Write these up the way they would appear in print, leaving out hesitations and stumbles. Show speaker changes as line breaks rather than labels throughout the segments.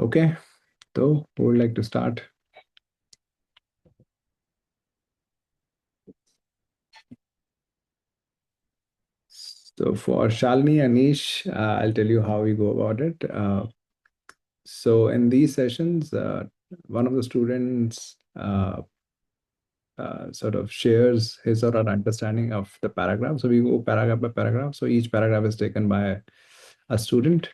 Okay, so who would like to start? So for Shalini, Anish, I'll tell you how we go about it. So in these sessions, one of the students sort of shares his or her understanding of the paragraph. So we go paragraph by paragraph. So each paragraph is taken by a student,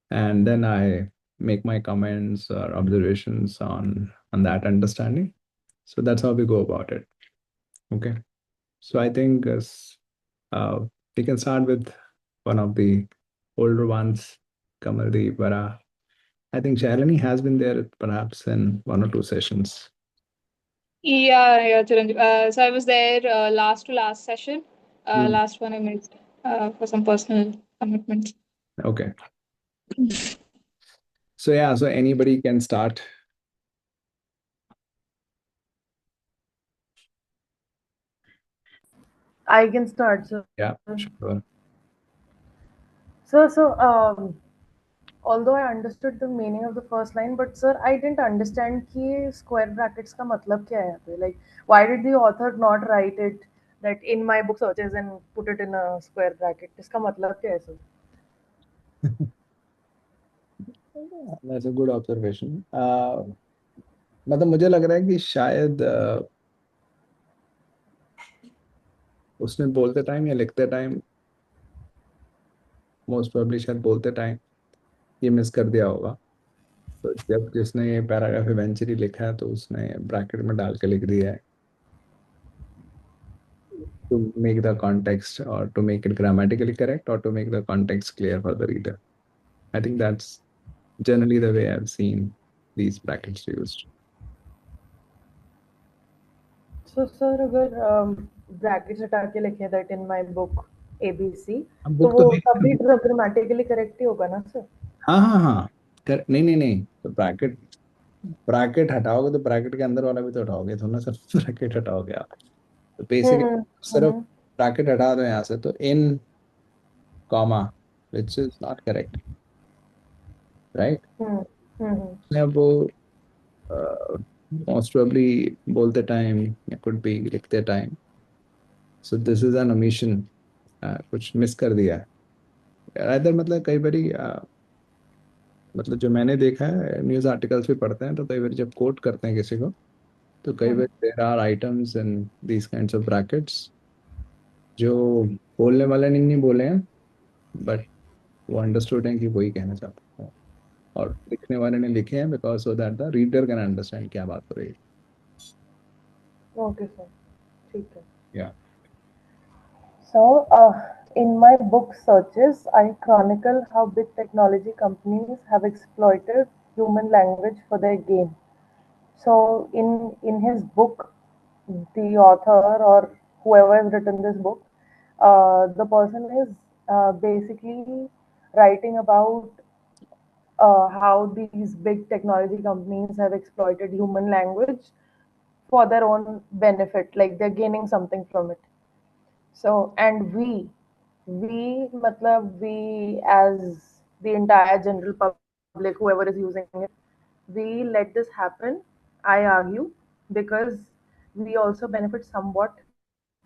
and then I make my comments or observations on that understanding. So that's how we go about it. Okay. So I think uh, we can start with one of the older ones, Kamaldeep Vara. I think Shalini has been there perhaps in one or two sessions.
Yeah, Chiranjeev. So I was there last to last session.
Hmm.
Last one I missed for some personal commitments.
Okay. So yeah, so anybody can start.
I can start, sir.
Yeah, sure.
So, although I understood the meaning of the first line, but sir, I didn't understand कि square brackets का मतलब क्या है यहाँ पे? Like, why did the author not write it that in my book searches and put it in a square bracket? इसका मतलब क्या है sir?
That's a good observation. मतलब मुझे लग रहा है कि शायद उसने बोलते टाइम या लिखते टाइम, मोस्ट प्रोबेबली शायद बोलते टाइम ये मिस कर दिया होगा। तो जब जिसने ये पैराग्राफ इवेंचुअली लिखा है तो उसने ब्रैकेट में डाल के लिख दिया है to make the context or to make it grammatically correct or to make the context clear for the reader. I think that's generally the way I've seen these brackets used.
So sir, अगर brackets हटा के लिखे that in my book ABC,
अब
तो
book
वो
तो
तभी grammatically correct ही होगा ना sir?
हाँ हाँ हाँ नहीं नहीं नहीं, तो ब्रैकेट ब्रैकेट हटाओगे तो ब्रैकेट के अंदर वाला भी तो हटाओगे, थोड़ा ना सिर्फ ब्रैकेट हटाओगे आप। तो बेसिकली
हम्म
सिर्फ
हम्म
ब्रैकेट हटा दो यहाँ से, तो इन comma which is not correct, right.
Hmm hmm
अब वो मोस्ट प्रोबेबली बोलते टाइम या कुड बी लिखते time, so this is an omission, कुछ मिस कर दिया है इधर। मतलब कई बारी मतलब जो मैंने देखा है, न्यूज़ आर्टिकल्स भी पढ़ते हैं तो कई बार जब कोट करते हैं किसी को, तो कई बार there are items in these kinds of brackets जो बोलने वाले ने नहीं बोले हैं, बट वो अंडरस्टूड है कि वही कहना चाहता है, और लिखने वाले ने लिखे हैं because so that the reader can understand क्या बात हो रही है।
ओके सर, ठीक है।
या
So, in my book searches, I chronicle how big technology companies have exploited human language for their gain. So, in his book, the author or whoever has written this book, the person is basically writing about how these big technology companies have exploited human language for their own benefit, like they're gaining something from it. So, and we as the entire general public, whoever is using it, we let this happen, I argue, because we also benefit somewhat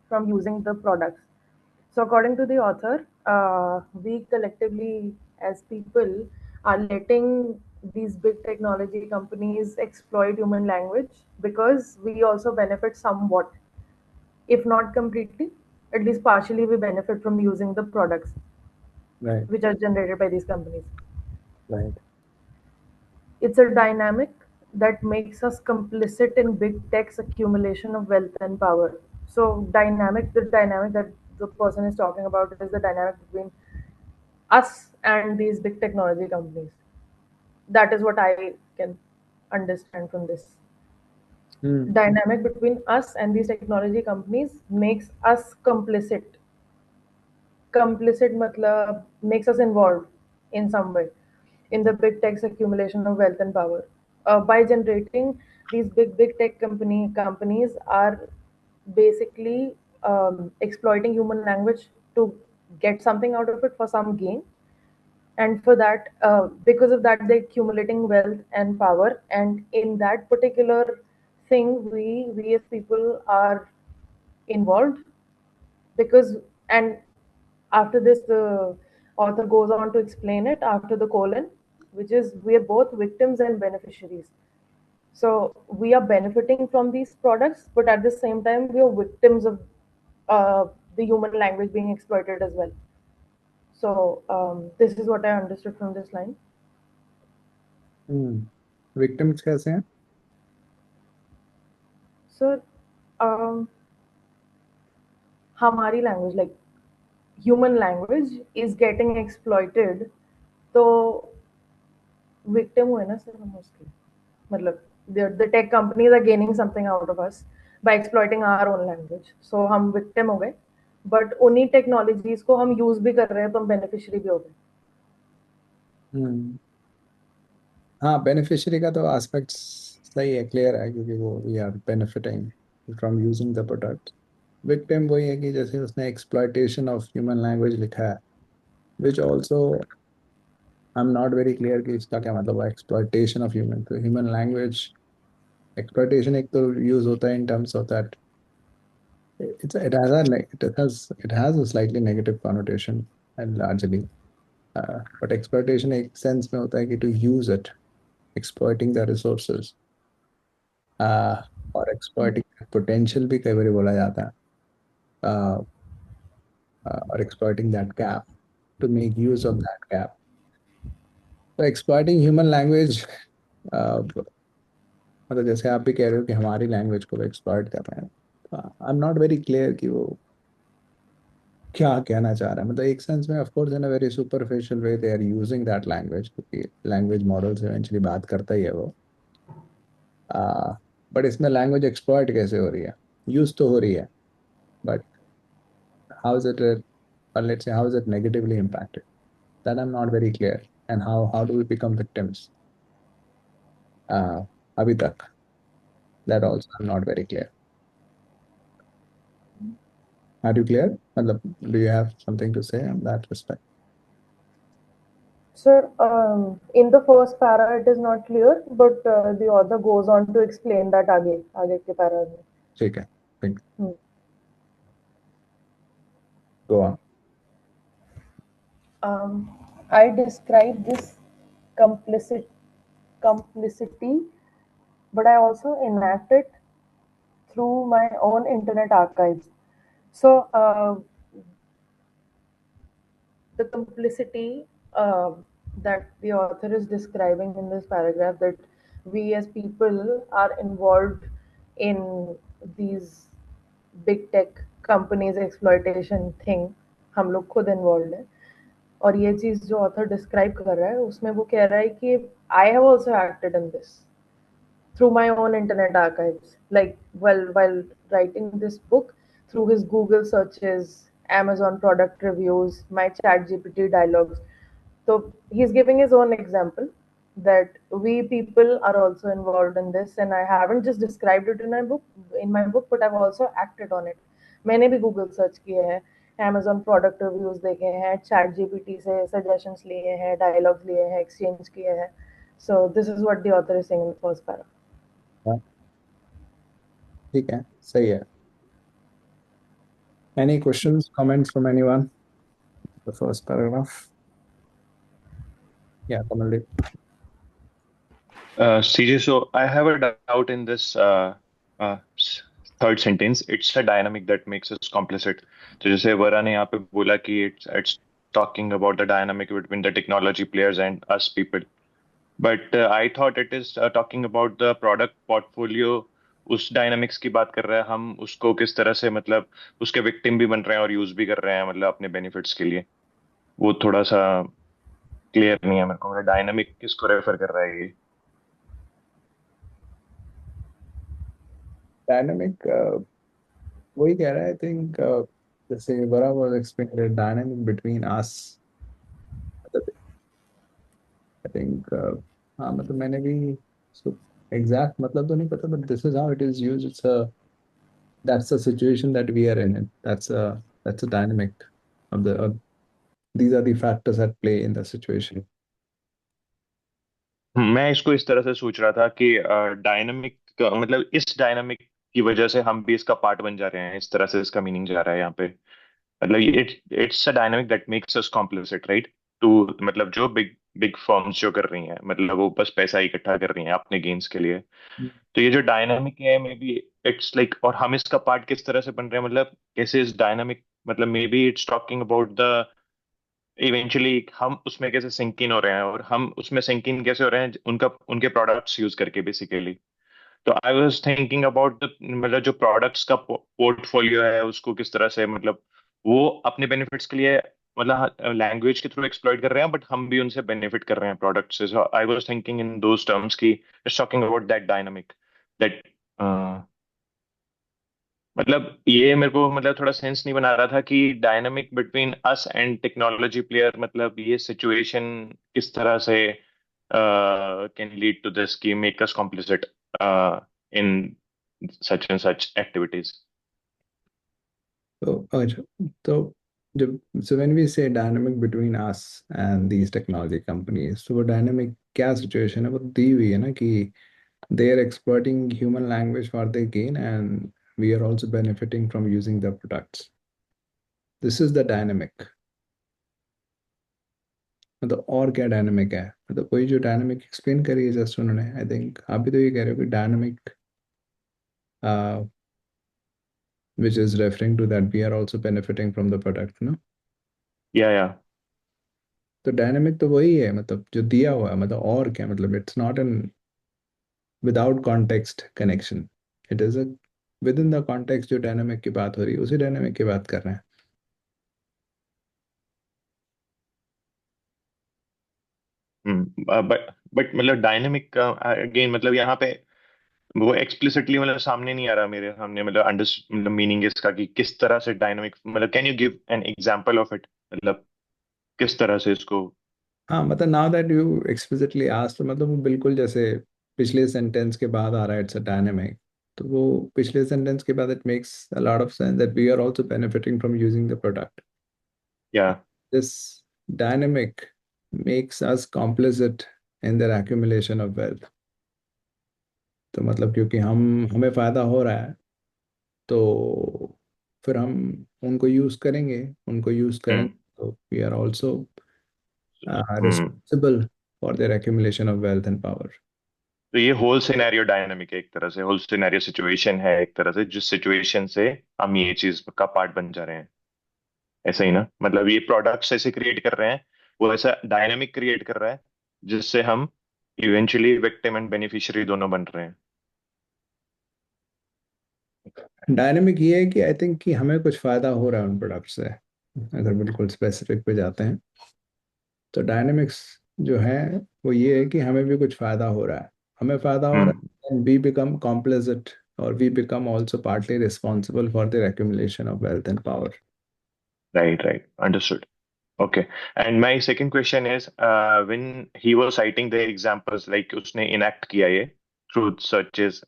from using the products. So, according to the author, we collectively, as people, are letting these big technology companies exploit human language because we also benefit somewhat, if not completely, at least partially, we benefit from using the products
right
which are generated by these companies.
Right
It's a dynamic that makes us complicit in big tech's accumulation of wealth and power. So, the dynamic that the person is talking about is the dynamic between us and these big technology companies. That is what I can understand from this. Dynamic between us and these technology companies makes us complicit. Complicit matlab makes us involved in some way in the big tech's accumulation of wealth and power. By generating these big tech companies are basically exploiting human language to get something out of it for some gain. and for that, because of that, they're accumulating wealth and power, and in that particular thing, we as people are involved, because, and after this, the author goes on to explain it after the colon, which is we are both victims and beneficiaries. So we are benefiting from these products, but at the same time, we are victims of the human language being exploited as well. So this is what I understood from this line.
Victims कैसे हैं?
So हमारी language, like human language, is getting exploited. तो victim हुए ना sir हम उसके, मतलब the tech companies are gaining something out of us by exploiting our own language. So हम victim हो गए, but उन्हीं technologies को हम use भी कर रहे हैं, तो हम beneficiary भी हो गए.
हाँ, बेनिफिशियरी का तो एस्पेक्ट सही है, क्लियर है, क्योंकि वो we are benefiting from using the product. Victim वही है कि जैसे उसने एक्सप्लॉयटेशन ऑफ ह्यूमन लैंग्वेज लिखा है, which also I am not very clear कि इसका क्या मतलब है exploitation of human language. Exploitation एक तो यूज होता है इन terms of that it has a slightly negative connotation and largely, but exploitation एक sense में होता है कि to use it, exploiting the resources, और exploiting potential भी कई बार बोला जाता है, और exploiting that gap to make use of that gap. So exploiting human language, मतलब जैसे आप भी कह रहे हो कि हमारी लैंग्वेज को एक्सप्लॉइट कर रहे हैं, आई एम नॉट वेरी क्लियर कि वो क्या कहना चाह रहा है. मतलब एक सेंस में of course in a very superficial way they are using that language, क्योंकि लैंग्वेज मॉडल्स इवेंचुअली बात करता ही है वो. बट इसमें लैंग्वेज एक्सप्लॉइट कैसे हो रही है? यूज तो हो रही है, but how is it, let's say how is it negatively impacted? That I'm not very clear. And how do we become victims? अभी तक that also I'm not very clear. Are you clear? मतलब do you have something to say on that respect?
Sir, in the first para it is not clear, but the author goes on to explain that आगे के para में.
ठीक है, go on.
I describe this complicity, but I also enact it through my own internet archives. So the complicity that the author is describing in this paragraph, that we as people are involved in these big tech companies exploitation thing, हम लोग खुद involve हैं. और ये चीज जो author describe कर रहा है उसमें वो कह रहा है कि I have also acted in this through my own internet archives, like while writing this book, through his Google searches, Amazon product reviews, my chat GPT dialogues. So he's giving his own example that we people are also involved in this, and I haven't just described it in my book, but I've also acted on it. मैंने भी Google search किए हैं, Amazon product reviews देखे हैं, chat GPT से suggestions लिए हैं, dialogues लिए हैं, exchange किए हैं. So this is what the author is saying in the first paragraph.
ठीक है, सही है. Any questions, comments from anyone? The first paragraph. Yeah, Kamaldeep.
CJ, so I have a doubt in this third sentence. It's a dynamic that makes us complicit. तो जैसे वरा ने यहाँ पे बोला कि it's talking about the dynamic between the technology players and us people. But I thought it is talking about the product portfolio. उस dynamics की बात कर रहा है, हम उसको किस तरह से मतलब उसके विक्टिम भी बन रहे हैं और यूज भी कर रहे हैं मतलब अपने बेनिफिट्स के लिए. वो थोड़ा सा क्लियर नहीं है मेरे को, मतलब डायनामिक किसको रेफर कर रहा है ये.
Dynamic, वही कह रहा है, I think, जैसे वरा was explaining dynamic between us. I think, हाँ मतलब मैंने भी एग्जैक्ट मतलब तो नहीं पता, but this is how it is used. That's the situation that we are in. That's a dynamic of the these are the factors at play in the situation.
मैं इसको इस तरह से सोच रहा था कि डायनामिक मतलब इस डायनामिक की वजह से हम भी इसका पार्ट बन जा रहे हैं, इस तरह से इसका मीनिंग जा रहा है यहाँ पे। मतलब it's a dynamic that makes us complicit, right? Too मतलब जो बिग बिग फर्म्स जो कर रही हैं, मतलब वो बस पैसा इकट्ठा कर रही हैं अपने गेन्स के लिए। तो ये जो डायनामिक है, मे बी इट्स लाइक, और हम इसका पार्ट किस तरह से बन रहे हैं, मतलब कैसे इस डायनामिक, मतलब may be it's talking about the eventually हम उसमें कैसे सिंक इन हो रहे हैं, और हम उसमें सिंक इन कैसे हो रहे हैं उनका उनके प्रोडक्ट्स यूज करके बेसिकली। तो I was thinking about the, मतलब जो प्रोडक्ट्स का पोर्टफोलियो है उसको किस तरह से, मतलब वो अपने बेनिफिट्स के लिए मतलब लैंग्वेज के थ्रू एक्सप्लॉइट कर रहे हैं, बट हम भी उनसे बेनिफिट कर रहे हैं प्रोडक्ट से। So I was thinking in those terms की it's talking about that dynamic, that मतलब ये मेरे को मतलब थोड़ा सेंस नहीं बना रहा था कि dynamic between us and technology player, मतलब ये सिचुएशन किस तरह से कैन लीड टू दिस की make us complicit in such and such activities.
So, अच्छा, तो जब so when we say dynamic between us and these technology companies, तो वो dynamic क्या situation है, वो दी हुई है ना कि they are exploiting human language for their gain and we are also benefiting from using the products. This is the dynamic. मतलब और क्या डायनामिक है, मतलब कोई जो डायनामिक एक्सप्लेन करी है जस्ट उन्होंने, आई थिंक आप भी तो ये कह रहे हो कि dynamic which is referring to that we are also benefiting from the product, no?
या
तो डायनामिक तो वही है, मतलब जो दिया हुआ है, मतलब और क्या, मतलब it's not an without context connection, it is a with in the context. जो डायनामिक की बात हो रही है उसी डायनामिक की बात कर रहे हैं।
बट मतलब डायनेमिक अगेन, मतलब यहाँ पे वो एक्सप्लिसिटली मतलब सामने नहीं आ रहा मेरे सामने, मतलब मतलब मीनिंग इसका कि किस तरह से डायनेमिक, मतलब can you give an example of it, मतलब किस तरह से इसको।
हाँ, मतलब now that you explicitly asked, तो मतलब वो बिल्कुल जैसे पिछले सेंटेंस के बाद आ रहा है, इट्स अ डायनामिक। तो वो पिछले सेंटेंस के बाद it makes a lot of sense that we are also benefiting from using the product.
या
This dynamic makes us complicit in their accumulation of wealth. तो मतलब क्योंकि हम हमें फायदा हो रहा है, तो फिर हम उनको यूज करेंगे, उनको यूज करेंगे,
हम्म
तो we are also
hmm
responsible for their accumulation of wealth and power.
तो ये होल सिनेरियो डायनामिक है, एक तरह से होल सिनेरियो सिचुएशन है एक तरह से, जिस सिचुएशन से हम ये चीज का पार्ट बन जा रहे हैं, ऐसा ही ना? मतलब ये प्रोडक्ट्स ऐसे क्रिएट कर रहे हैं, वो ऐसा डायनामिक क्रिएट कर रहा है जिससे हम इवेंचुअली विक्टिम एंड बेनिफिशियरी दोनों बन रहे हैं।
डायनेमिक ये है कि आई थिंक कि हमें कुछ फायदा हो रहा है उन प्रोडक्ट से, अगर बिल्कुल स्पेसिफिक पे जाते हैं। तो डायनेमिक्स जो है वो ये है कि हमें भी कुछ फायदा हो रहा है, हमें फायदा हो रहा
हम्म
है, एंड वी बिकम कॉम्प्लिसिट और we become also partly responsible for their accumulation of wealth and power.
Right right, understood. Okay. And my second question is, when he was citing the examples, like उसने enact किया ये truth searches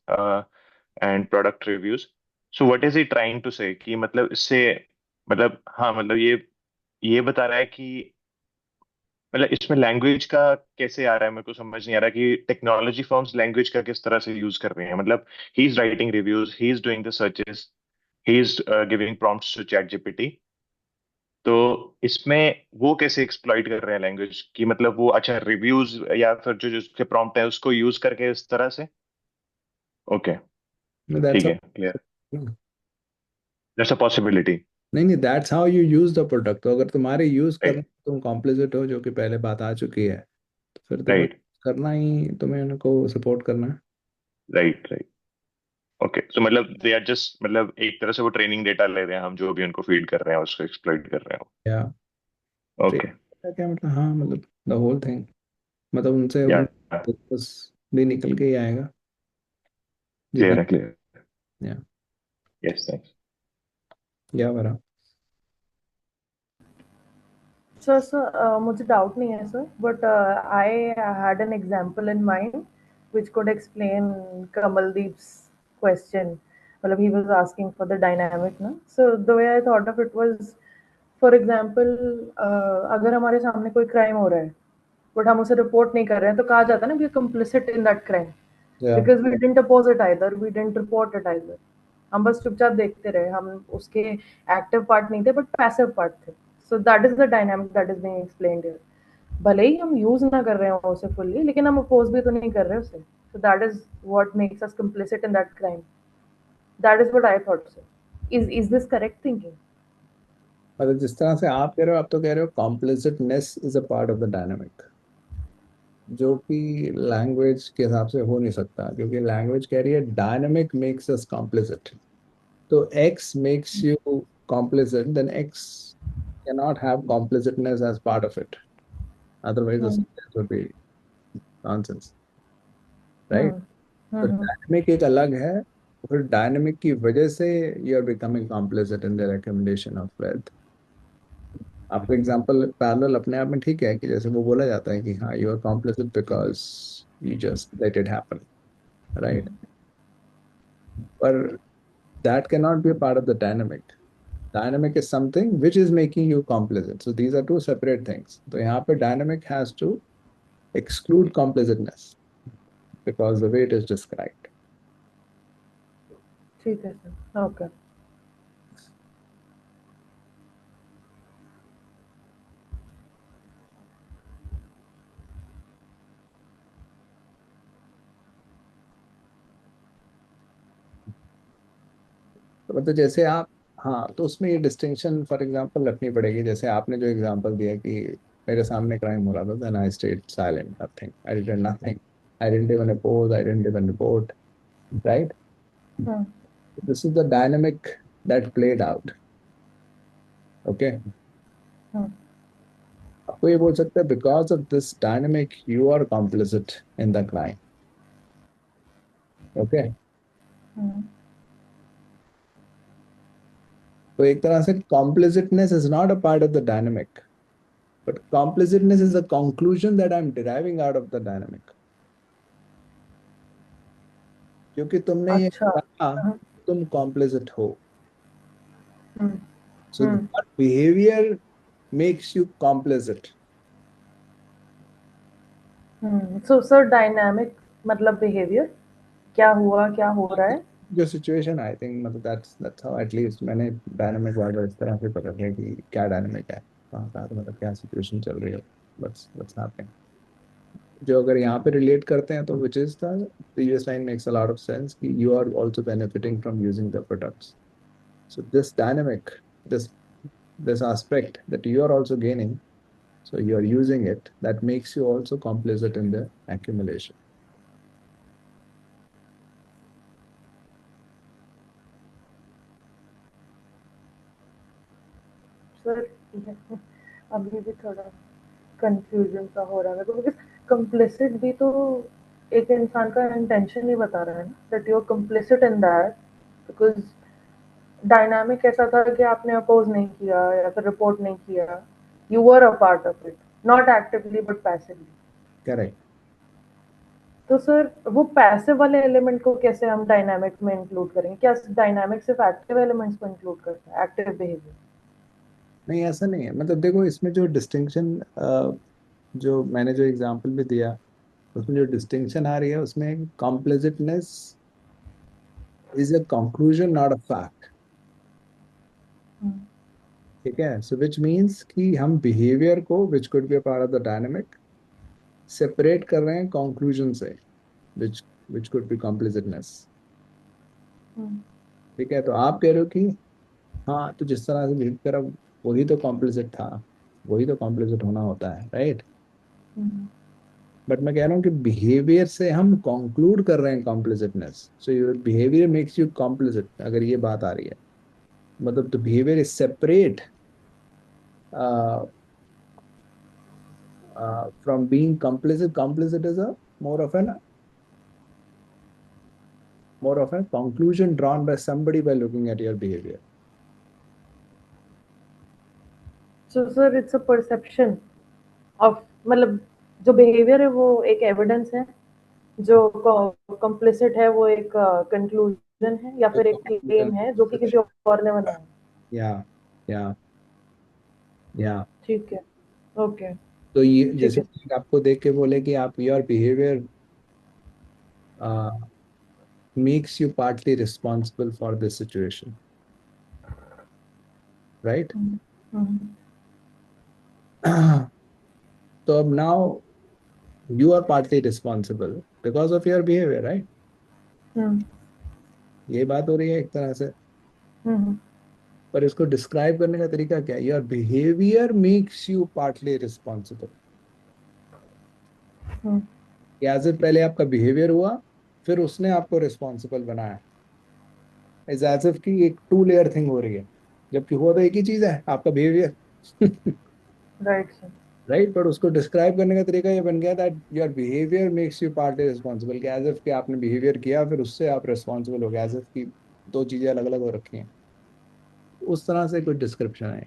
and product reviews. So what is he trying to say कि मतलब इससे, मतलब हाँ, मतलब ये बता रहा है कि मतलब इसमें लैंग्वेज का कैसे आ रहा है, मेरे को समझ नहीं आ रहा कि टेक्नोलॉजी फर्म्स लैंग्वेज का किस तरह से यूज कर रहे हैं। मतलब he is writing reviews, he is doing the searches, he is giving prompts to ChatGPT. तो इसमें वो कैसे एक्सप्लॉइट कर रहे हैं लैंग्वेज की, मतलब वो अच्छा रिव्यूज या फिर जो जो उसके प्रॉम्प्ट है उसको यूज करके इस तरह से। ओके, ठीक
दैट्स
है, क्लियर। That's a possibility.
नहीं नहीं, that's how you use the product. तो अगर तुम्हारे यूज करना,
राइट
तुम कॉम्प्लिसिट हो, जो कि पहले बात आ चुकी है, तो फिर तुम्हें
राइट
करना ही, तुम्हें उनको सपोर्ट करना है।
Right right. ओके, तो मतलब दे आर जस्ट, मतलब एक तरह से वो ट्रेनिंग डेटा ले रहे हैं, हम जो भी उनको फीड कर रहे हैं उसको एक्सप्लॉइट कर रहे
या
हैं।
Train
okay.
का क्या मतलब, हाँ मतलब द होल थिंग, मतलब उनसे
या
उन बस भी निकल के ही आएगा जितना।
क्लियर है, क्लियर।
या
यस, थैंक्स।
बरा।
सर मुझे डाउट नहीं है sir, but I had an example in mind which could explain Kamaldeep's question. Well, he was asking for the dynamic, no? So the way I thought of it was, for example अगर हमारे सामने कोई crime हो रहा है but हम उसे report नहीं कर रहे हैं तो कहा जाता है ना we are complicit in that crime
या
because we didn't oppose it either, we didn't report it either. हम बस चुपचाप देखते रहे, हम उसके एक्टिव पार्ट नहीं थे बट पैसिव पार्ट थे। So that is the dynamic that is being explained here. भले ही हम यूज ना कर रहे हो उसे फुल्ली, लेकिन हम अपोज भी तो नहीं कर रहे उसे। So that is what makes us complicit in that crime. That is what I thought. So is this correct thinking?
मतलब जिस तरह से आप कह रहे हो, आप तो कह रहे हो complicitness is a part of the dynamic, जो कि लैंग्वेज के हिसाब से हो नहीं सकता, क्योंकि लैंग्वेज कह रही है डायनामिक मेक्स अस कॉम्प्लिसिट। तो X makes you complicit, then X cannot have complicitness as part of it. Otherwise, the sentence would be nonsense, right? तो डायनेमिक एक अलग है, फिर डायनेमिक की वजह से you are becoming complicit in the accumulation of wealth. आपको example parallel अपने आप में ठीक है, कि जैसे वो बोला जाता है कि हाँ you are complicit because you just let it happen, right? पर that can not be a part of the dynamic. Dynamic is something which is making you complicit. So these are two separate things. तो यहाँ पे dynamic has to exclude complicitness because the way it is described.
ठीक है sir, okay.
तो मतलब जैसे आप, हाँ तो उसमें ये डिस्टिंक्शन फॉर एग्जांपल रखनी पड़ेगी। जैसे आपने जो एग्जांपल दिया कि मेरे सामने क्राइम हो रहा था, then I stayed silent, nothing, I did nothing, I didn't even oppose, I didn't even report, right? This is the dynamic that played out, okay? आपको ये बोल सकते हैं because of this dynamic you are complicit in the crime, okay? तो एक तरह से complicitness is not a part of the dynamic, but complicitness is the conclusion that I'm deriving out of the dynamic. क्योंकि तुमने ये
अच्छा।
कहा तुम complicit हो,
हम्म,
so that behavior makes you complicit.
So sir dynamic मतलब बिहेवियर, क्या हुआ, क्या हो रहा है?
जो सिचुएशन आई थिंक, मतलब that's how at least मैंने डायनामिक वर्ड इस तरह से पकड़ लिया कि क्या डायनामिक है, कहाँ का, तो मतलब क्या सिचुएशन चल रही है, what's happening। जो अगर यहाँ पे रिलेट करते हैं तो which is the previous line makes a lot of sense कि you are also benefiting from using the products. So this dynamic, this this aspect that you are also gaining, so you are using it, that makes you also complicit in the accumulation.
Sir अभी भी थोड़ा confusion सा हो रहा है तो, because complicit भी तो एक इंसान का इंटेंशन ही बता रहा है ना, that you are complicit in that. Because dynamic ऐसा था कि आपने अपोज नहीं किया या फिर रिपोर्ट नहीं किया, you were a part of it, not actively but passively.
Correct.
तो सर वो पैसिव वाले एलिमेंट को कैसे हम डायनामिक में इंक्लूड करेंगे? क्या डायनामिक सिर्फ एक्टिव एलिमेंट्स को इंक्लूड करता है, एक्टिव बिहेवियर?
नहीं ऐसा नहीं है, मतलब देखो इसमें जो डिस्टिंक्शन, जो मैंने जो एग्जांपल भी दिया उसमें जो डिस्टिंक्शन आ रही है उसमें complicitness is a conclusion not a fact, ठीक है? सो विच मीन्स कि हम बिहेवियर को विच could B a part of the dynamic separate कर रहे हैं कंक्लूजन से, विच विच कुड बी कॉम्प्लिसिटनेस, ठीक है? तो आप कह रहे हो कि हाँ तो जिस तरह से बिहेव करा वही तो कॉम्प्लिसिट था, वही तो कॉम्प्लिसिट होना होता है, राइट? बट मैं कह रहा हूँ कि बिहेवियर से हम कंक्लूड कर रहे हैं complicitness, so your behaviour makes you complicit, अगर ये बात आ रही है, मतलब the behaviour is separate from being complicit. Complicit is a more of a conclusion drawn by somebody by looking at your behavior.
So sir it's a perception of, मतलब जो behaviour है वो एक एविडेंस है, जो कंप्लिसिट है वो एक कंक्लूजन है, या फिर एक क्लेम है जो कि किसी और ने बनाया है?
Yeah, yeah. या
ठीक है, ओके,
तो ये
ठीक
जैसे
है।
कि आपको देख के बोले कि आप your behaviour makes you partly responsible for this situation, right?
Hmm, hmm,
तो अब now you are partly responsible because of your behaviour, right?
Hmm,
ये बात हो रही है एक तरह से।
हम्म,
पर इसको डिस्क्राइब करने का तरीका क्या है? Your behaviour makes you partly responsible.
Hmm,
as if पहले आपका बिहेवियर हुआ, फिर उसने आपको रिस्पॉन्सिबल बनाया। इज एज इफ की एक टू लेयर थिंग हो रही है, जबकि हुआ तो एक ही चीज है, आपका बिहेवियर।
Right sir.
राइट, पर उसको डिस्क्राइब करने का तरीका ये बन गया that your behaviour makes you partly responsible, कि एज इफ कि आपने बिहेवियर किया फिर उससे आप रिस्पॉन्सिबल हो गए, एज इफ की दो चीजें अलग अलग हो रखी हैं। उस तरह से कुछ डिस्क्रिप्शन है।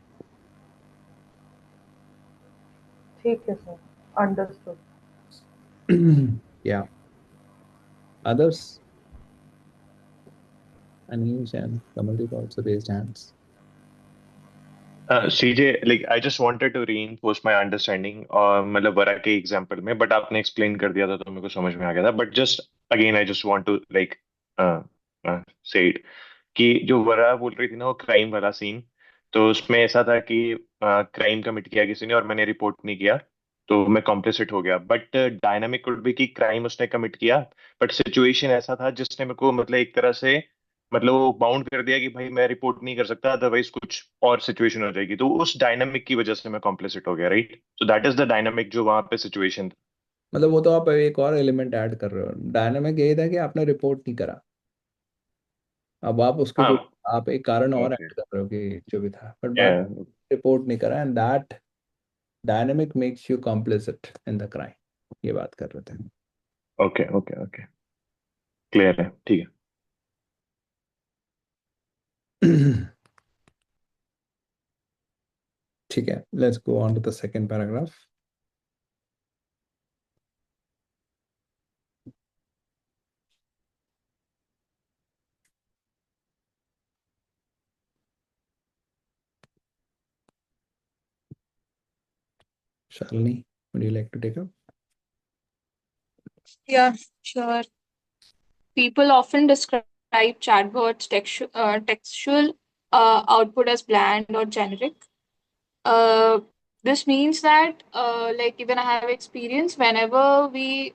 ठीक है सर, अंडरस्टूड।
या others? Anish and Kamaldeep also raised hands.
CJ, like I just wanted to reinforce my understanding और मतलब वरा के एग्जांपल में, बट आपने एक्सप्लेन कर दिया था तो मेरे को समझ में आ गया था, but just again I just want to like say it कि जो वरा बोल रही थी ना वो क्राइम वाला सीन, तो उसमें ऐसा था कि क्राइम कमिट किया किसी ने और मैंने रिपोर्ट नहीं किया तो मैं कॉम्प्लिसिट हो गया, बट डायनामिक कुड भी कि क्राइम उसने कमिट किया बट सिचुएशन ऐसा था जिसने मेरे को मतलब एक तरह से मतलब वो बाउंड कर दिया कि भाई मैं रिपोर्ट नहीं कर सकता अदरवाइज कुछ और सिचुएशन हो जाएगी, तो उस डायनामिक की वजह से मैं कॉम्प्लिसिट हो गया, right? So that is the dynamic जो वहां पे सिचुएशन था।
मतलब वो तो आप एक और एलिमेंट ऐड कर रहे हो। डायनामिक यही था कि आपने रिपोर्ट नहीं करा, अब आप उसके
हाँ,
कुछ आप एक कारण और
ओके,
ऐड कर रहे हो कि जो भी था, बट बात रिपोर्ट नहीं करा, and that dynamic makes you complicit in the crime, ये बात कर रहे थे।
ओके, ओके, ओके, क्लियर है, ठीक है।
ठीक है, let's go on to the second paragraph. Shalini, would you like to take up?
Yeah, sure. People often describe chatbots textual output as bland or generic. Uh, this means that, like even I have experience whenever we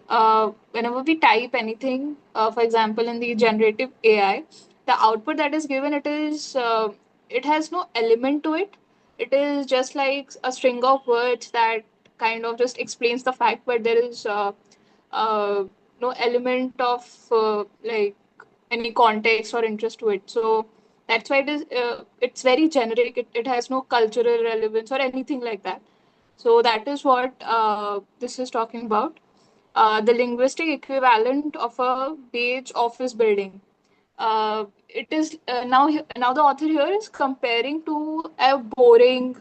type anything, for example, in the generative AI, the output that is given, it has no element to it. It is just like a string of words that kind of just explains the fact, but there is uh, no element of like any context or interest to it. So that's why it's very generic. It has no cultural relevance or anything like that. So that is what this is talking about. The linguistic equivalent of a beige office building. It is now the author here is comparing to a boring,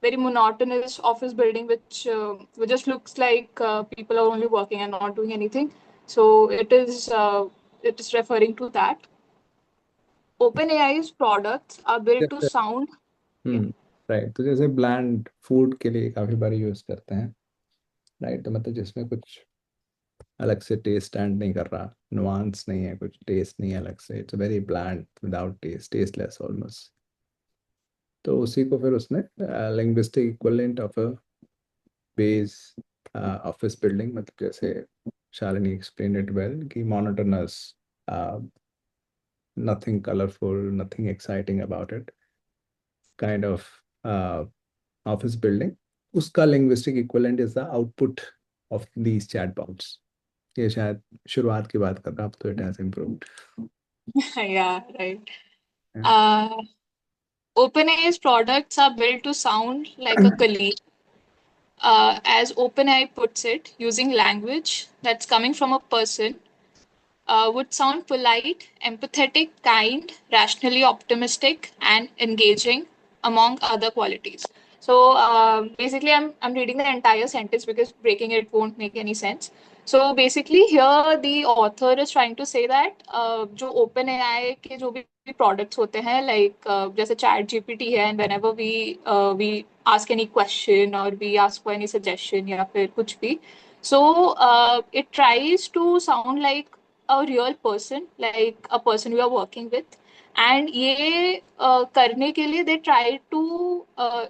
very monotonous office building, which just looks like people are only working and not doing anything. So it is referring to that. OpenAI's products are built to sound. Yeah.
Right, तो जैसे bland food के लिए काफी बार use करते हैं, right? तो मतलब जिसमें कुछ अलग से टेस्ट एंड नहीं कर रहा, नुआंस नहीं है, कुछ टेस्ट नहीं है अलग से, it's very bland without taste, tasteless almost. तो उसी को फिर उसने linguistic equivalent of a base office building, मतलब जैसे शालिनी एक्सप्लेन इट वेल कि monotonous, nothing colorful, nothing exciting about it, kind of office building, उसका linguistic equivalent is the output of these chatbots. ये शायद शुरुआत की बात कर रहा, अब तो it has improved.
Yeah, right.
Yeah.
OpenAI's products are built to sound like a colleague. As OpenAI puts it, using language that's coming from a person would sound polite, empathetic, kind, rationally optimistic, and engaging, among other qualities. So basically, I'm reading the entire sentence because breaking it won't make any sense. So basically, here the author is trying to say that जो OpenAI के जो भी भी products होते हैं like जैसे ChatGPT है, and whenever we ask any question और we ask for any suggestion या फिर कुछ भी, so it tries to sound like a real person, like a person we are working with. And ये करने के लिए they try to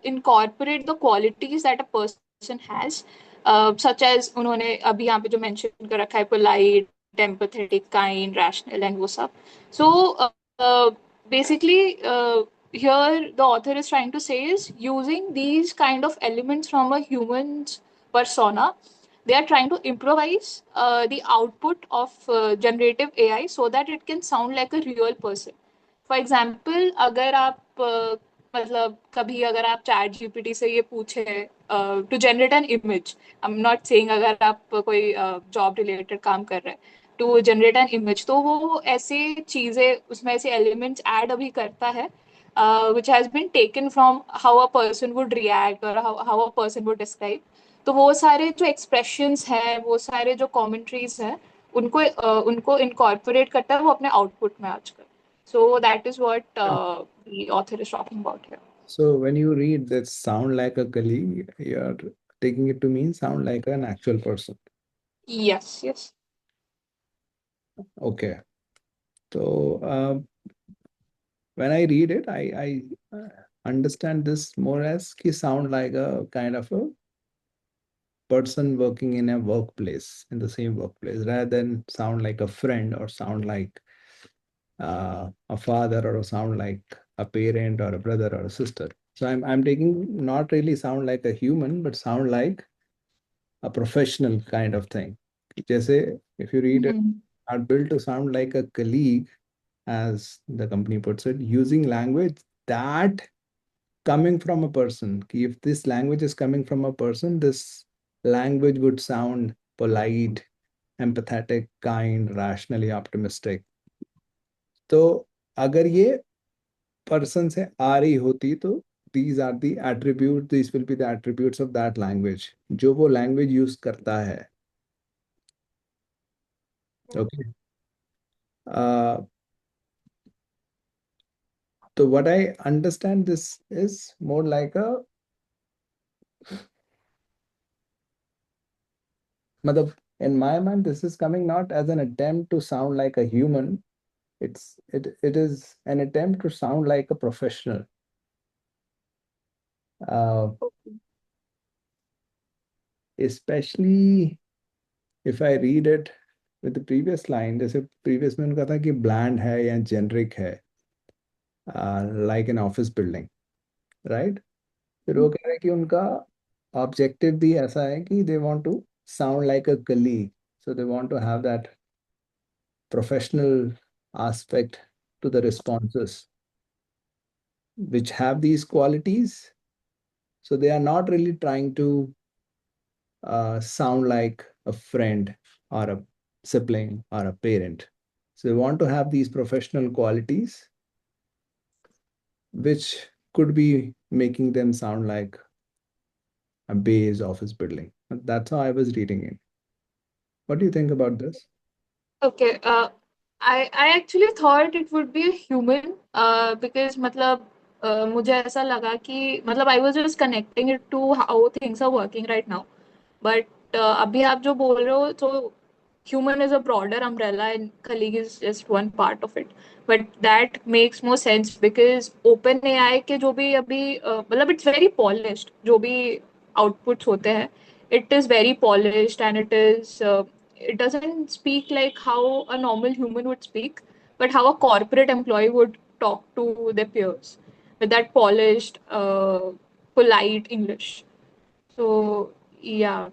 incorporate the qualities that a person has, such as उन्होंने अभी यहाँ पे जो मेंशन कर रखा है, polite, empathetic, kind, rational, and वो सब. So basically, here the author is trying to say is using these kind of elements from a human's persona, they are trying to improvise the output of generative AI so that it can sound like a real person. For example अगर आप मतलब कभी अगर आप chat GPT से ये पूछे to generate an image, I am not saying अगर आप कोई जॉब रिलेटेड काम कर रहे हैं, टू जनरेट एन इमेज, तो वो ऐसे चीजें उसमें ऐसे एलिमेंट्स ऐड अभी करता है which has been taken from how a person would react और how a person would describe. तो वो सारे जो एक्सप्रेशंस हैं, वो सारे जो कमेंट्रीज हैं, उनको इनकॉर्पोरेट करता है वो अपने आउटपुट में आजकल। So that is what the author is talking about here.
So when you read that sound like a colleague, you're taking it to mean sound like an actual person.
Yes, yes.
Okay. So when I read it, I understand this more as ki sound like a kind of a person working in a workplace, in the same workplace, rather than sound like a friend or sound like a father or sound like a parent or a brother or a sister. So I'm taking not really sound like a human, but sound like a professional kind of thing. Jesse, if you read it, are built to sound like a colleague, as the company puts it, using language that coming from a person. If this language is coming from a person, this language would sound polite, empathetic, kind, rationally optimistic. तो अगर ये person से आ रही होती तो these are the attributes, these will be the attributes of that language, जो वो language use करता है. Okay. So what I understand, this is more like a in my mind, this is coming not as an attempt to sound like a human. It is an attempt to sound like a professional. Especially if I read it with the previous line, जैसे previous में उनका था कि bland है या generic है, like an office building, right? फिर वो कह रहे हैं कि उनका objective भी ऐसा है कि they want to sound like a colleague, so they want to have that professional aspect to the responses, which have these qualities. So they are not really trying to sound like a friend or a sibling or a parent. So they want to have these professional qualities, which could be making them sound like a base office building. That's how I was reading it. What do you think about this?
Okay. I actually thought it would be a human because मतलब मुझे ऐसा लगा कि मतलब I was just connecting it to how things are working right now. But अभी आप जो बोल रहे हो तो human is a broader umbrella and colleague is just one part of it. But that makes more sense because OpenAI के जो भी अभी मतलब it's very polished, जो भी outputs होते हैं, it is very polished and it doesn't speak like how a normal human would speak, but how a corporate employee would talk to their peers with that polished, polite English. So yeah,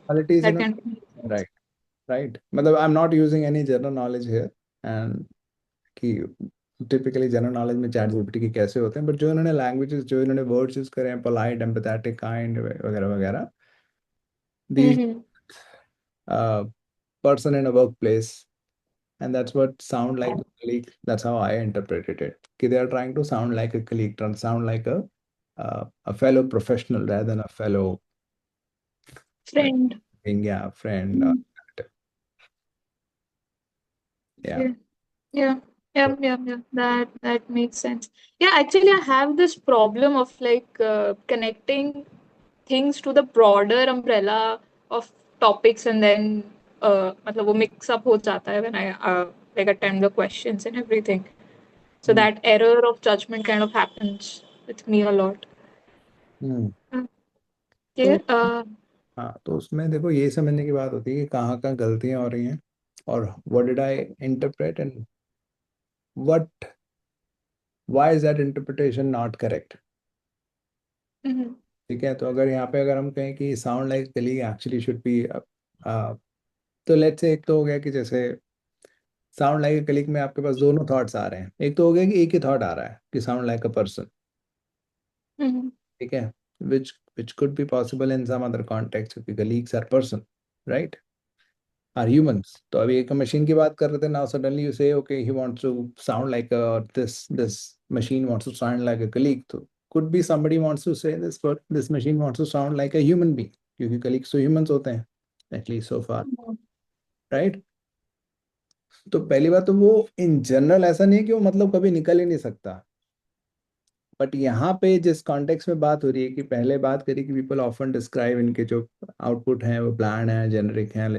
Qualities in
that
a
kind of makes sense.
right, right. मतलब I'm not using any general knowledge here, and कि typically general knowledge में chat GPT के कैसे होते हैं, but जो इन्होंने languages, जो इन्होंने वर्ड्स यूज करे हैं, पोलाइट, एम्पैथेटिक, काइंड वगैरह वगैरह, these
Mm-hmm.
person in a workplace, and that's what sound like a colleague. That's how I interpreted it. Okay, they are trying to sound like a colleague, trying to sound like a fellow professional rather than a fellow
Friend.
yeah, friend.
Mm.
Yeah.
Okay. Yeah. Yeah. That makes sense. Yeah, actually, I have this problem of like connecting things to the broader umbrella of topics, and then मतलब वो mix up हो जाता है when I like attempt the questions and everything. So
hmm
that error of judgment kind of happens with me a lot.
हम्म। तो
Okay.
हाँ, तो उसमें देखो ये समझने की बात होती है कि कहाँ कहाँ गलतियां हो रही हैं, और what did I interpret and what why is that interpretation not correct.
Mhm.
ठीक है, तो अगर यहाँ पे अगर हम कहें कि sound like colleague actually should be, तो लेट्स से एक तो हो गया कि जैसे साउंड लाइक अ कलीग में आपके पास दोनों थॉट्स आ रहे हैं। एक तो हो गया कि एक ही थॉट आ रहा है कि sound like a person.
Mhm.
ठीक है, which which could be possible in some other context, क्योंकि colleagues are person, right, are humans. तो अभी एक मशीन की बात कर रहे थे, now suddenly you say okay he wants to sound like this machine wants to sound like a colleague, तो could be somebody wants to say this machine wants to sound like a human being, क्योंकि colleagues तो humans होते हैं, at least so far, right? तो पहली बात तो वो इन जनरल ऐसा नहीं है कि वो मतलब कभी निकल ही नहीं सकता, बट यहाँ पे जिस कॉन्टेक्स्ट में बात हो रही है कि पहले बात करी कि पीपल ऑफन डिस्क्राइब इनके जो आउटपुट हैं वो ब्लैंड हैं, जेनरिक हैं,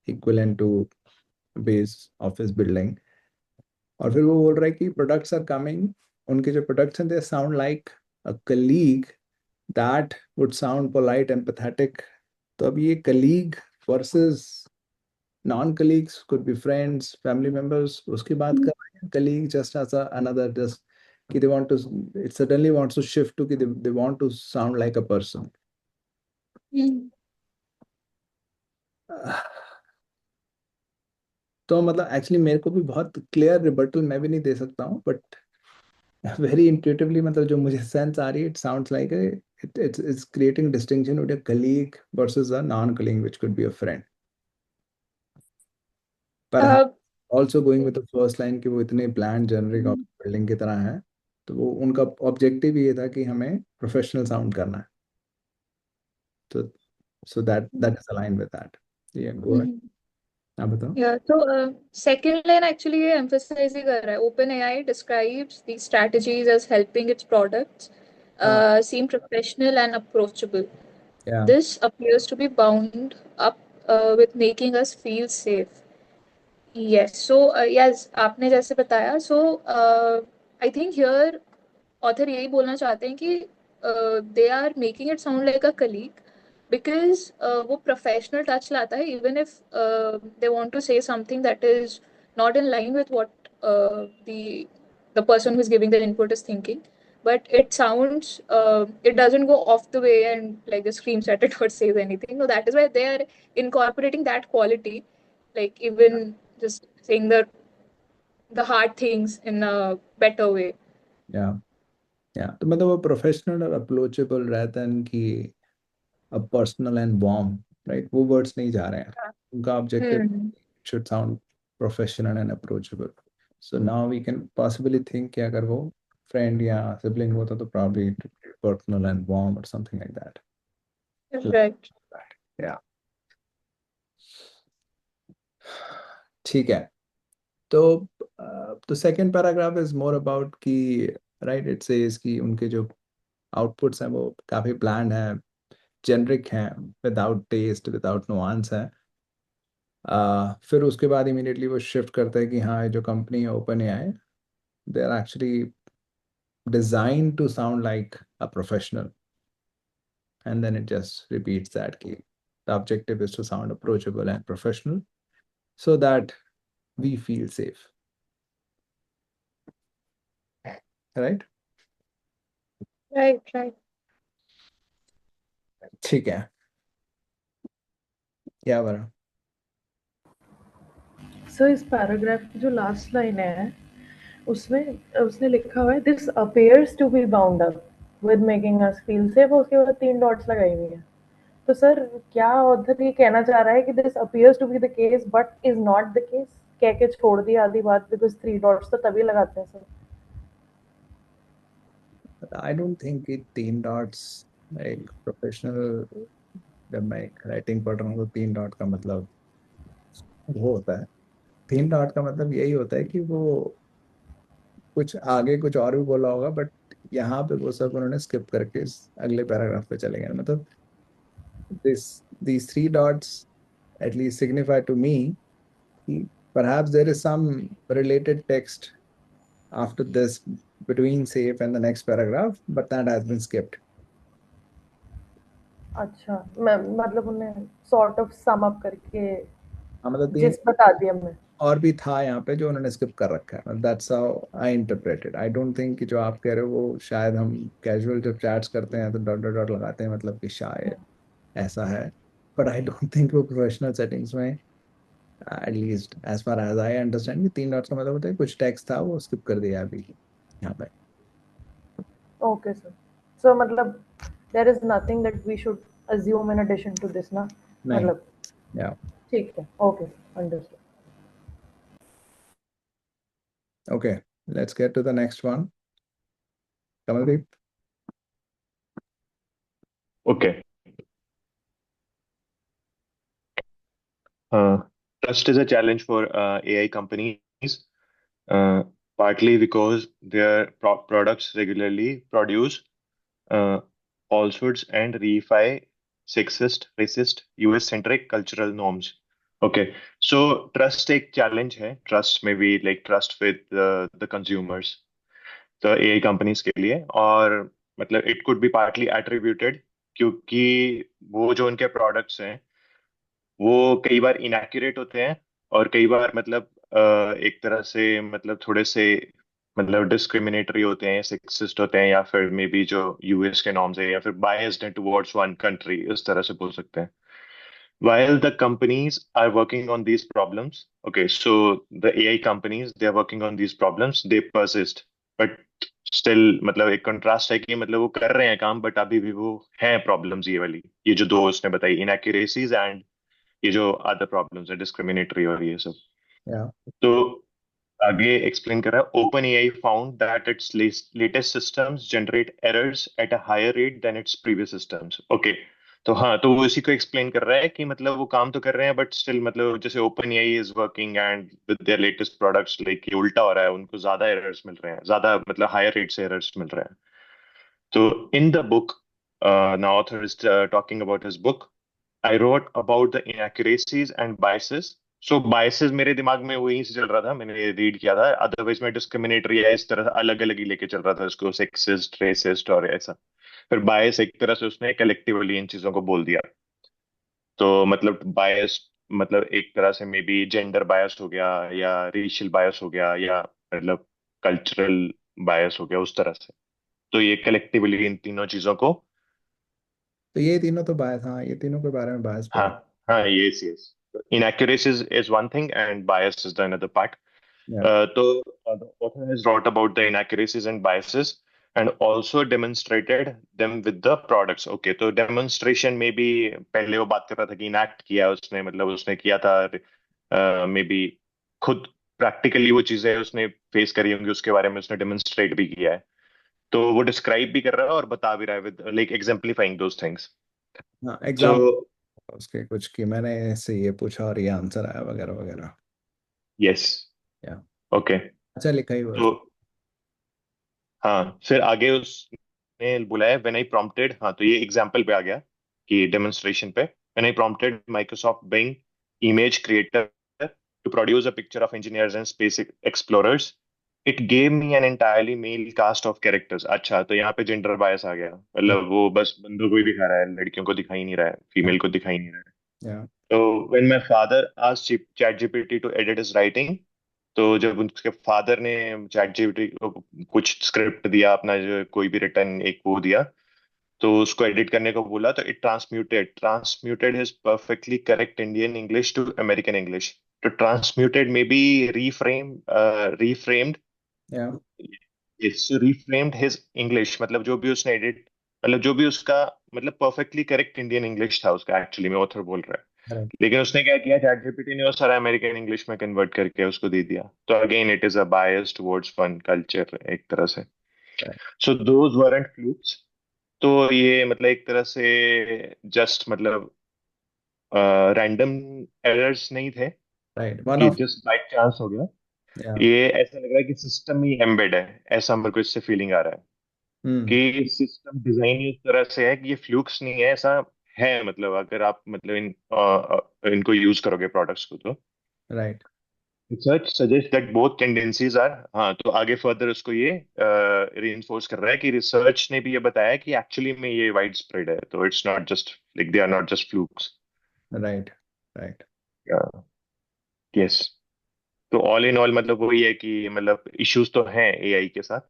equivalent to base office building, और फिर वो बोल रहा है कि प्रोडक्ट्स आर कमिंग, उनके जो प्रोडक्ट्स हैं they sound like a colleague that would sound polite empathetic. तो अब ये colleague versus non colleagues, could be friends, family members, उसकी बात कर रहे हैं। Colleague just as another, just कि they want to, it suddenly wants to shift to कि they want to sound like a person।
Mhm.
तो मतलब actually मेरे को भी बहुत क्लियर रिबटल मैं भी नहीं दे सकता हूँ, बट वेरी इंट्यूटिवली मतलब जो मुझे सेंस आ रही है, it sounds like it's creating distinction with a colleague versus a non-colleague which could be a friend। पर हाँ,
Uh,
also going with the first line कि वो इतने ब्लैंड जेनरिक बिल्डिंग की तरह है, तो वो उनका ऑब्जेक्टिव ये था कि हमें प्रोफेशनल साउंड करना है। तो so that is align with that. ये गो अहेड,
mhm.
आप बताओ।
Yeah, so second line actually ये emphasize ही कर रहा है. OpenAI describes these strategies as helping its products
हाँ,
seem professional and approachable.
या
This appears to be bound up with making us feel safe. Yes, so yes, आपने जैसे बताया, so I think here author यही बोलना चाहते हैं कि they are making it sound like a colleague because वो प्रोफेशनल टच लाता है even if they want to say something that is not in line with what the person who is giving the input is thinking, but it sounds it doesn't go off the way and like just screams at it or says anything. So that is why they are incorporating that quality, like even just saying the hard things in a better way.
या तो मतलब वो professional और approachable रहता है कि अब personal and warm, right, वो वर्ड्स नहीं जा रहे हैं। उनका objective
Hmm.
Should sound professional and approachable. So now we can possibly think कि अगर वो फ्रेंड या सिबलिंग होता तो प्रॉब्ली पर्सनल एंड वार्म और समथिंग लाइक दैट।
Right.
या ठीक है, तो तो second paragraph is more about कि राइट, इट सेज कि उनके जो आउटपुट्स हैं वो काफी ब्लैंड हैं, जेनरिक हैं, विदाउट टेस्ट, विदाउट नुआंस है। फिर उसके बाद इमीडिएटली वो शिफ्ट करता है कि हाँ, ये जो कंपनी है OpenAI, they are actually design to sound like a professional, and then it just repeats that कि the objective is to sound approachable and professional so that we feel safe, right.
Right, right.
ठीक है, क्या बरा।
सो इस paragraph की जो last line है उसमें उसने लिखा हुआ है this appears to be bound up with making us feel safe, उसके बाद 3 डॉट्स लगाई हुई है। तो सर क्या ऑथर ये कहना चाह रहा है कि this appears to be the case but is not the case? कह के छोड़ दिया आधी बात, बिकॉज 3 डॉट्स तो तभी लगाते हैं सर।
आई डोंट थिंक कि 3 डॉट्स एक प्रोफेशनल, जब मैं राइटिंग पढ़ रहा हूँ तो 3 डॉट का मतलब वो होता है, 3 डॉट का मतलब यही होता है कि वो कुछ आगे कुछ और भी बोला होगा, बट यहाँ पे वो सब उन्होंने स्किप करके इस अगले पैराग्राफ पे चले गए। मतलब these three dots at least signify to me कि perhaps there is some related text after this between safe and the next paragraph, but that has been skipped.
अच्छा, मैं मतलब उन्हें सॉर्ट ऑफ सम अप करके
हाँ मतलब तीन
जिस बता दिया मैं।
और भी था यहाँ पे जो उन्होंने स्किप कर रखा है। That's how I interpreted. I don't think कि जो आप कह रहे हो वो शायद हम कैजुअल जब चैट्स करते हैं तो डॉट डॉट डॉट लगाते हैं, मतलब कि शायद ऐसा है। बट आई डोंट थिंक वो प्रोफेशनल सेटिंग्स में, at least as far as I understand, कि तीन डॉट्स का मतलब होता है कुछ टेक्स्ट था वो स्किप कर दिया अभी यहाँ पे।
ओके सर, सो मतलब there is nothing that we should assume in addition to this ना,
नहीं।
मतलब
या
ठीक है, okay understood.
Okay, let's get to the next one. Kamaldeep.
Okay. Trust is a challenge for AI companies, uh, partly because their products regularly produce uh, falsehoods and reify sexist, racist, US-centric cultural norms. Okay, so trust एक challenge है. Trust में भी like trust with the consumers, the AI companies के लिए, और मतलब it could be partly attributed क्योंकि वो जो उनके products हैं वो कई बार इनएक्यूरेट होते हैं, और कई बार मतलब एक तरह से मतलब थोड़े से मतलब डिस्क्रिमिनेटरी होते हैं, सेक्सिस्ट होते हैं, या फिर मे बी जो यूएस के नॉर्म्स है, या फिर बायस्ड हैं टुवर्ड्स वन कंट्री, इस तरह से बोल सकते हैं. While the companies are working on these problems, okay, so the AI companies, they are working on these problems, they persist, but still मतलब एक कंट्रास्ट है कि मतलब वो कर रहे हैं काम, बट अभी भी वो हैं प्रॉब्लम्स, ये वाली, ये जो दो उसने बताई, इनएक्यूरेसीज एंड ये जो अदर प्रॉब्लम्स है, डिस्क्रिमिनेटरी और ये सब.
या
तो आगे एक्सप्लेन कर रहा है, OpenAI found that its latest systems generate errors at a higher rate than its previous systems. Okay, तो हाँ, तो वो इसी को एक्सप्लेन कर रहा है कि मतलब वो काम तो कर रहे हैं, बट स्टिल मतलब जैसे open AI is working and with their latest products, like ये उल्टा हो रहा है, उनको ज्यादा एरर्स मिल रहे हैं, ज्यादा मतलब हायर रेट से एरर्स मिल रहे हैं. So in the book, the author is talking about his book. I wrote about the inaccuracies and biases. So biases मेरे दिमाग में वही से चल रहा था, मैंने रीड किया था. अदरवाइज मैं डिस्क्रिमिनेटरी है इस तरह अलग अलग ही लेके चल रहा था इसको, सेक्सिस्ट, रेसिस्ट और ऐसा. फिर बायस एक तरह से उसने कलेक्टिवली इन चीजों को बोल दिया. तो मतलब बायस मतलब एक तरह से मे बी जेंडर बायस हो गया, या रेशियल बायस हो गया, या मतलब कल्चरल बायस हो गया, उस तरह से. तो ये कलेक्टिवली इन तीनों चीजों को.
तो ये तीनों तो बायस, हाँ ये तीनों के बारे में बायस
हाँ.
पढ़ा।
हाँ, yes, yes. Inaccuracies is one thing and bias is the another part.
या
So the author has wrote about the inaccuracies and biases and also demonstrated them with the products. Okay, तो demonstration में भी पहले वो बात कर रहा था कि enact किया उसने, मतलब उसने किया था मे बी खुद प्रैक्टिकली वो चीजें उसने फेस करी होंगी, उसके बारे में उसने डेमोन्स्ट्रेट भी किया है. तो वो डिस्क्राइब भी कर रहा है और बता भी रहा है विद लाइक एग्जाम्प्लीफाइंग दोज थिंग्स.
हाँ,
सो
एग्जाम्पल उसके कुछ कि मैंने इससे ये पूछा और ये आंसर आया वगैरह वगैरह।
यस.
या
ओके.
अच्छा लिखा ही हुआ
तो हाँ, फिर आगे उसने बुलाया व्हेन आई प्रॉम्प्टेड. हाँ, तो ये एग्जांपल पे आ गया कि डेमोन्स्ट्रेशन पे, when I prompted Microsoft Bing image creator to produce a picture of engineers and space explorers, it gave me an entirely male cast of characters. अच्छा, तो यहाँ पे जेंडर बायस आ गया,
या
मतलब वो बस बंदों को ही दिखा रहा है, लड़कियों को दिखा ही नहीं रहा है, फीमेल को दिखा ही नहीं रहा है.
या
तो when my father asked ChatGPT to edit his writing, तो जब उनके फादर ने चैट जीपीटी को कुछ स्क्रिप्ट दिया अपना, जो कोई भी रिटर्न एक वो दिया, तो उसको एडिट करने को बोला, तो it transmuted his perfectly correct Indian English to American English. तो ट्रांसम्यूटेड में बी रीफ्रेम्ड,
या
रिफ्रेम्ड हिज इंग्लिश, मतलब जो भी उसने एडिट, मतलब जो भी उसका मतलब परफेक्टली करेक्ट इंडियन इंग्लिश था उसका, एक्चुअली में ऑथर बोल रहा है,
करेक्ट।
लेकिन उसने क्या किया, चैट जीपीटी ने वो सारा अमेरिकन इंग्लिश में कन्वर्ट करके उसको दे दिया. तो again it is a bias towards one culture एक तरह से. So those weren't flukes. तो ये मतलब एक तरह से जस्ट मतलब रैंडम एरर्स नहीं थे
राइट, वन
कि
ऑफ
जस्ट बाय चांस हो गया.
या
ये ऐसा लग रहा है कि सिस्टम ही एम्बेड है, ऐसा मेरे को इससे फीलिंग आ रहा है कि सिस्टम डिजाइन इस तरह से है कि ये फ्लूक्स नहीं है, ऐसा है। मतलब अगर आप मतलब इनको यूज करोगे प्रोडक्ट्स को, तो
right
research suggest that both tendencies are, हाँ, तो आगे फर्दर उसको ये रीइंफोर्स कर रहा है कि रिसर्च ने भी ये बताया कि एक्चुअली में ये वाइड स्प्रेड है, तो it's not just like they are not just flukes.
Right right
yes. तो ऑल इन ऑल मतलब वही है कि मतलब इश्यूज तो हैं एआई के साथ,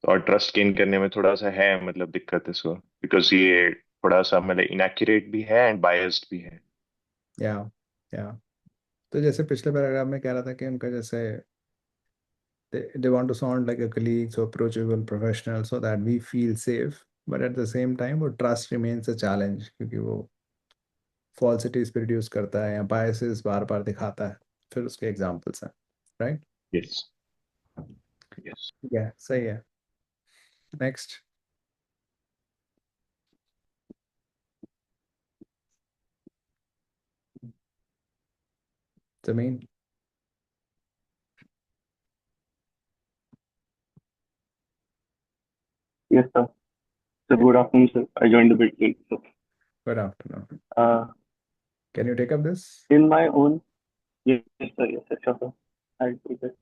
और ट्रस्ट गेन करने में थोड़ा सा है मतलब दिक्कत इसको, बिकॉज ये थोड़ा सा मतलब इनएक्यूरेट भी है एंड बायस्ड भी है।
या या तो जैसे पिछले पैराग्राफ में कह रहा था कि उनका जैसे they want to sound like a colleague, so approachable professional so that we feel safe, but at the same time वो trust remains a challenge क्योंकि वो falsities प्रोड्यूस करता है या biases बार बार दिखाता है, फिर उसके एग्जाम्पल्स हैं, राइट।
यस। यस।
या सही है। नेक्स्ट जमीन।
Yes, sir. So good afternoon, sir. I joined a bit late. So,
good afternoon.
uh,
can you take up this?
in my own, yes, sir, sure, sir. I'll take it.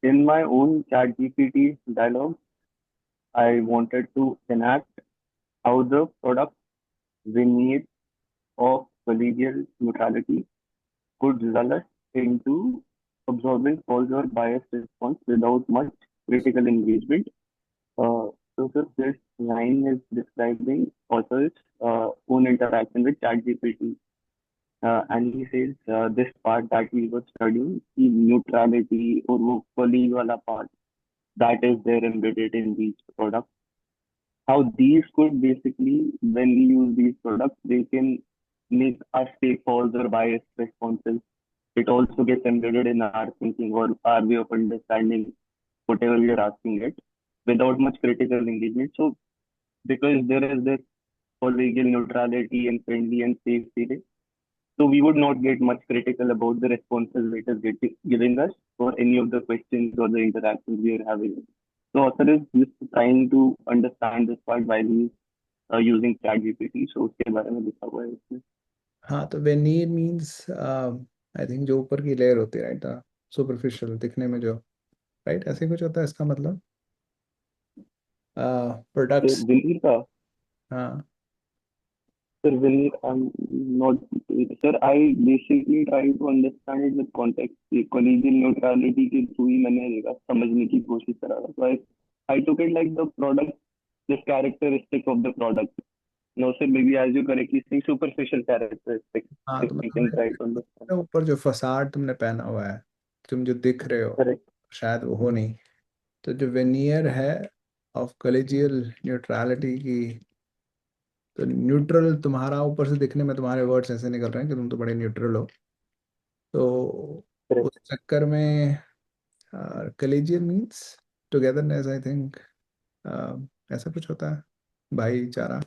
In my own ChatGPT dialogue, I wanted to enact how the product veneer of collegial neutrality could lull us into absorbing false or biased response without much critical engagement. So, sir, this line is describing author's own interaction with ChatGPT. And he says this part that we were studying, the neutrality or वो colleague वाला part that is there embedded in these products. How these could basically, when we use these products, they can make us take false or biased responses. It also gets embedded in our thinking or our way of understanding whatever we are asking it without much critical engagement. So because there is this collegial neutrality and friendly and safe feeling, so we would not get much critical about the responses it is giving us for any of the questions or the interactions we are having. So author is just trying to understand this part while he's using ChatGPT. So उसके बारे में लिखा हुआ है इसमें.
हाँ तो veneer means I think जो ऊपर की लेयर होती है, राइट, सुपरफिशियल दिखने में जो, राइट, ऐसे कुछ होता है इसका मतलब
तो
प्रोडक्ट्स।
विनीर का
हाँ
sir विनीर not sir I basically try to understand it with context. ये collegial neutrality के थ्रू ही मैंने देखा समझने की कोशिश करा था. So I took it like the product, this characteristic of the product. No, sir, maybe as you correctly saying, superficial characteristics,
हाँ
if
तो
we can try
मतलब
to understand.
ऊपर जो फसाड तुमने पहना हुआ है, तुम जो दिख रहे हो,
Correct.
शायद वो हो नहीं। तो जो वेनियर है ऑफ कॉलेजियल न्यूट्रलिटी की, तो न्यूट्रल तुम्हारा ऊपर से दिखने में तुम्हारे वर्ड्स ऐसे निकल रहे हैं कि तुम तो बड़े न्यूट्रल हो, तो
Correct.
उस चक्कर में कॉलेजियल मीन्स टुगेदरनेस, आई थिंक ऐसा कुछ होता है, भाईचारा,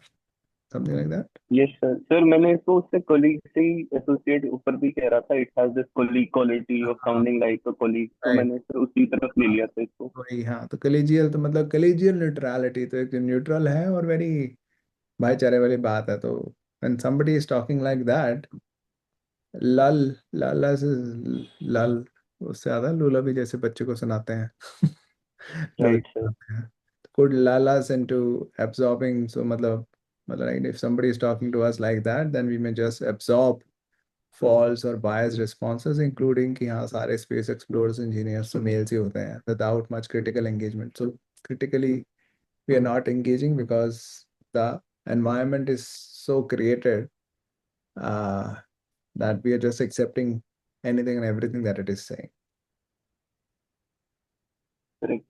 something like that.
Yes, sir. Sir, मैंने इसको उससे colleague से ही associate ऊपर भी कह रहा था. It has this colleague quality of
हाँ
sounding like a colleague. तो
राइट।
मैंने सर उसी तरफ ले लिया था इसको.
वही हाँ, तो कलेजियल तो मतलब कलेजियल न्यूट्रलिटी, तो एक न्यूट्रल है और वेरी भाईचारे वाली बात है। तो when somebody is talking like that, लल लाला से लल, उससे ज्यादा लूला भी जैसे बच्चे को सुनाते हैं लूला
Right, sir.
सुनाते हैं, could lull us into absorbing, so मतलब right, if somebody is talking to us like that, then we may just absorb false or biased responses, including कि हाँ सारे space explorers engineers तो males ही होते हैं, without much critical engagement. So critically we are not engaging because the environment is so created uh, that we are just accepting anything and everything that it is saying.
Correct.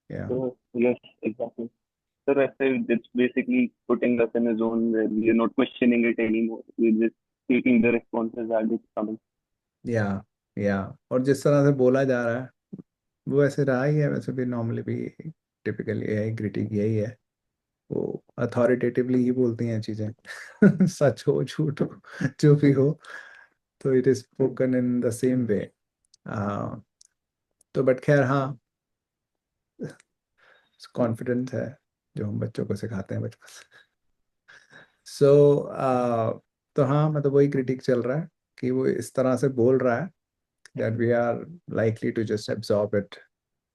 Yeah.
So, yes, exactly. Sir, I say it's basically putting us in a zone where we are not questioning it anymore. We're just taking the responses as it's coming.
या और जिस तरह से बोला जा रहा है वो ऐसे रहा ही है, वैसे भी नॉर्मली भी टिपिकल एआई क्रिटिक यही है, वो अथॉरिटेटिवली ही बोलती हैं चीजें सच हो झूठ हो जो भी हो, तो it is spoken in the same way. तो बट खैर हाँ, कॉन्फिडेंस है जो हम बच्चों को सिखाते हैं बचपन से। तो हाँ, मतलब वही क्रिटिक चल रहा है कि वो इस तरह से बोल रहा है that we are likely to just absorb it,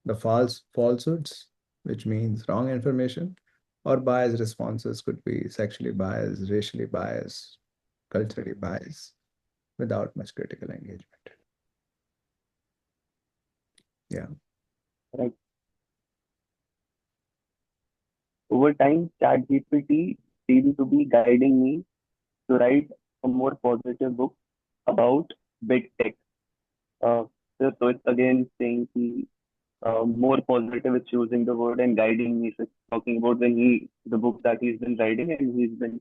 the falsehoods, which means wrong information, or biased responses could be sexually biased, racially biased, culturally biased, without much critical engagement. Yeah.
Right. Over time, ChatGPT seemed to be guiding me to write a more positive book about big tech. Uh, so it's again saying he more positive is choosing the word and guiding me. So it's talking about the book that he's been writing, and he's been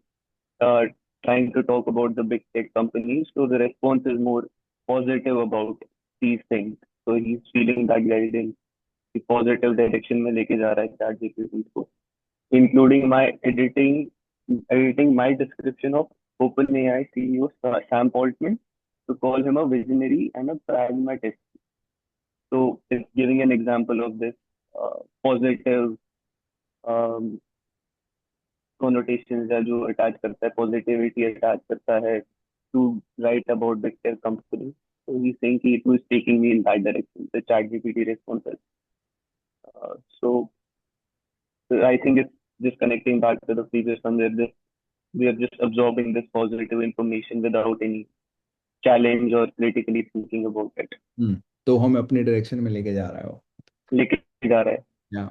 uh, trying to talk about the big tech companies. So the response is more positive about these things. So he's feeling that guidance, the positive direction में लेके जा रहा है ChatGPT को, including my editing my description of OpenAI CEO Sam Altman to call him a visionary and a pragmatist. So it's giving an example of this positive um, connotations है जो attach करता है, positivity attach करता है to write about big tech company. So he's saying कि it was taking me in that direction, the ChatGPT responses. So I think it's just connecting back to the previous one where we are just absorbing this positive information without any challenge or critically thinking about it.
तो हम अपनी direction में लेके जा रहा हो.
लेके जा रहा है.
Yeah.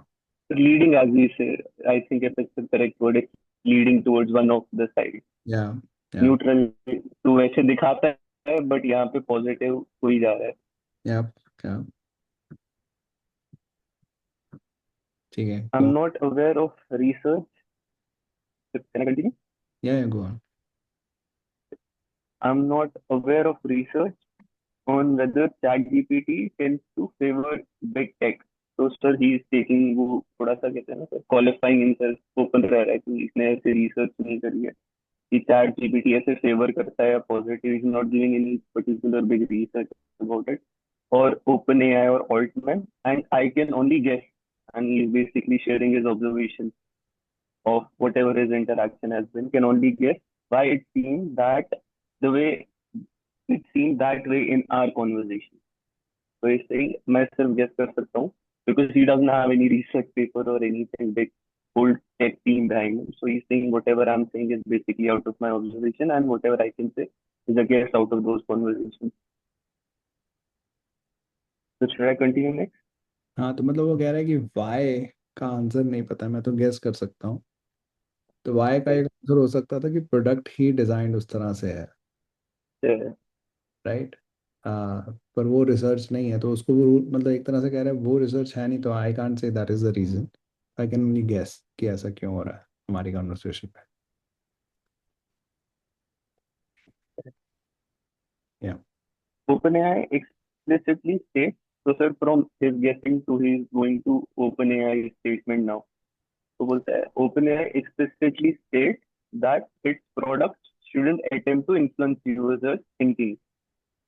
Leading, as we say, I think if it's the correct word, it's leading towards one of the side.
Yeah. Yeah.
Neutral तो वैसे दिखाता है but यहाँ पे positive हो ही जा रहा है.
Yeah. Yeah. ठीक है.
I'm not aware of research. Can I continue?
Yeah, go on.
I'm not aware of research on whether ChatGPT tends to favor big tech. So sir, he is taking वो थोड़ा सा कहते हैं ना sir, qualifying himself open रह रहा है कि इसने ऐसे research नहीं करी है कि ChatGPT ऐसे favor करता है या positive. He's not giving any particular big research about it. Or OpenAI or Altman, and I can only guess. And he's basically sharing his observations of whatever his interaction has been. Can only guess why it seemed that the way it seemed that way in our conversation. So he's saying, मैं सिर्फ guess कर सकता हूँ because he doesn't have any research paper or anything big whole tech team behind him. So he's saying whatever I'm saying is basically out of my observation, and whatever I can say is a guess out of those conversations. So should I continue next?
हाँ, तो मतलब वो कह रहा है कि Y का answer नहीं पता, मैं तो गेस कर सकता हूँ. तो वाई का एक आंसर हो सकता था कि प्रोडक्ट ही डिजाइन उस तरह से है,
Yeah.
राइट. पर वो रिसर्च नहीं है, तो उसको वो मतलब एक तरह से कह रहा है वो रिसर्च है नहीं, तो I can't say that is the reason. I can only guess कि ऐसा क्यों हो रहा है हमारी कॉन्वर्सेशन में. या
OpenAI explicitly states, so sir, from his guessing to his going to OpenAI statement now. So बोलता है, OpenAI explicitly states that its products shouldn't attempt to influence users' thinking.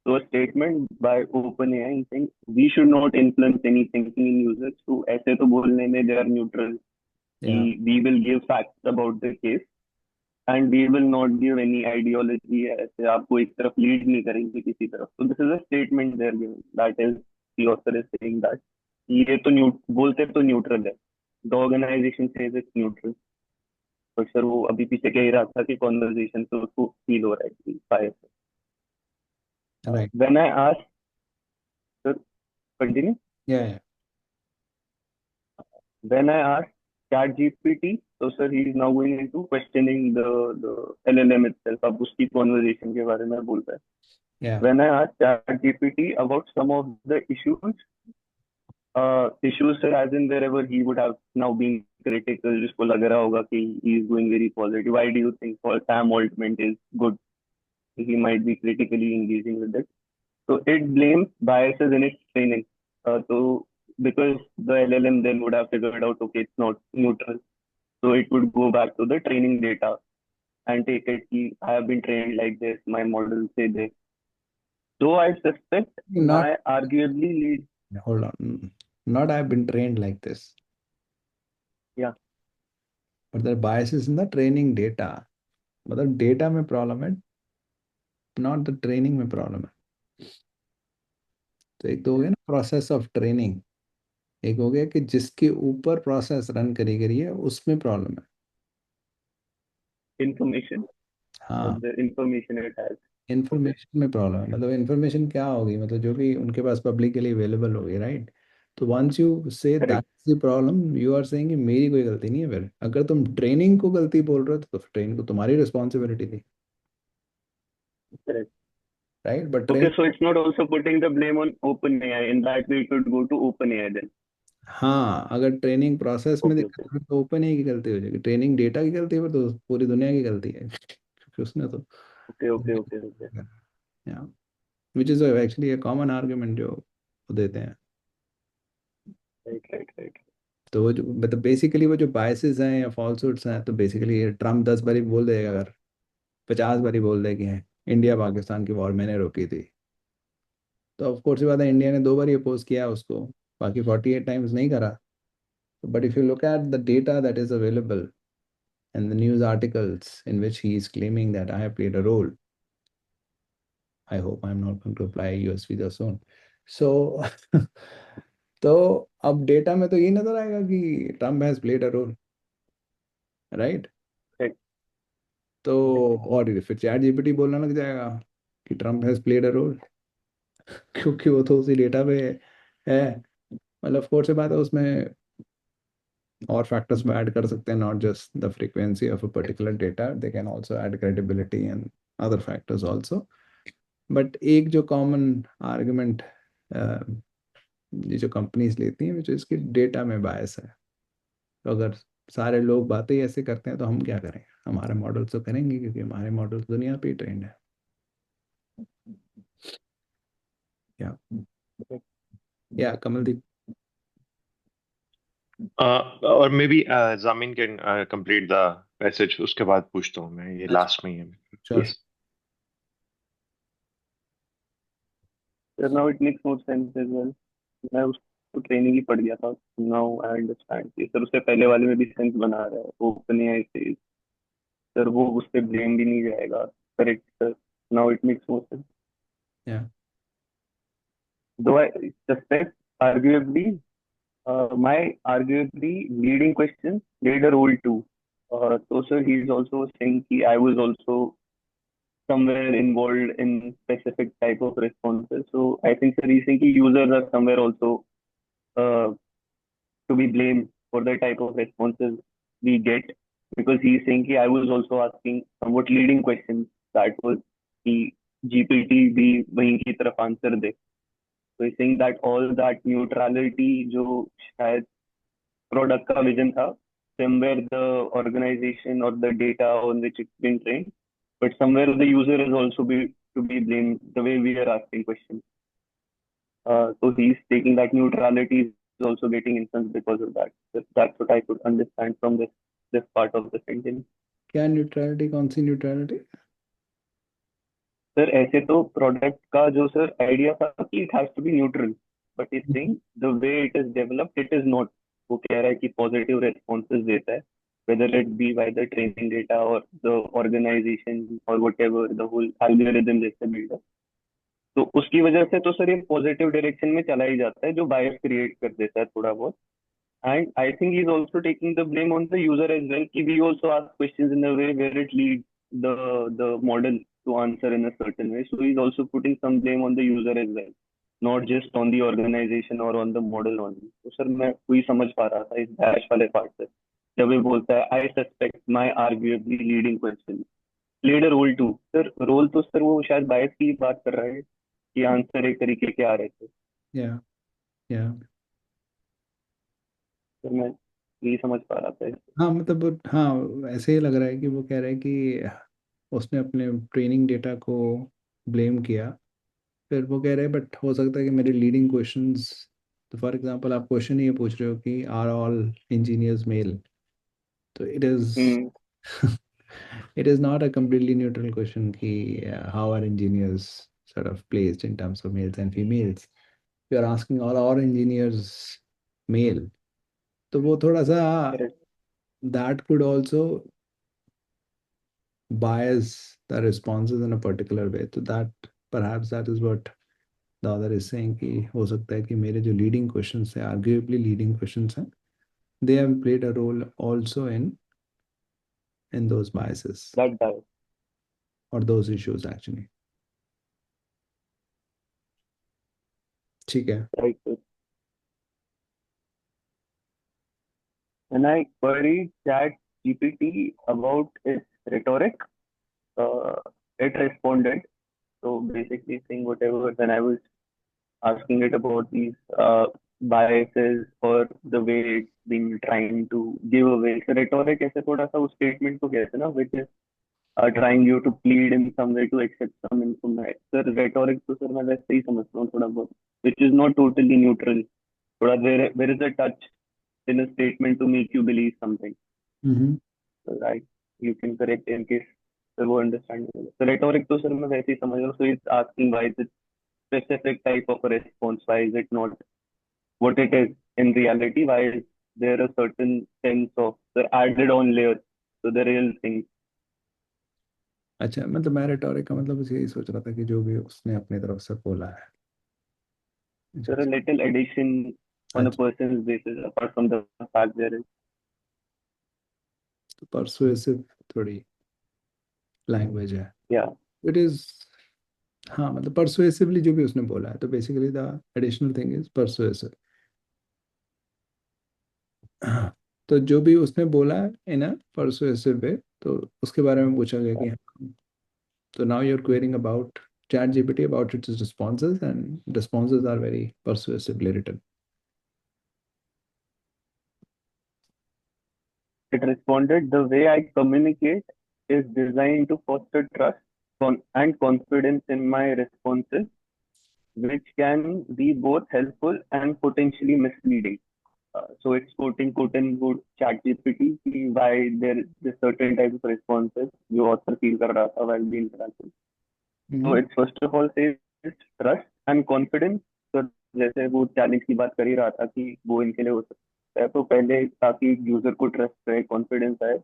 So a statement by OpenAI saying we should not influence any thinking in users. So ऐसे तो बोलने में they are neutral.
या
We will give facts about the case and we will not give any ideology. ऐसे आपको एक तरफ lead नहीं करेंगे किसी तरफ. So this is a statement they are giving. That is, the author is saying that ये तो बोलते तो neutral है. The organization says it's neutral. But sir वो अभी पीछे कह ही रहा था कि कॉन्वर्जेशन से उसको फील हो रहा है कि शायद.
Right.
When I ask, sir continue.
या
When I asked ChatGPT, so sir, he is now going into questioning the LLM itself. अब उसकी conversation के बारे में बोल रहा है.
या
When I asked ChatGPT about some of the issues sir, as in wherever he would have now been critical, जिसको लग रहा होगा कि he is going very positive. Why do you think Sam Altman is good? He might be critically engaging with it. So it blames biases in its training. So because the LLM then would have figured out, okay, it's not neutral. So it would go back to the training data and take it, I have been trained like this, my models say this. Though I suspect
Not,
my arguably lead.
hold on, not I've been trained like this,
Yeah,
but there are biases in the training data. मतलब data में problem है, not the training में problem है। तो एक तो हो गया ना प्रोसेस ऑफ ट्रेनिंग, एक हो गया कि जिसके ऊपर प्रोसेस रन करी गई है उसमें प्रॉब्लम है।
information or
हाँ,
the information it has. Okay.
Information में प्रॉब्लम है। मतलब इंफॉर्मेशन क्या होगी, मतलब जो भी उनके पास पब्लिकली अवेलेबल होगी, राइट। तो once you say that
Correct.
Is the problem, you are saying कि मेरी कोई गलती नहीं है। फिर अगर तुम ट्रेनिंग को गलती बोल रहे हो तो ट्रेनिंग को तुम्हारी रिस्पॉन्सिबिलिटी थी,
Correct.
Right. But
Okay,
train,
so it's not also putting the blame on OpenAI. In that way, it would go to OpenAI then.
हाँ, अगर ट्रेनिंग प्रोसेस में
Okay,
दिक्कत
okay.
है तो ओपन ही की गलती हो जाएगी। ट्रेनिंग डेटा की गलती है तो पूरी दुनिया की गलती है क्योंकि उसने तो
Okay, okay, okay, okay.
Which is actually A common argument जो वो देते हैं।
Right, right, right.
तो वो जो मतलब बेसिकली वो जो बायसेस हैं या फॉल्सहुड्स हैं, तो बेसिकली ये ट्रम्प 10 बारी बोल देगा, अगर 50 बारी बोल दे कि है इंडिया पाकिस्तान की वॉर मैंने रोकी थी, तो ऑफ कोर्स बात है इंडिया ने 2 बार अपोज किया उसको, बाकी 48 टाइम्स नहीं करा। But if you look at the data that is available and the news articles in which he is claiming that I have played a role. I hope I'm not going to apply US visa soon. So, तो अब data में तो ये नजर आएगा कि Trump has played a role, right.
Right,
तो
right.
और फिर चैट जीपीटी बोलने लग जाएगा कि Trump has played a role, क्योंकि वो तो उसी डेटा पे है। मतलब ऑफ कोर्स बात है, उसमें और फैक्टर्स में ऐड कर सकते हैं, not just the frequency of a particular data, they can also add credibility and other factors also. But एक जो कॉमन आर्गुमेंट ये जो कंपनीज लेती हैं, जो इसकी डेटा में बायस है। तो अगर सारे लोग बातें ही ऐसे करते हैं तो हम क्या करें, हमारे मॉडल तो करेंगे क्योंकि हमारे मॉडल दुनिया पे ही ट्रेंड है। या या कमलदीप।
और मे बी जामिन कैन कंप्लीट द मैसेज, उसके बाद पूछता हूँ मैं, ये
अच्छा,
लास्ट में ही है
sure.
Please.
So now it makes more sense as well. मैं उसको ट्रेनिंग ही पढ़ गया था. Now I understand. ये सर उससे पहले वाले में भी सेंस बना रहा है. OpenAI से सर वो उस पे ब्लेम भी नहीं जाएगा. Correct sir. Now it makes more sense.
या
Though I suspect arguably my arguably leading question played a role too. So sir, he's also saying that I was also somewhere involved in specific type of responses. So I think sir, he's saying that users are somewhere also uh, to be blamed for the type of responses we get, because he's saying that I was also asking somewhat leading questions that was the GPT भी वहीं की तरफ answer they. So he's saying that all that neutrality जो शायद product का vision था, somewhere the organization or the data on which it's been trained, but somewhere the user is also to be blamed the way we are asking questions. So he's taking that neutrality is also getting influenced because of that. That's what I could understand from this part of the sentence.
क्या neutrality, कौन सी neutrality?
Sir ऐसे तो product का जो sir idea था कि it has to be neutral, but इस thing the way it is developed it is not. वो कह रहा है कि पॉजिटिव रेस्पॉन्सेज देता है, whether it be by the training data or the organization or whatever the whole algorithm जैसे builder. तो उसकी वजह से तो सर ये पॉजिटिव डायरेक्शन में चला ही जाता है, जो बायस क्रिएट कर देता है थोड़ा बहुत. And I think he's also taking the blame on the user as well. We also ask questions in a way where it leads the model to answer in a certain way. So he's also putting some blame on the user as well, not just on the organization or on the model only. तो sir मैं वही समझ पा रहा था इस dash वाले part से, जब ये बोलता है I suspect my arguably leading question played a role too. Sir role तो सर वो शायद बायस की बात कर रहा है कि आंसर एक तरीके के आ रहे थे.
या या
सर मैं यही समझ पा रहा था.
हाँ, मतलब हाँ, ऐसे ही लग रहा है कि वो कह रहा है कि उसने अपने ट्रेनिंग डेटा को ब्लेम किया। फिर वो कह रहे हैं बट हो सकता है कि मेरे लीडिंग क्वेश्चंस, तो फॉर एग्जांपल आप क्वेश्चन ये पूछ रहे हो कि आर ऑल इंजीनियर्स मेल, तो it is
hmm.
it is not a completely neutral question कि how are engineers sort of placed in terms of males and females. You are asking all our engineers male, तो वो थोड़ा सा
Correct.
that could also bias the responses in a particular way. So that perhaps that is what the other is saying कि हो सकता है कि मेरे जो leading questions हैं, arguably leading questions हैं, they have played a role also in those biases
That does.
or those issues actually. ठीक है.
Right. Sir. When I queried Chat GPT about its rhetoric, uh, it responded. So basically saying whatever when I was asking it about these biases or the way it's been trying to give away. So rhetoric ऐसे थोड़ा सा उस statement को कहते हैं ना, which is trying you to plead in some way to accept some information. Sir rhetoric तो sir मैं वैसे ही समझता हूँ थोड़ा बहुत, which is not totally neutral. थोड़ा there is a touch in a statement to make you believe something.
Mm-hmm.
So, right? You can correct in case the वो understanding. So rhetoric तो सर मैं वैसे ही समझ रहा हूँ. So it's asking why is it specific type of a response? Why is it not what it is in reality? Why is there a certain sense of the added on layer to the real thing?
अच्छा, मतलब मैं rhetoric का मतलब बस यही सोच रहा था कि जो भी उसने अपनी तरफ से बोला है.
There a little addition on a
अच्छा,
person's basis apart from the fact there is.
तो परसुएसिव थोड़ी लैंग्वेज है.
Yeah.
इट इज, हाँ मतलब परसुएसिवली जो भी उसने बोला है, तो basically the additional thing is persuasive. तो जो भी उसने बोला है इन अ परसुएसिव वे, तो उसके बारे में पूछा गया कि हाँ, तो now you are querying about ChatGPT about its responses, and responses are very persuasively written.
It responded, the way I communicate is designed to foster trust and confidence in my responses, which can be both helpful and potentially misleading. So it's quoting quote unquote chat GPT why there is certain type of responses जो author feel कर रहा था while being interacting. So it's first of all says trust and confidence. तो जैसे वो challenge की बात कर ही रहा था कि वो इनके लिए हो सकता है, तो पहले ताकि यूजर को ट्रस्ट रहे, कॉन्फिडेंस आए,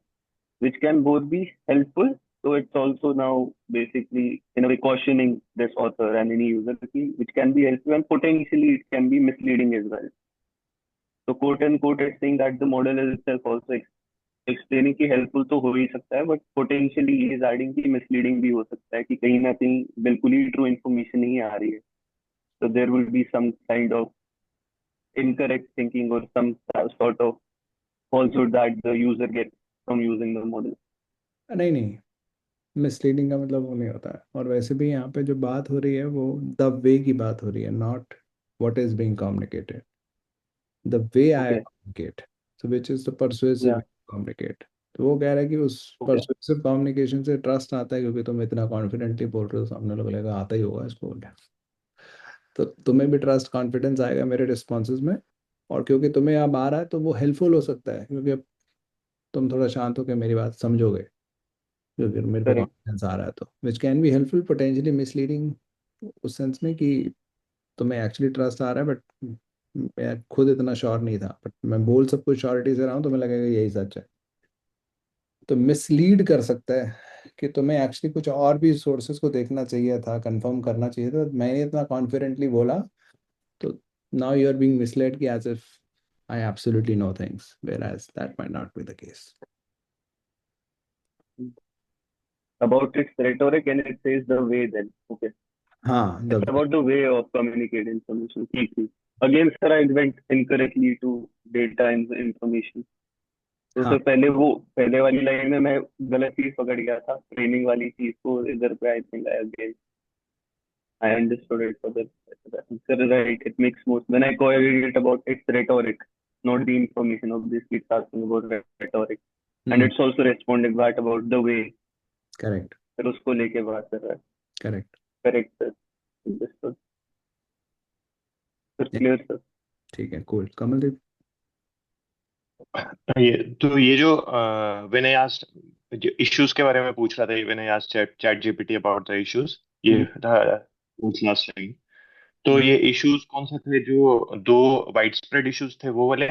which can both be helpful. So it's also now basically in a way cautioning this author and any user which can be helpful and potentially it can be misleading as well. So quote unquote it's saying that the model is itself also explaining कि helpful तो हो ही सकता है, but potentially is adding कि misleading भी हो सकता है कि कहीं ना कहीं बिल्कुल ही true information नहीं आ रही है. So there will be some kind of incorrect thinking or some sort of falsehood that the user gets from using the model.
नहीं नहीं, मिसलीडिंग का मतलब वो नहीं होता है. और वैसे भी यहाँ पे जो बात हो रही है वो द वे की बात हो रही है, not what is being communicated. The way I
Okay.
Communicate, so which is the persuasive
Yeah.
Communicate. तो वो कह रहा है कि उस
Okay.
परसुएसिव कम्युनिकेशन से ट्रस्ट आता है, क्योंकि तुम इतना कॉन्फिडेंटली बोल रहे हो, सामने लोग लगेगा आता ही होगा इसको. तो तुम्हें भी ट्रस्ट कॉन्फिडेंस आएगा मेरे रिस्पॉन्सेज में, और क्योंकि तुम्हें अब आ रहा है तो वो हेल्पफुल हो सकता है, क्योंकि अब तुम थोड़ा शांत होकर मेरी बात समझोगे, क्योंकि मेरे पे
Correct.
कॉन्फिडेंस आ रहा है. तो which can be helpful, potentially misleading उस सेंस में कि तुम्हें एक्चुअली ट्रस्ट आ रहा है, बट मैं खुद इतना श्योर नहीं था, बट मैं बोल सब कुछ श्योरिटी से रहा हूँ, तुम्हें लगेगा यही सच है. तो मिसलीड कर सकता है कि तुम्हें एक्चुअली कुछ और भी सोर्सेज को देखना चाहिए था, कंफर्म करना चाहिए था. मैंने इतना कॉन्फिडेंटली बोला, तो now you are being misled ki as if I absolutely know things, whereas that might not be the case.
About its rhetoric and it says the way then. Okay.
हाँ,
It's about the way of communicate information. ठीक है. Again, sir, I went incorrectly to data and information. तो
हाँ,
sir पहले वाली line में मैं गलत चीज पकड़ गया था, ट्रेनिंग वाली चीज को इधर पे I think I understood it for the sir, right. It makes most when I queried it about its rhetoric, not the information. Obviously, it's asking about rhetoric, and it's also responding back about the way.
correct,
फिर उसको लेके बात कर रहा है.
correct.
Correct, sir. Understood. Sir, clear, sir.
ठीक है, cool. Kamaldeep.
ये जो when I asked जो issues के बारे में पूछ रहा था, when I asked chat GPT about the issues, ये लास्ट टाइम। तो ये इश्यूज कौन से थे, जो दो वाइड स्प्रेड इश्यूज थे वो वाले?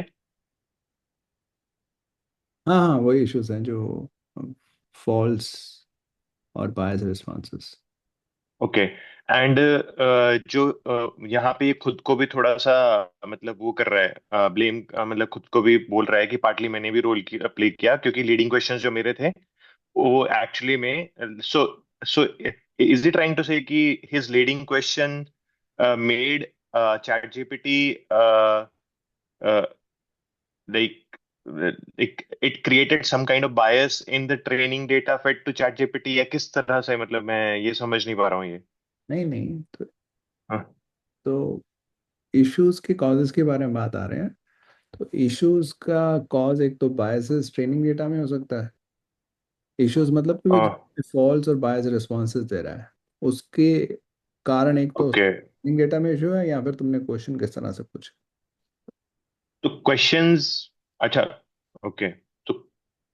हाँ हाँ, वही इश्यूज हैं जो फॉल्स और बायस रिस्पॉन्सेस।
ओके। एंड जो यहाँ पे ये खुद को भी थोड़ा सा मतलब वो कर रहा है, ब्लेम, मतलब खुद को भी बोल रहा है कि पार्टली मैंने भी रोल प्ले किया, क्योंकि लीडिंग क्वेश्चंस जो मेरे थे वो एक्चुअली में, so so is he trying to say कि his leading question made ChatGPT like like it created some kind of bias in the training data fed to ChatGPT, या किस तरह से, मतलब मैं ये समझ नहीं पा रहा हूँ ये।
नहीं नहीं,
हाँ।
तो इश्यूज के कॉजेज के बारे में बात आ रहे हैं। तो इश्यूज का कॉज एक तो बायसेस ट्रेनिंग डेटा में हो सकता है। इश्यूज मतलब कि वो
हाँ।
फॉल्स और बायस रिस्पॉन्सेज दे रहा है, उसके कारण एक तो
ओके।
ट्रेनिंग डेटा में इशू है, या फिर तुमने क्वेश्चन किस तरह से पूछा।
तो क्वेश्चंस, अच्छा, ओके। तो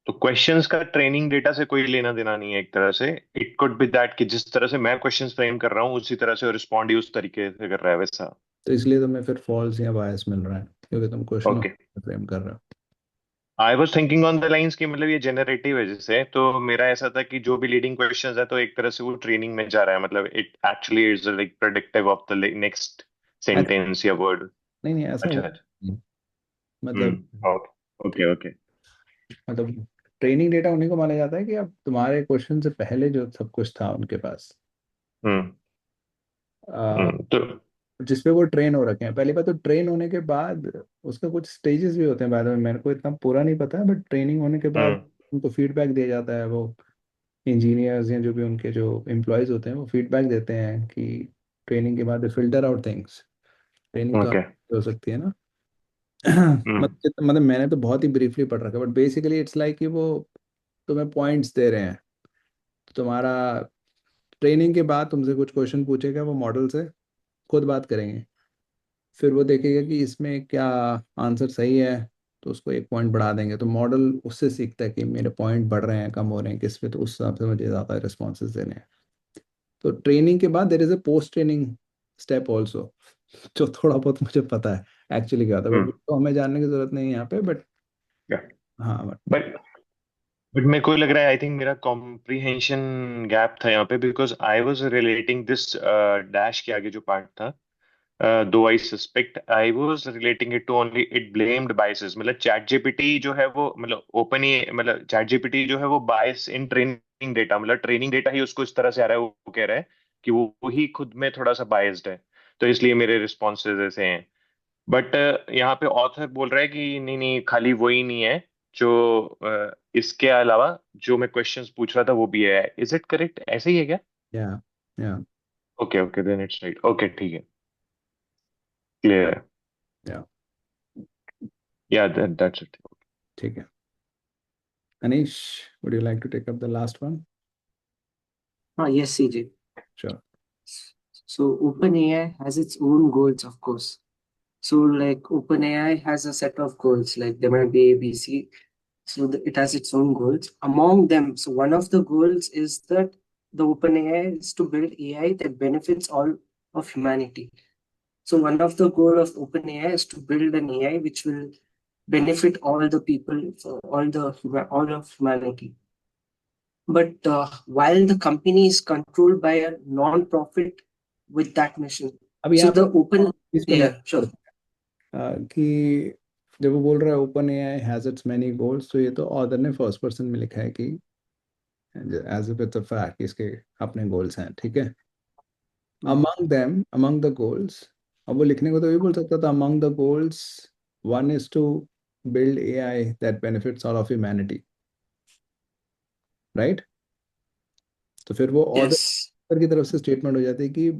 तो क्वेश्चंस का ट्रेनिंग डेटा से कोई लेना देना नहीं है एक तरह से। इट कुड बी दैट कि जिस तरह से मैं क्वेश्चंस फ्रेम कर रहा हूँ उसी तरह से रिस्पॉन्ड ही उस तरीके से कर रहा है वैसा।
तो इसलिए तुम्हें फिर फॉल्स या बायस मिल रहा है, क्योंकि तुम क्वेश्चन
ओके।
फ्रेम कर रहे हो।
I was thinking on the lines की मतलब ये जेनरेटिव है, जैसे तो मेरा ऐसा था कि जो भी लीडिंग क्वेश्चंस है तो एक तरह से वो ट्रेनिंग में जा रहा है, मतलब it actually is like predictive of the next
ऐसा
सेंटेंस या वर्ड।
नहीं नहीं, ऐसा
अच्छा
हुआ
अच्छा।
नहीं। मतलब
ओके ओके ओके।
मतलब ट्रेनिंग डेटा उन्हीं को माना जाता है कि अब तुम्हारे क्वेश्चन से पहले जो सब कुछ था उनके पास,
हम्म
आ,
तो
जिस पे वो ट्रेन हो रखे हैं। पहली बात तो ट्रेन होने के बाद उसका कुछ स्टेजेस भी होते हैं, बाद में मेरे को इतना पूरा नहीं पता है, बट ट्रेनिंग होने के बाद
हम्म
उनको फीडबैक दिया जाता है। वो इंजीनियर्स या जो भी उनके जो एम्प्लॉयज होते हैं वो फीडबैक देते हैं कि ट्रेनिंग के बाद फिल्टर आउट थिंग्स। ट्रेनिंग तो
ओके।
हो सकती है ना।
हम्म
मतलब मैंने तो बहुत ही ब्रीफली पढ़ रखा है, बट बेसिकली इट्स लाइक कि वो तुम्हें पॉइंट्स दे रहे हैं। तुम्हारा ट्रेनिंग के बाद तुमसे कुछ क्वेश्चन पूछेगा वो मॉडल से, खुद बात करेंगे, फिर वो देखेगा कि इसमें क्या आंसर सही है, तो उसको एक पॉइंट बढ़ा देंगे। तो मॉडल उससे सीखता है कि मेरे पॉइंट बढ़ रहे हैं, कम हो रहे हैं किस पे, तो उस हिसाब से मुझे ज़्यादा रिस्पॉन्सेज देने हैं। तो ट्रेनिंग के बाद there is a post training step also, जो थोड़ा बहुत मुझे पता है एक्चुअली क्या होता है, बट
हम्म
तो हमें जानने की जरूरत नहीं है यहाँ पे, बट
या
हाँ बट
बट बट मेरे को लग रहा है, आई थिंक मेरा कॉम्प्रिहेंशन गैप था यहाँ पे, because I was relating this dash के आगे जो पार्ट था, though I suspect I was relating it to only it blamed biases, मतलब चैट जीपीटी जो है वो, मतलब ओपन ही, मतलब चैट जीपीटी जो है वो बायस इन ट्रेनिंग डेटा, मतलब ट्रेनिंग डेटा ही उसको इस तरह से आ रहा है, वो कह रहा है कि वो ही खुद में थोड़ा सा बायस्ड है, तो इसलिए मेरे रिस्पॉन्सेज ऐसे हैं। बट यहाँ पे ऑथर बोल रहा है कि नहीं नहीं, खाली वही नहीं है, जो इसके अलावा जो मैं क्वेश्चंस पूछ रहा था वो भी है। इज इट करेक्ट, ऐसे ही है क्या?
या या
okay okay, then it's right. Okay ठीक है, क्लियर है।
या
या दैट्स इट।
ठीक है। Anish, would you like to take up the last one?
Yes, CJ.
Sure.
So OpenAI has its own goals, of course. So like OpenAI has a set of goals, like there might be A, B, C. So it has its own goals. Among them, so one of the goals is that the OpenAI is to build AI that benefits all of humanity. So one of the goal of OpenAI is to build an AI which will benefit all the people, so all of humanity. But while the company is controlled by a non-profit with that mission,
अब
so
यहाँ
the open,
पे इसको
yeah, sure.
कि जब वो बोल रहा है open AI has its many goals, तो ये तो ऑथर ने फर्स्ट पर्सन में लिखा है कि as if it's a fact इसके अपने गोल्स हैं, ठीक है। Among them, among the goals, अब वो लिखने को तो ये बोल सकता था among the goals one is to build AI that benefits all of humanity, right. तो फिर वो
Yes.
ऑथर की तरफ से स्टेटमेंट हो जाती है कि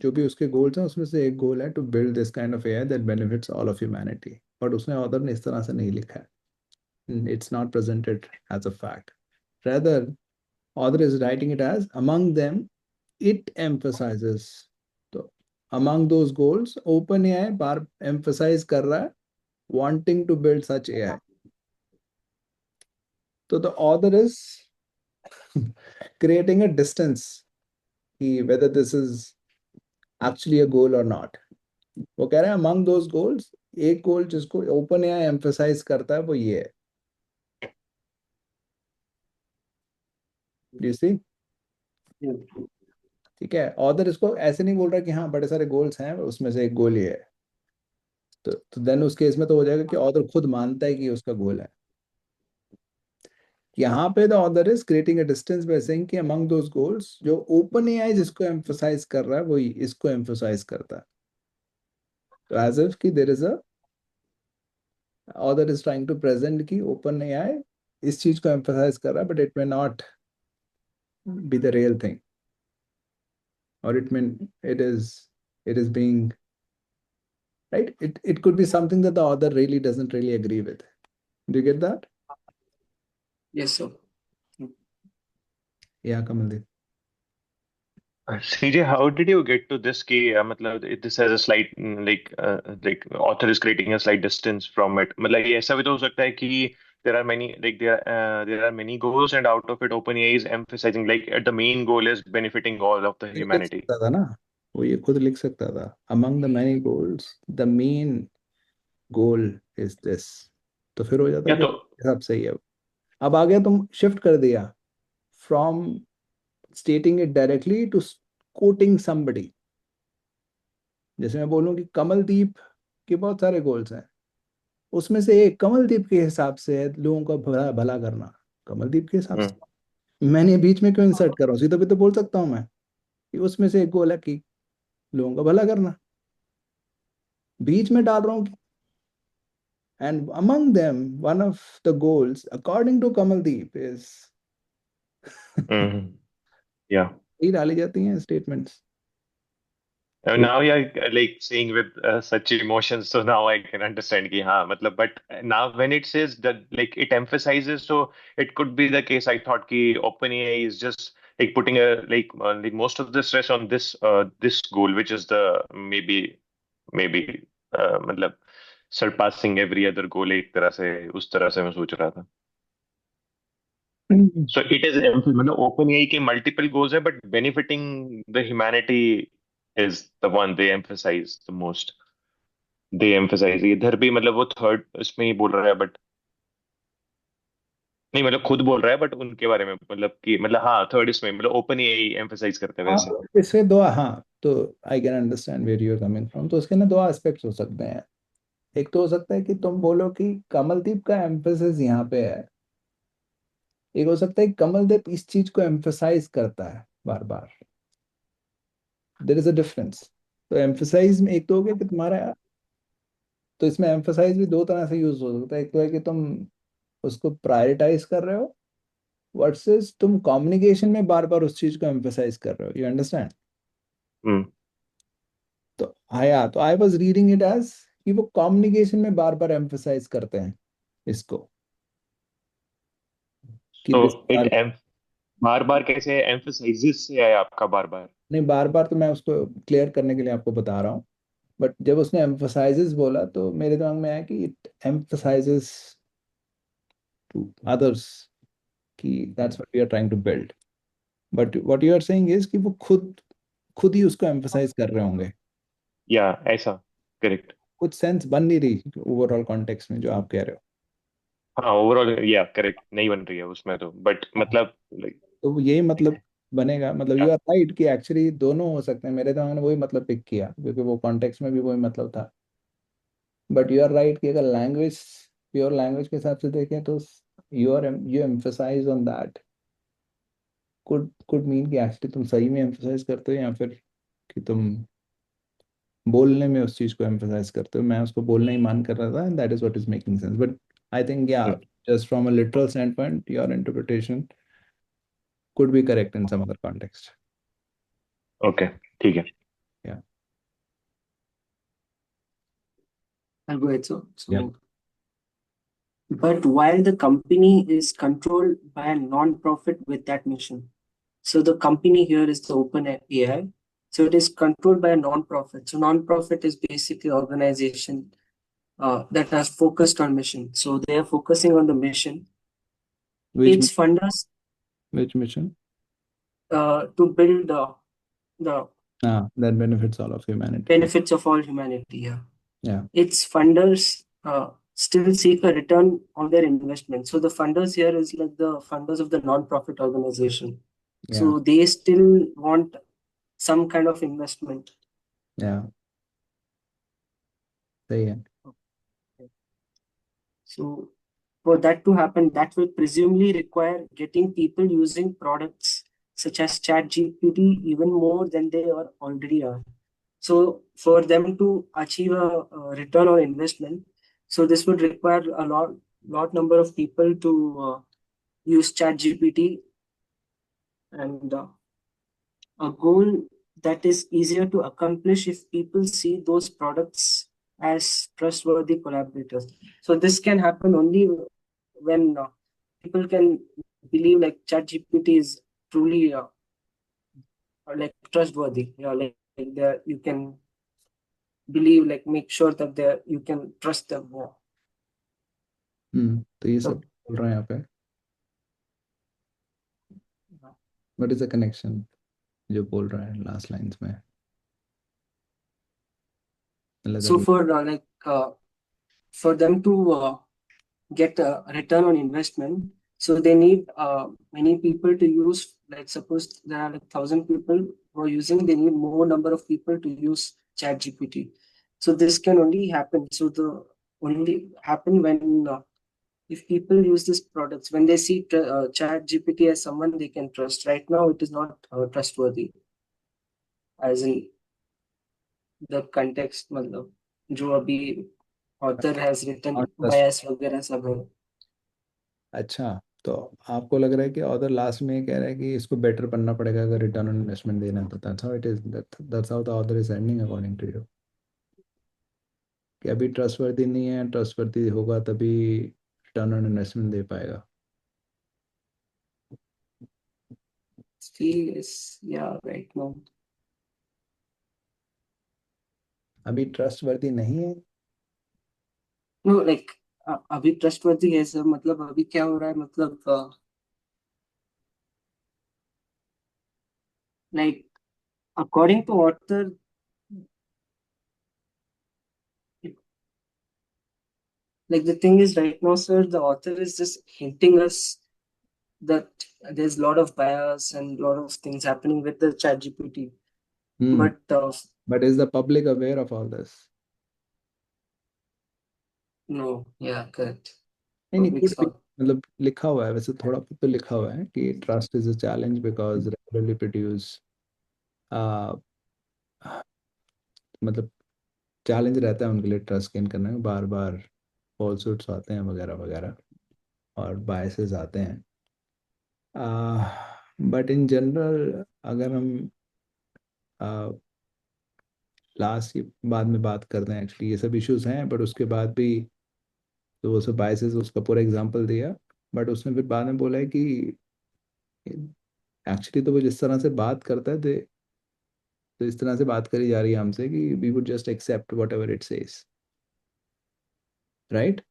जो भी उसके गोल्स हैं उसमें से एक गोल है to build this kind of AI that benefits all of humanity, but उसने ऑथर ने इस तरह से नहीं लिखा है। It's not presented as a fact. Rather, author is writing it as among them, it emphasizes. So, among those goals, OpenAI bar emphasize कर रहा है wanting to build such AI. So the author is creating a distance कि whether this is actually a goal or not. वो कह रहे हैं among those goals, एक गोल जिसको OpenAI emphasize करता है वो ये है. Do you see?
Yeah.
ठीक है. ऑथर इसको ऐसे नहीं बोल रहा कि हाँ बड़े सारे गोल्स हैं उसमें से एक गोल ये है. तो देन उस केस में तो हो जाएगा कि ऑथर खुद मानता है कि उसका गोल है. यहाँ पे the author is creating a distance by saying कि अमंग दोस गोल्स जो ओपन एआई जिसको एम्फसाइज कर रहा है वो इसको एम्फसाइज करता है. तो एज इफ कि there is a author is trying to present कि ओपन एआई इस चीज को एम्फसाइज कर रहा है but it may not be the real thing और it is being right. It could be something that the author really doesn't really agree with. Do you get that?
Yes, sir.
Yeah, Kamaldeep.
CJ, how did you get to this key? मतलब this has a slight like author is creating a slight distance from it. मतलब ये ऐसा भी तो हो सकता है कि there are many there are many goals and out of it OpenAI is emphasizing like the main goal is benefiting all of the
ये लिख
humanity.
सकता था ना. वो ये खुद लिख सकता था. Among the many goals, the main goal is this. तो फिर हो जाता
या
कि
तो
सब सही है. अब आ गया तुम शिफ्ट कर दिया from stating it directly to quoting somebody. जैसे मैं बोलूं कि कमलदीप के बहुत सारे गोल्स हैं उसमें से एक कमलदीप के हिसाब से है लोगों का भला भला करना. कमलदीप के हिसाब से मैंने बीच में क्यों इंसर्ट कर रहा हूँ. सीधा भी तो बोल सकता हूँ मैं कि उसमें से एक गोल है कि लोगों का भला करना. बीच में डाल रहा हूँ and among them one of the goals according to Kamaldeep is
yeah.
ये डाली जाती हैं statements.
Now you're like saying with such emotions, so now I can understand कि हाँ मतलब but now when it says that like it emphasizes, so it could be the case. I thought कि OpenAI is just like putting a like most of the stress on this goal, which is the maybe मतलब surpassing every other goal एक तरह से उस तरह से मैं सोच रहा था. So it is मतलब OpenAI के multiple goals है but benefiting the humanity is the one they emphasize the most. They emphasize इधर भी मतलब वो थर्ड इसमें ही बोल रहा है बट नहीं मतलब खुद बोल रहा है बट उनके बारे में मतलब कि मतलब हाँ थर्ड इसमें मतलब OpenAI emphasize करते हैं वैसे.
इससे दो हाँ तो I can understand where you are coming from. तो उसके ना दो एस्पेक्ट्स हो सकते हैं. एक तो हो सकता है कि तुम बोलो कि कमलदीप का एम्फेसिस यहाँ पे है. एक हो सकता है कि कमलदीप इस चीज को एम्फेसाइज करता है बार बार. There is a difference. तो एम्फेसाइज में एक तो हो गया कि तुम्हारा तो इसमें एम्फेसाइज भी दो तरह से यूज हो सकता है. एक तो है कि तुम उसको प्रायोरिटाइज कर रहे हो वर्सेस तुम कम्युनिकेशन में बार बार उस चीज को एम्फेसाइज कर रहे हो. You understand.
हम्म.
तो आया तो I was reading it as कि वो कम्युनिकेशन में बार बार एम्फेसाइज करते हैं इसको कि
तो
दिस
it बार बार कैसे emphasizes से आया आपका बार बार.
नहीं बार बार तो मैं उसको क्लियर करने के लिए आपको बता रहा हूँ. बट जब उसने एम्फसाइजेस बोला तो मेरे दिमाग में आया कि इट एम्फसाइजेस टू अदर्स कि that's what we are trying to build. But what you are saying is कि वो खुद ही उसको एम्फसाइज कर रहे होंगे.
या ऐसा करेक्ट.
कुछ सेंस बन नहीं रही ओवरऑल कॉन्टेक्स्ट में जो आप कह रहे हो.
हाँ ओवरऑल या करेक्ट नहीं बन रही है उसमें तो बट मतलब like,
तो यही मतलब बनेगा. मतलब यू आर राइट कि एक्चुअली दोनों हो सकते हैं. मेरे दिमाग ने वही मतलब पिक किया क्योंकि वो कॉन्टेक्स्ट में भी वही मतलब था. बट यू आर राइट कि अगर लैंग्वेज प्योर लैंग्वेज के हिसाब से देखें तो you emphasise on that could mean कि एक्चुअली तुम सही में एम्फसाइज करते हो या फिर कि तुम बोलने में उस चीज को एम्फसाइज करते हो. मैं उसको बोलने ही मान कर रहा था and that is what is making sense. But I think या just from a literal standpoint your interpretation could be correct in some other context.
Okay ठीक है.
Yeah.
I'll go ahead, sir.
Yeah.
But while the company is controlled by a non-profit with that mission, so the company here is the OpenAI. So it is controlled by a non-profit. So non-profit is basically organization that has focused on mission. So they are focusing on the mission. Its funders
which mission?
to build the
that benefits all of humanity.
benefits of all humanity. Yeah.
Yeah.
Its funders still seek a return on their investment. So the funders here is like the funders of the non-profit organization.
Yeah.
So they still want some kind of investment.
Yeah. सही है.
So for that to happen, that will presumably require getting people using products such as ChatGPT even more than they are already are. So for them to achieve a return on investment, so this would require a lot number of people to use ChatGPT, and a goal that is easier to accomplish if people see those products as trustworthy collaborators. So this can happen only when people can believe like ChatGPT is truly like trustworthy. Like you can believe, like make sure that you can trust them more.
तो ये सब बोल रहे हैं यहाँ पे. What is the connection जो बोल रहा है last lines में?
So for them to get a return on investment, so they need many people to use. Like suppose there are like 1,000 people who are using, they need more number of people to use ChatGPT. So this can only happen. So the only happen when if people use these products, when they see ChatGPT as someone they can trust. Right now, it is not trustworthy, as in the context, मतलब जो अभी author has written
Not trust.
bias वगैरह सब है.
अच्छा, तो आपको लग रहा है कि ऑथर लास्ट में ये कह रहा है कि इसको बेटर बनना पड़ेगा अगर रिटर्न ऑन इन्वेस्टमेंट देना है, तो that's how it is, that's how the author is ending according to you, कि अभी ट्रस्टवर्दी नहीं है, ट्रस्टवर्दी होगा तभी रिटर्न ऑन इन्वेस्टमेंट दे पाएगा.
Still is, yeah, right now.
अभी ट्रस्टवर्दी नहीं है.
No, like अभी ट्रस्टवर्दी है सर, मतलब अभी क्या हो रहा है, मतलब like according to author, like the thing is right now, sir, the author is just hinting us that there's a lot of bias and a lot of things happening with the ChatGPT.
But is the public aware of all this?
No, yeah, correct.
नहीं,
Public's not.
मतलब लिखा हुआ है वैसे, थोड़ा बहुत तो लिखा हुआ है कि trust is a challenge because regularly produce, मतलब चैलेंज रहता है उनके लिए ट्रस्ट गेन करने में, बार बार फॉल्सूट्स आते हैं वगैरह वगैरह और बायसेस आते हैं. बट इन जनरल अगर हम लास्ट की बाद में बात करते हैं, एक्चुअली ये सब इश्यूज हैं, बट उसके बाद भी तो वो सब बायसेस, उसका पूरा एग्जांपल दिया, बट उसने फिर बाद में बोला है कि एक्चुअली तो वो जिस तरह से बात करता है तो इस तरह से बात करी जा रही है हमसे कि we would just accept whatever it says, right.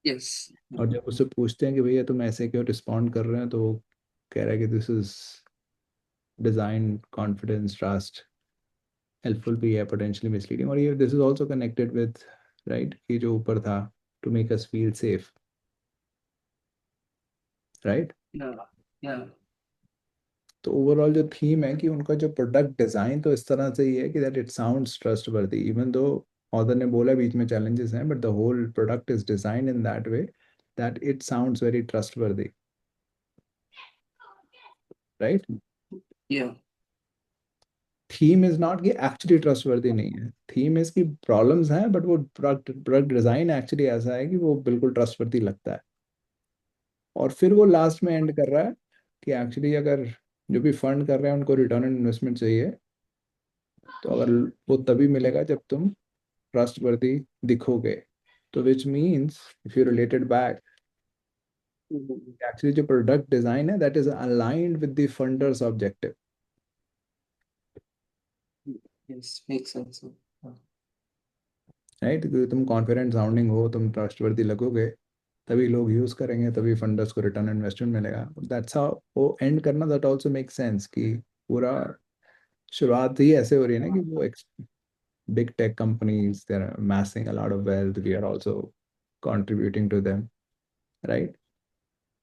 Yes.
और जब उससे पूछते हैं कि भैया तुम ऐसे क्यों रिस्पॉन्ड कर रहे हैं, तो वो कह रहा है कि this is design confidence trust, helpful भी है, पोटेंशियली मिसलीडिंग, और ये this is also connected with, right, कि जो ऊपर था to make us feel safe, right.
Yeah.
तो ओवरऑल जो थीम है कि उनका जो प्रोडक्ट डिजाइन तो इस तरह से ही है कि that it sounds trustworthy, even though author ने बोला बीच में चैलेंजेस हैं, but the whole product is design in that way that it sounds very trustworthy, right.
Yeah.
Theme is not कि एक्चुअली ट्रस्टवर्दी नहीं है, थीम इज की problems हैं, बट वो प्रोडक्ट डिजाइन एक्चुअली ऐसा है कि वो बिल्कुल ट्रस्टवर्दी लगता है. और फिर वो लास्ट में एंड कर रहा है कि एक्चुअली अगर जो भी फंड कर रहे हैं उनको रिटर्न ऑन इन्वेस्टमेंट चाहिए, तो अगर वो तभी मिलेगा जब तुम ट्रस्टवर्दी दिखोगे. तो which means if you related back, actually जो प्रोडक्ट डिजाइन है that is aligned with the funders objective,
Yes, makes sense.
Right. तुम कॉन्फिडेंट साउंडिंग हो, तुम ट्रस्टवर्दी लगोगे, तभी लोग यूज करेंगे, तभी फंडर्स को रिटर्न इन्वेस्टमेंट मिलेगा. दैट्स हाउ वो एंड करना, दैट आल्सो मेक सेंस कि पूरा शुरुआत ही ऐसे हो रही है ना कि वो big tech companies, they're amassing a lot of wealth, we are also contributing to them, right?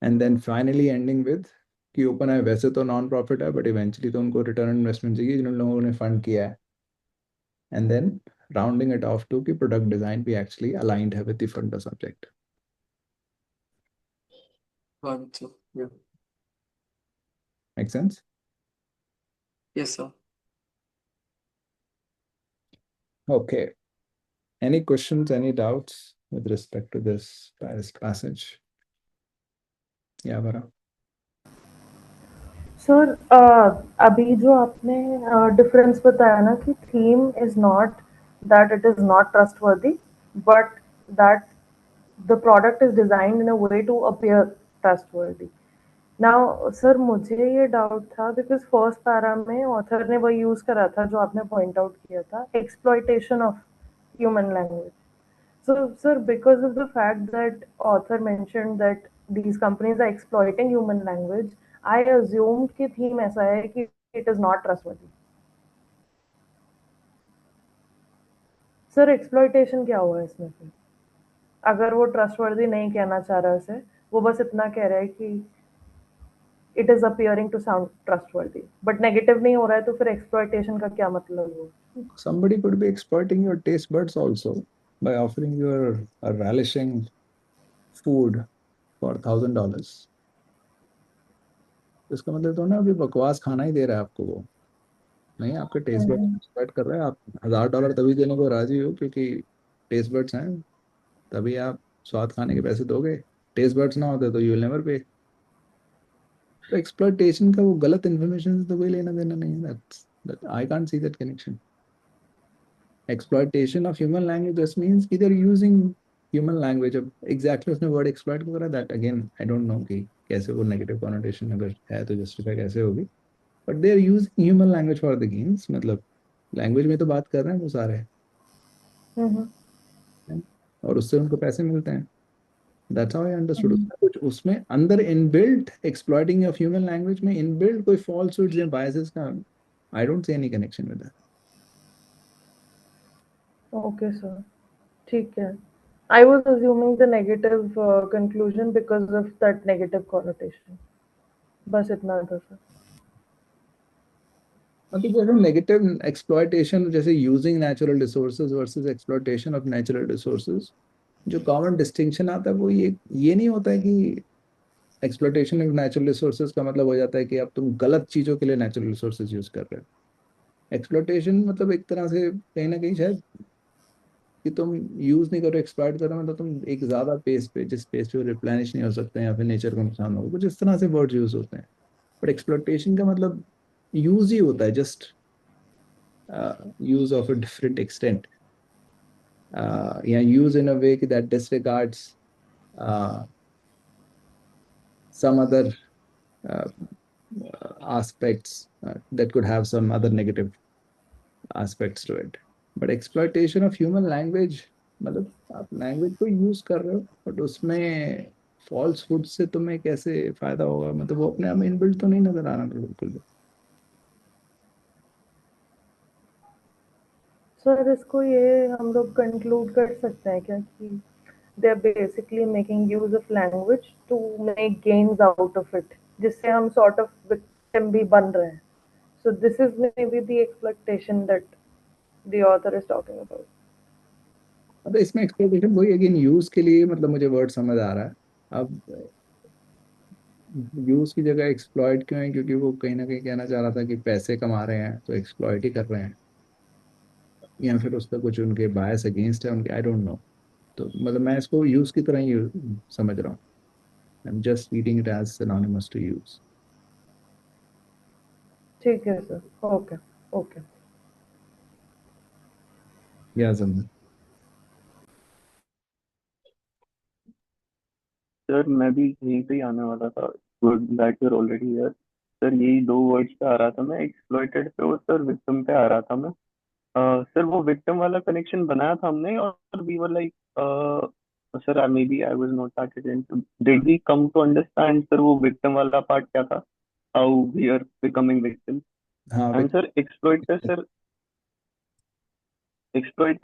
And then finally ending with कि ओपन है वैसे तो नॉन प्रॉफिट है बट इवेंचुअली तो उनको रिटर्न इन्वेस्टमेंट चाहिए जिन लोगों ने फंड किया है, and then rounding it off to कि प्रोडक्ट डिजाइन भी एक्चुअली अलाइंड है with the funder subject.
Got it, sir. Yeah.
Make sense?
Yes, sir.
Okay. Any questions, any doubts with respect to this passage? Yeah, Vara.
Sir अभी जो आपने difference बताया ना कि theme is not that it is not trustworthy but that the product is designed in a way to appear trustworthy. Now sir मुझे ये doubt था because first para में ऑथर ने वही यूज करा था जो आपने पॉइंट आउट किया था, exploitation of human language. So, sir, because of the fact that author mentioned that these companies are exploiting human language, I assumed कि theme ऐसा है कि it is not trustworthy. Sir, exploitation क्या हुआ इसमें फिर? अगर वो trustworthy नहीं कहना चाह रहा है उसे, वो बस इतना कह रहा है कि it is appearing to sound trustworthy, but negative नहीं हो रहा है तो फिर exploitation का क्या मतलब हुआ?
Somebody could be exploiting your taste buds also by offering you a relishing food for $1,000. इसका मतलब तो ना अभी बकवास खाना ही दे रहा है आपको वो, नहीं आपके टेस्ट बड्स एक्सप्लॉइट कर रहे हैं. आप $1,000 तभी देने को राजी हो क्योंकि टेस्ट बड्स हैं, तभी आप स्वाद खाने के पैसे दोगे. टेस्ट बड्स ना होते तो यू विल नेवर पे. तो एक्सप्लॉइटेशन का वो गलत इन्फॉर्मेशन से तो कोई लेना देना नहीं है. That I can't see that connection. Exploitation of human language just means कि they are using human language. अब एग्जैक्टली उसने वर्ड एक्सप्लॉइट करा that again I don't know कि कैसे वो नेगेटिव कॉनोटेशन अगर है तो जस्टिफाई कैसे होगी. But they are using human language for the games. मतलब लैंग्वेज में तो बात कर रहे हैं वो सारे, और उससे उनको पैसे मिलते हैं. That's how I understood. कुछ उसमें अंदर inbuilt exploiting of human language में इनबिल्ट कोई फॉल्सहुड्स या बायसेस का I don't see any connection with that.
Okay, sir. ठीक है. I was assuming the negative conclusion because of that negative connotation. बस इतना था सर.
मतलब जैसे नेगेटिव एक्सप्लॉइटेशन जैसे using natural resources versus exploitation of natural resources, जो common distinction आता है वो ये नहीं होता है कि एक्सप्लॉइटेशन ऑफ नेचुरल रिसोर्सेज का मतलब हो जाता है कि अब तुम गलत चीजों के लिए नेचुरल रिसोर्सेज यूज कर रहे हो. एक्सप्लॉइटेशन मतलब एक तरह से कहीं ना कहीं शायद कि तुम यूज नहीं करो, एक्सप्लॉइट कर रहे हो मतलब तुम एक ज्यादा पेस पे जिस पेस पे रिप्लेनिश नहीं हो सकते हैं या फिर नेचर को नुकसान होगा, कुछ इस तरह से वर्ड यूज होते हैं. बट एक्सप्लॉइटेशन का मतलब यूज ही होता है, just use of a different extent, yeah, use in a way that disregards some other uh, aspects that could have some other negative aspects to it. But exploitation of human language, मतलब आप language को use कर रहे हो but उसमें false hood से तुम्हें कैसे फायदा होगा, मतलब वो अपने आप में इनबिल्ट तो नहीं नजर आ रहा बिल्कुल भी.
सर इसको ये हम लोग कंक्लूड कर सकते हैं क्या कि they are basically making use of language to make gains out of it, जिससे हम सॉर्ट ऑफ विक्टिम भी बन रहे हैं. So this is maybe the exploitation that the author is talking about.
मतलब इसमें एक्सप्लोइटेशन वही अगेन यूज के लिए, मतलब मुझे वर्ड समझ आ रहा है. अब यूज की जगह एक्सप्लॉइट क्यों है, क्योंकि वो कहीं ना कहीं कहना चाह रहा था कि पैसे कमा रहे हैं तो एक्सप्लॉइट ही कर रहे हैं, या फिर उसका कुछ उनके बायस अगेंस्ट है उनके, आई डोंट नो. तो मतलब मैं इसको यूज की तरह ही समझ रहा हूँ. I am just reading it as synonymous to use.
ठीक है सर. Okay okay.
या समझ.
सर मैं भी यहीं पे ही आने वाला था. Good that you're already here. Sir यही दो वर्ड्स पे आ रहा था मैं, एक्सप्लॉइटेड पे और सर विक्टिम पे आ रहा था मैं. सर वो विक्टिम वाला कनेक्शन बनाया था हमने और we were like sir maybe I was not that attentive. Did we come to understand sir वो विक्टिम वाला पार्ट क्या था, how we are becoming victim?
हाँ
एंड सर एक्सप्लॉइट पे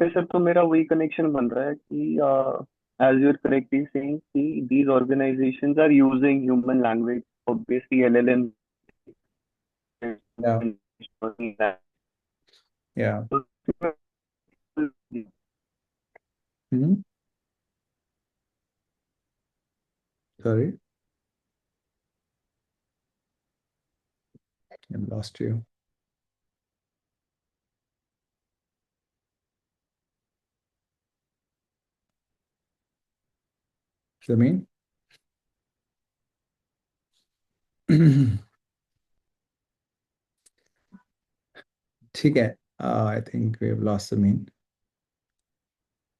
सर तो मेरा वही कनेक्शन बन रहा है कि एज यूर करेक्टली सेइंग कि these organisations are using human language, obviously LLM.
या या hmm sorry, I lost you. जमीन। ठीक है, I think we have lost जमीन।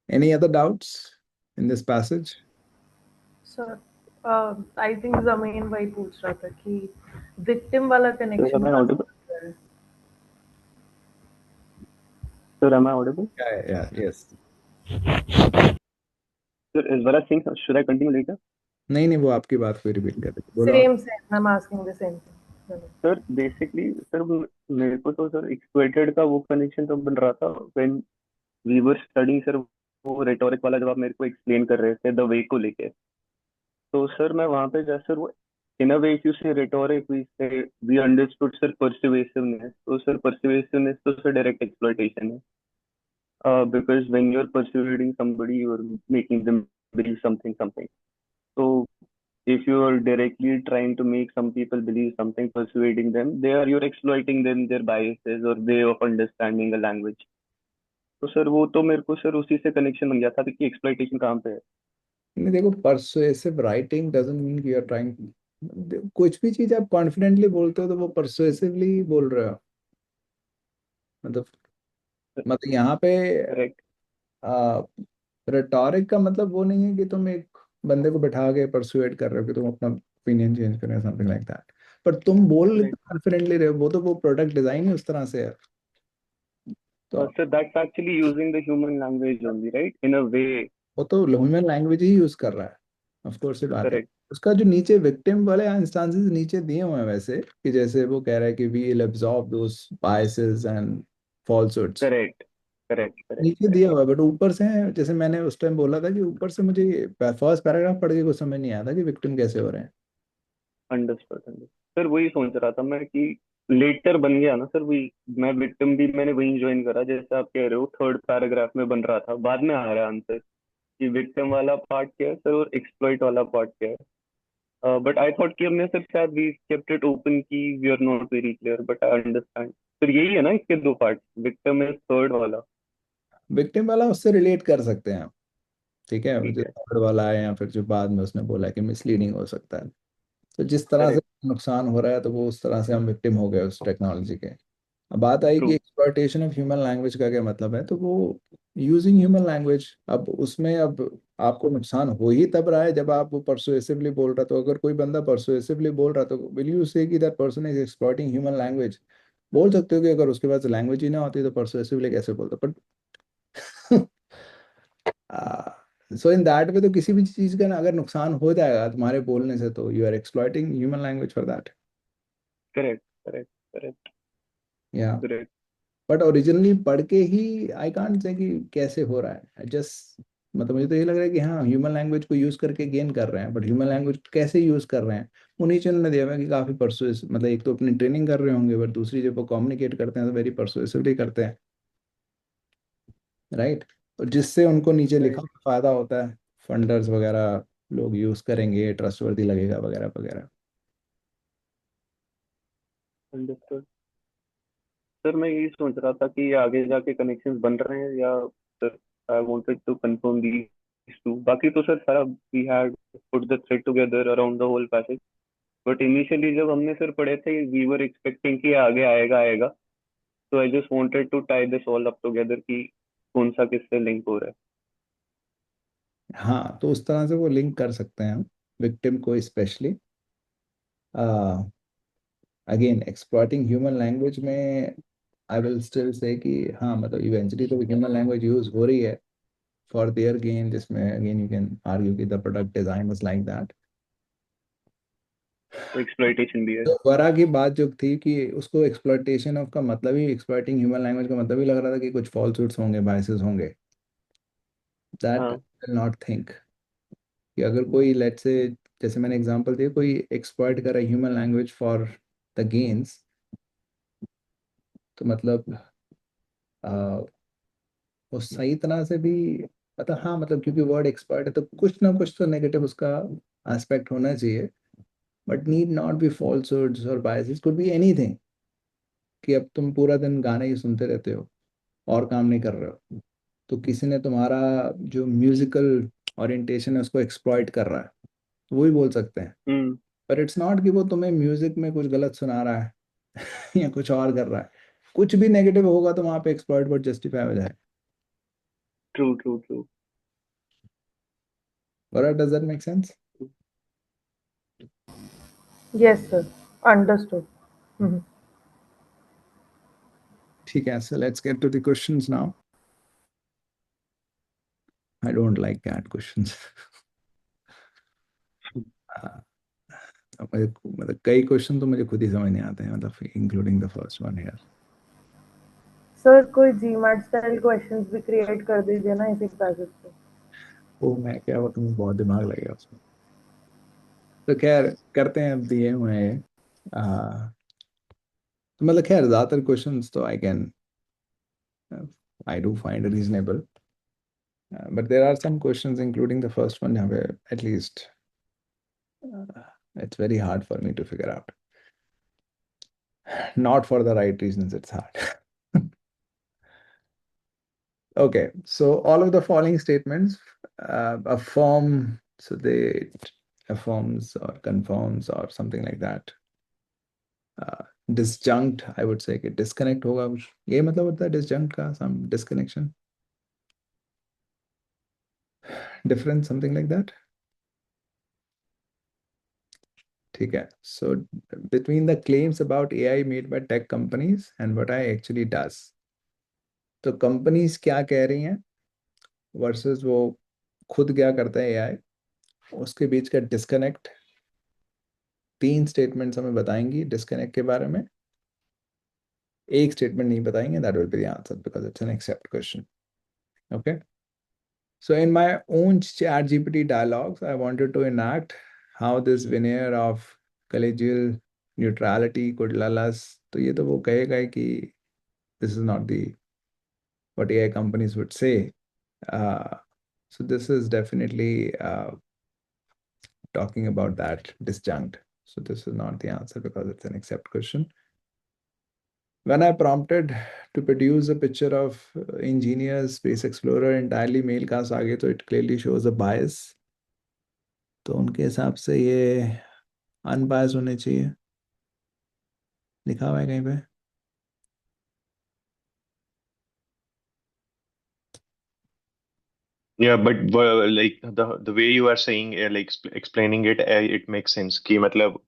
Any other doubts in this passage?
Sir I think जमीन वही पूछ रहा था कि विक्टिम वाला
सर
कनेक्शन
एम आई
कहाँ
ऑडिबल?
से है?
Sir am I audible?
Yeah, yes.
Sir is were thing should I continue later?
नहीं नहीं, वो आपकी बात को रिपीट कर रहे बोलो आप।
Same same I am asking the same thing.
Sir basically sir मेरे को तो सर एक्सप्लॉइटेड का वो कनेक्शन तो बन रहा था when we were studying sir, वो रेटोरिक वाला जब आप मेरे को एक्सप्लेन कर रहे थे द वे को लेके। तो सर मैं वहां पे जैसे सर वो इन अ वे इफ यू से रेटोरिक वी से वी अंडरस्टूड सर परसिवेसिवनेस, तो सर परसिवेसिवनेस तो सर डायरेक्ट एक्सप्लॉइटेशन है, because when you're persuading somebody you're making them believe something. So if you are directly trying to make some people believe something, persuading them, you're exploiting them, their biases or way of understanding a language. तो sir वो तो मेरे को sir उसी से connection बन गया था कि एक्सप्लॉइटेशन कहाँ पे है।
नहीं देखो, persuasive writing doesn't mean you are trying. कुछ भी चीज आप कॉन्फिडेंटली बोलते हो तो वो परसुएसिवली बोल रहे हो। मतलब मतलब यहाँ पे
करेक्ट।
रेटोरिक का मतलब वो नहीं है कि तुम एक बंदे को बैठा के परसुएट कर रहे हो कि तुम अपना ओपिनियन चेंज कर रहे हो, समथिंग लाइक दैट। पर तुम बोल
करेक्ट।
कॉन्फिडेंटली रहे हो, वो तो वो प्रोडक्ट डिजाइन ही उस तरह से है। तो
sir that's actually using the human language only, right, in a way.
वो तो ह्यूमन लैंग्वेज ही यूज कर रहा है, ऑफ कोर्स ये बात है।
करेक्ट।
उसका जो नीचे विक्टिम वाले इंस्टांसेस नीचे दिए हुए हैं वैसे, कि जैसे वो कह रहा है कि we will absorb those biases and falsehoods,
correct. Correct. Correct.
नीचे
करेक्ट।
दिया हुआ है। बट ऊपर से जैसे मैंने उस टाइम बोला था कि ऊपर से मुझे फर्स्ट पैराग्राफ पढ़ के कुछ समझ नहीं आया था कि विक्टिम कैसे हो रहे हैं।
Understood understood. सर वही सोच रहा था मैं कि लेटर बन गया ना सर वही, मैं विक्टिम भी मैंने वही ज्वाइन करा जैसे आप कह रहे हो, थर्ड पैराग्राफ में बन रहा था, बाद में आ रहा है आंसर कि विक्टिम वाला पार्ट क्या है सर और एक्सप्लॉइट वाला पार्ट क्या है। बट आई थॉट कि हमने सर शायद वी केप्ट इट ओपन की we are not very clear, but I understand sir यही है ना इसके दो पार्ट, विक्टिम इज थर्ड वाला।
विक्टिम वाला उससे रिलेट कर सकते हैं आप, ठीक है,
ठीक
जो
है।
थर्ड वाला है या फिर जो बाद में उसने बोला कि मिसलीडिंग हो सकता है। तो जिस तरह से
करेक्ट।
नुकसान हो रहा है तो वो उस तरह से हम विक्टिम हो गए उस टेक्नोलॉजी के। अब बात आई
ट्रू।
कि एक्सप्लॉयटेशन ऑफ ह्यूमन लैंग्वेज का क्या मतलब है, तो वो यूजिंग ह्यूमन लैंग्वेज। अब उसमें अब आपको नुकसान हो ही तब रहा है जब आप वो परसुएसिवली बोल रहा। तो अगर कोई बंदा परसुएसिवली बोल रहा तो विल यू से कि that person is exploiting human language? बोल सकते हो कि अगर उसके पास लैंग्वेज ही ना होती तो परसुएसिवली कैसे बोलता। बट सो इन दैट वे तो किसी भी चीज का ना अगर नुकसान हो जाएगा तुम्हारे बोलने से तो you are exploiting human language for that.
Correct. Correct. Correct.
या
करेक्ट।
बट ओरिजिनली पढ़ के ही आई कांट से कि कैसे हो रहा है जस्ट। मतलब मुझे तो ये लग रहा है कि हाँ ह्यूमन लैंग्वेज को यूज करके गेन कर रहे हैं, बट ह्यूमन लैंग्वेज कैसे यूज कर रहे हैं वो नीचे उन्होंने दिया हुआ है कि काफी परसुएस, मतलब एक तो अपनी ट्रेनिंग कर रहे होंगे, बट दूसरी जब वो कम्युनिकेट करते हैं तो वेरी परसुएसिवली करते हैं, राइट। और जिससे उनको नीचे लिखा
राइट।
हुआ फायदा होता है, फंडर्स वगैरह लोग यूज करेंगे, ट्रस्टवर्दी लगेगा वगैरह वगैरह।
अंडरस्टूड। सर मैं यही सोच रहा था कि आगे जाके कनेक्शंस बन रहे हैं या sir I wanted to confirm these two, बाकी तो सर सारा we had put the thread together around the whole passage. But initially जब हमने सर पढ़े थे वी वर एक्सपेक्टिंग कि आगे आएगा आएगा, तो I just wanted to tie this all up together कि कौन सा किससे लिंक हो रहा है।
हाँ तो उस तरह से वो लिंक कर सकते हैं हम विक्टिम को specially. Again exploiting human language में आई विल स्टिल से कि हाँ मतलब इवेंचुअली तो ह्यूमन लैंग्वेज यूज हो रही है फॉर देयर गेन, जिसमें अगेन यू कैन आर्ग्यू कि the product design was like that.
तो एक्सप्लॉइटेशन भी है।
तो वरा की बात जो थी कि उसको एक्सप्लॉइटेशन ऑफ का मतलब ही, एक्सप्लॉइटिंग ह्यूमन लैंग्वेज का मतलब ही लग रहा था कि कुछ फॉल्सूट्स होंगे, बायसेस होंगे। दैट
हाँ।
विल नॉट थिंक कि अगर कोई लेट से, जैसे मैंने एग्जांपल दिया, कोई एक्सप्लॉइट कर रहा है human language for the gains, तो मतलब वो सही तरह से भी, मतलब हाँ, मतलब क्योंकि वर्ड एक्सपर्ट है तो कुछ ना कुछ तो नेगेटिव उसका एस्पेक्ट होना चाहिए, बट नीड नॉट बी फॉल्सहुड्स और बायसेस, कुड बी एनीथिंग। कि अब तुम पूरा दिन गाने ही सुनते रहते हो और काम नहीं कर रहे हो, तो किसी ने तुम्हारा जो म्यूजिकल ओरिएंटेशन है उसको एक्सप्लॉइट कर रहा है, तो वो ही बोल सकते हैं।
हम्म।
पर इट्स नॉट कि वो तुम्हें म्यूजिक में कुछ गलत सुना रहा है या कुछ और कर रहा है। कुछ भी नेगेटिव होगा तो वहां पे एक्सप्लॉइट वर्ड जस्टिफाई हो जाए।
True true true.
और does that make sense?
Yes, sir. Understood. Mhm.
ठीक है, so let's get to the questions now. I don't like cat questions. मतलब कई क्वेश्चन तो मुझे खुद ही समझ नहीं आते हैं, मतलब including the first one here.
Sir कोई जीमैट स्टाइल क्वेश्चंस भी क्रिएट कर दीजिए ना इसी पैसेज पे।
वो मैं क्या, वो तुम्हें बहुत दिमाग लगेगा उसमें। तो खैर करते हैं, अब दिए हुए हैं। तो मतलब खैर ज्यादातर क्वेश्चंस तो I do find reasonable, but there are some questions including the first one जहाँ पे at least it's very hard for me to figure out, not for the right reasons, it's hard. Okay, so all of the following statements affirm, so they affirms or confirms or something like that. Disjunct, I would say कि disconnect होगा कुछ, ये मतलब होता है disjunct का, some disconnection, difference, something like that. ठीक है, so between the claims about AI made by tech companies and what AI actually does, तो कंपनीज क्या कह रही हैं वर्सेस वो खुद क्या करता है एआई, उसके बीच का डिस्कनेक्ट। तीन स्टेटमेंट्स हमें बताएंगी डिस्कनेक्ट के बारे में, एक स्टेटमेंट नहीं बताएंगे, that will be the answer because it's an except question. Okay, so in my own chat gpt dialogues I wanted to enact how this veneer of collegial neutrality could lull us, तो ये तो वो कहेगा ही कि this is not the what AI companies would say. So this is definitely talking about that disjunct. So this is not the answer because it's an accept question. When I prompted to produce a picture of engineers space explorer entirely male cast आगे, तो it clearly shows a bias. तो उनके हिसाब से ये unbiased होने चाहिए, लिखा हुआ है कहीं पे।
Yeah, but like the way you are saying, like explaining it, it makes sense कि मतलब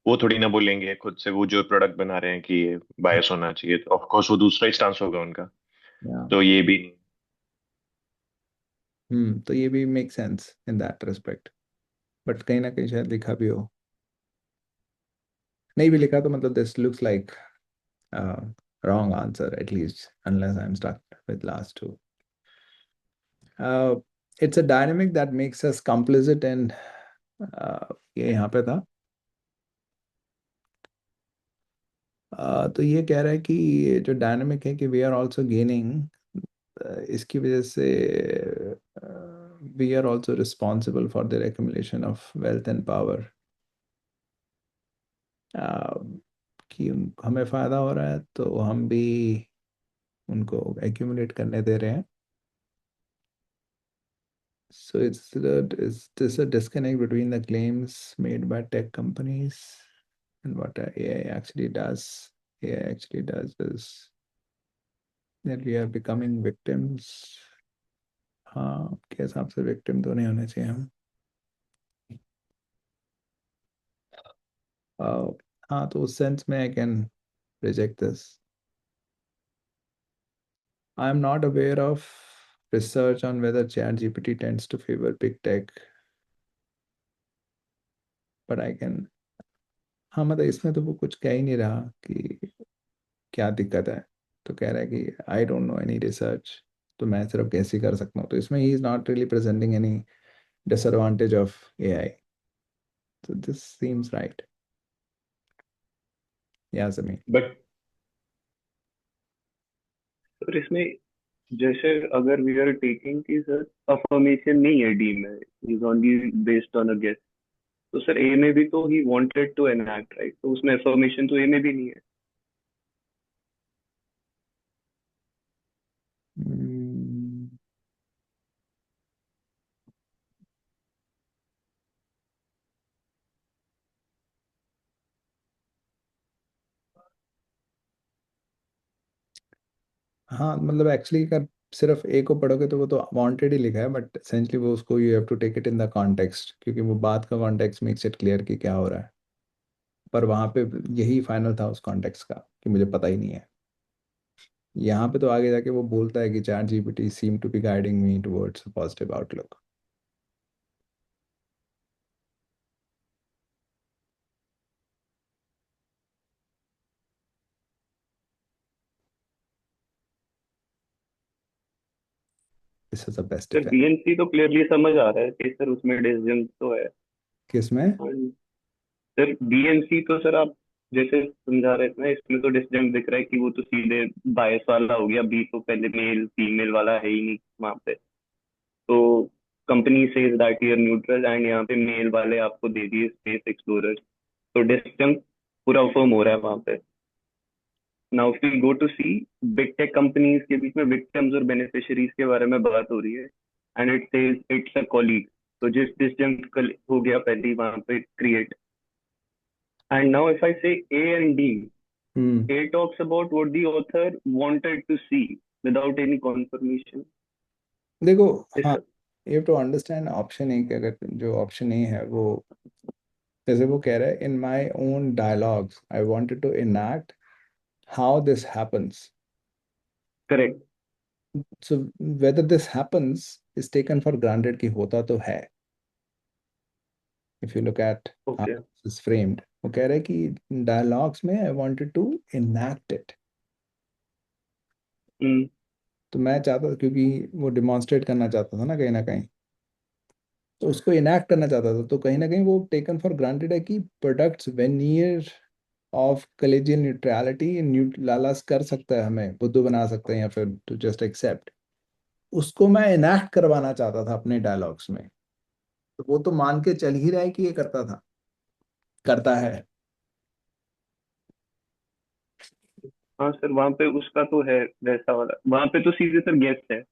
वो थोड़ी ना बोलेंगे खुद से, वो जो प्रोडक्ट बना रहे हैं कि ये बायस होना चाहिए, ऑफ कोर्स वो दूसरा ही स्टांस होगा उनका।
या
तो ये भी नहीं।
तो ये भी make sense in that respect, but कहीं ना कहीं शायद लिखा भी हो, नहीं भी लिखा तो मतलब this looks like wrong answer at least unless I'm stuck with last two. Uh, it's a dynamic that makes us complicit in ये यहाँ पे था। तो ये कह रहा है कि ये जो डायनामिक है कि वी आर ऑल्सो गेनिंग, इसकी वजह से we are also responsible for the accumulation of wealth and power, कि हमें फायदा हो रहा है तो हम भी उनको एक्यूमुलेट करने दे रहे हैं। So is this a disconnect between the claims made by tech companies and what AI actually does? AI actually does is that we are becoming victims. हाँ, के हिसाब से विक्टिम तो नहीं होने चाहिए हम। हाँ, तो उस सेंस में I can reject this. I am not aware of research on whether ChatGPT tends to favor big tech, but I can हाँ मतलब इसमें तो वो कुछ कह ही नहीं रहा कि क्या दिक्कत है। तो कह रहा है कि I don't know any research, तो मैं सिर्फ कैसे कर सकता हूँ। तो इसमें ही is not really presenting any disadvantage of AI. तो दिस सीम्स राइट। या समी।
बट सर इसमें जैसे अगर वी आर टेकिंग कि सर अफर्मेशन नहीं है डी में, is only based on a guess, तो सर ए में भी तो ही वांटेड टू एनैक्ट राइट, तो उसमें अफर्मेशन तो ए में भी नहीं है।
हम्म, हाँ मतलब एक्चुअली अगर सिर्फ ए को पढ़ोगे तो वो तो वांटेड ही लिखा है, बट एसेंशली वो उसको you have to take it in the context, क्योंकि वो बात का कॉन्टेक्स्ट मेक्स इट क्लियर कि क्या हो रहा है। पर वहाँ पे यही फाइनल था उस कॉन्टेक्स्ट का कि मुझे पता ही नहीं है। यहाँ पे तो आगे जाके वो बोलता है कि ChatGPT seem to be guiding me towards a positive outlook. This is the best
sir
effect.
BNC तो क्लियरली समझ आ रहा है कि सर उसमें डिसीजन तो है।
किसमें?
And सर बीएनसी तो सर आप जैसे समझा रहे थे ना, इसमें तो डिसीजन दिख रहा है कि वो तो सीधे बायस वाला हो गया, बी तो पहले मेल फीमेल वाला है ही नहीं वहां पे। तो company says that you're neutral and यहाँ पे मेल वाले आपको दे दिए स्पेस एक्सप्लोरर, तो डिसीजन पूरा फर्म हो रहा है वहां पे। Now if we go to see big tech companies के बीच में विक्टिम्स और बेनिफिशियरीज के बारे में बात हो रही है, and it says it's a colleague. तो जिस डिसीजन हो गया पहले वहां पे create, and now if I say A and D,
hmm.
A talks about what the author wanted to see without any confirmation.
देखो,
Yes,
हाँ,
sir.
You have to understand option A के, अगर जो ऑप्शन ए है वो, जैसे वो कह रहा है in my own dialogues I wanted to enact how this happens.
Correct.
So whether this happens is taken for granted कि होता तो है। If you look at how
Okay.
Is framed, वो कह रहा है कि डायलॉग्स में I wanted to enact it.
Mm,
तो मैं चाहता, क्योंकि वो डिमॉन्स्ट्रेट करना चाहता था ना कहीं, तो उसको इनैक्ट करना चाहता था। तो कहीं ना कहीं वो टेकन फॉर ग्रांटेड है कि प्रोडक्ट्स वेनियर ऑफ कलेजियल न्यूट्रलिटी लालास कर सकता है, हमें बुद्धू बना सकते हैं या फिर टू जस्ट एक्सेप्ट। उसको मैं इनैक्ट करवाना चाहता था अपने डायलॉग्स में। तो वो तो मान के चल ही रहा है कि ये करता था, करता है।
हाँ सर, वहाँ पे उसका तो है वैसा वाला, वहाँ पे तो सीधे सर गेस है।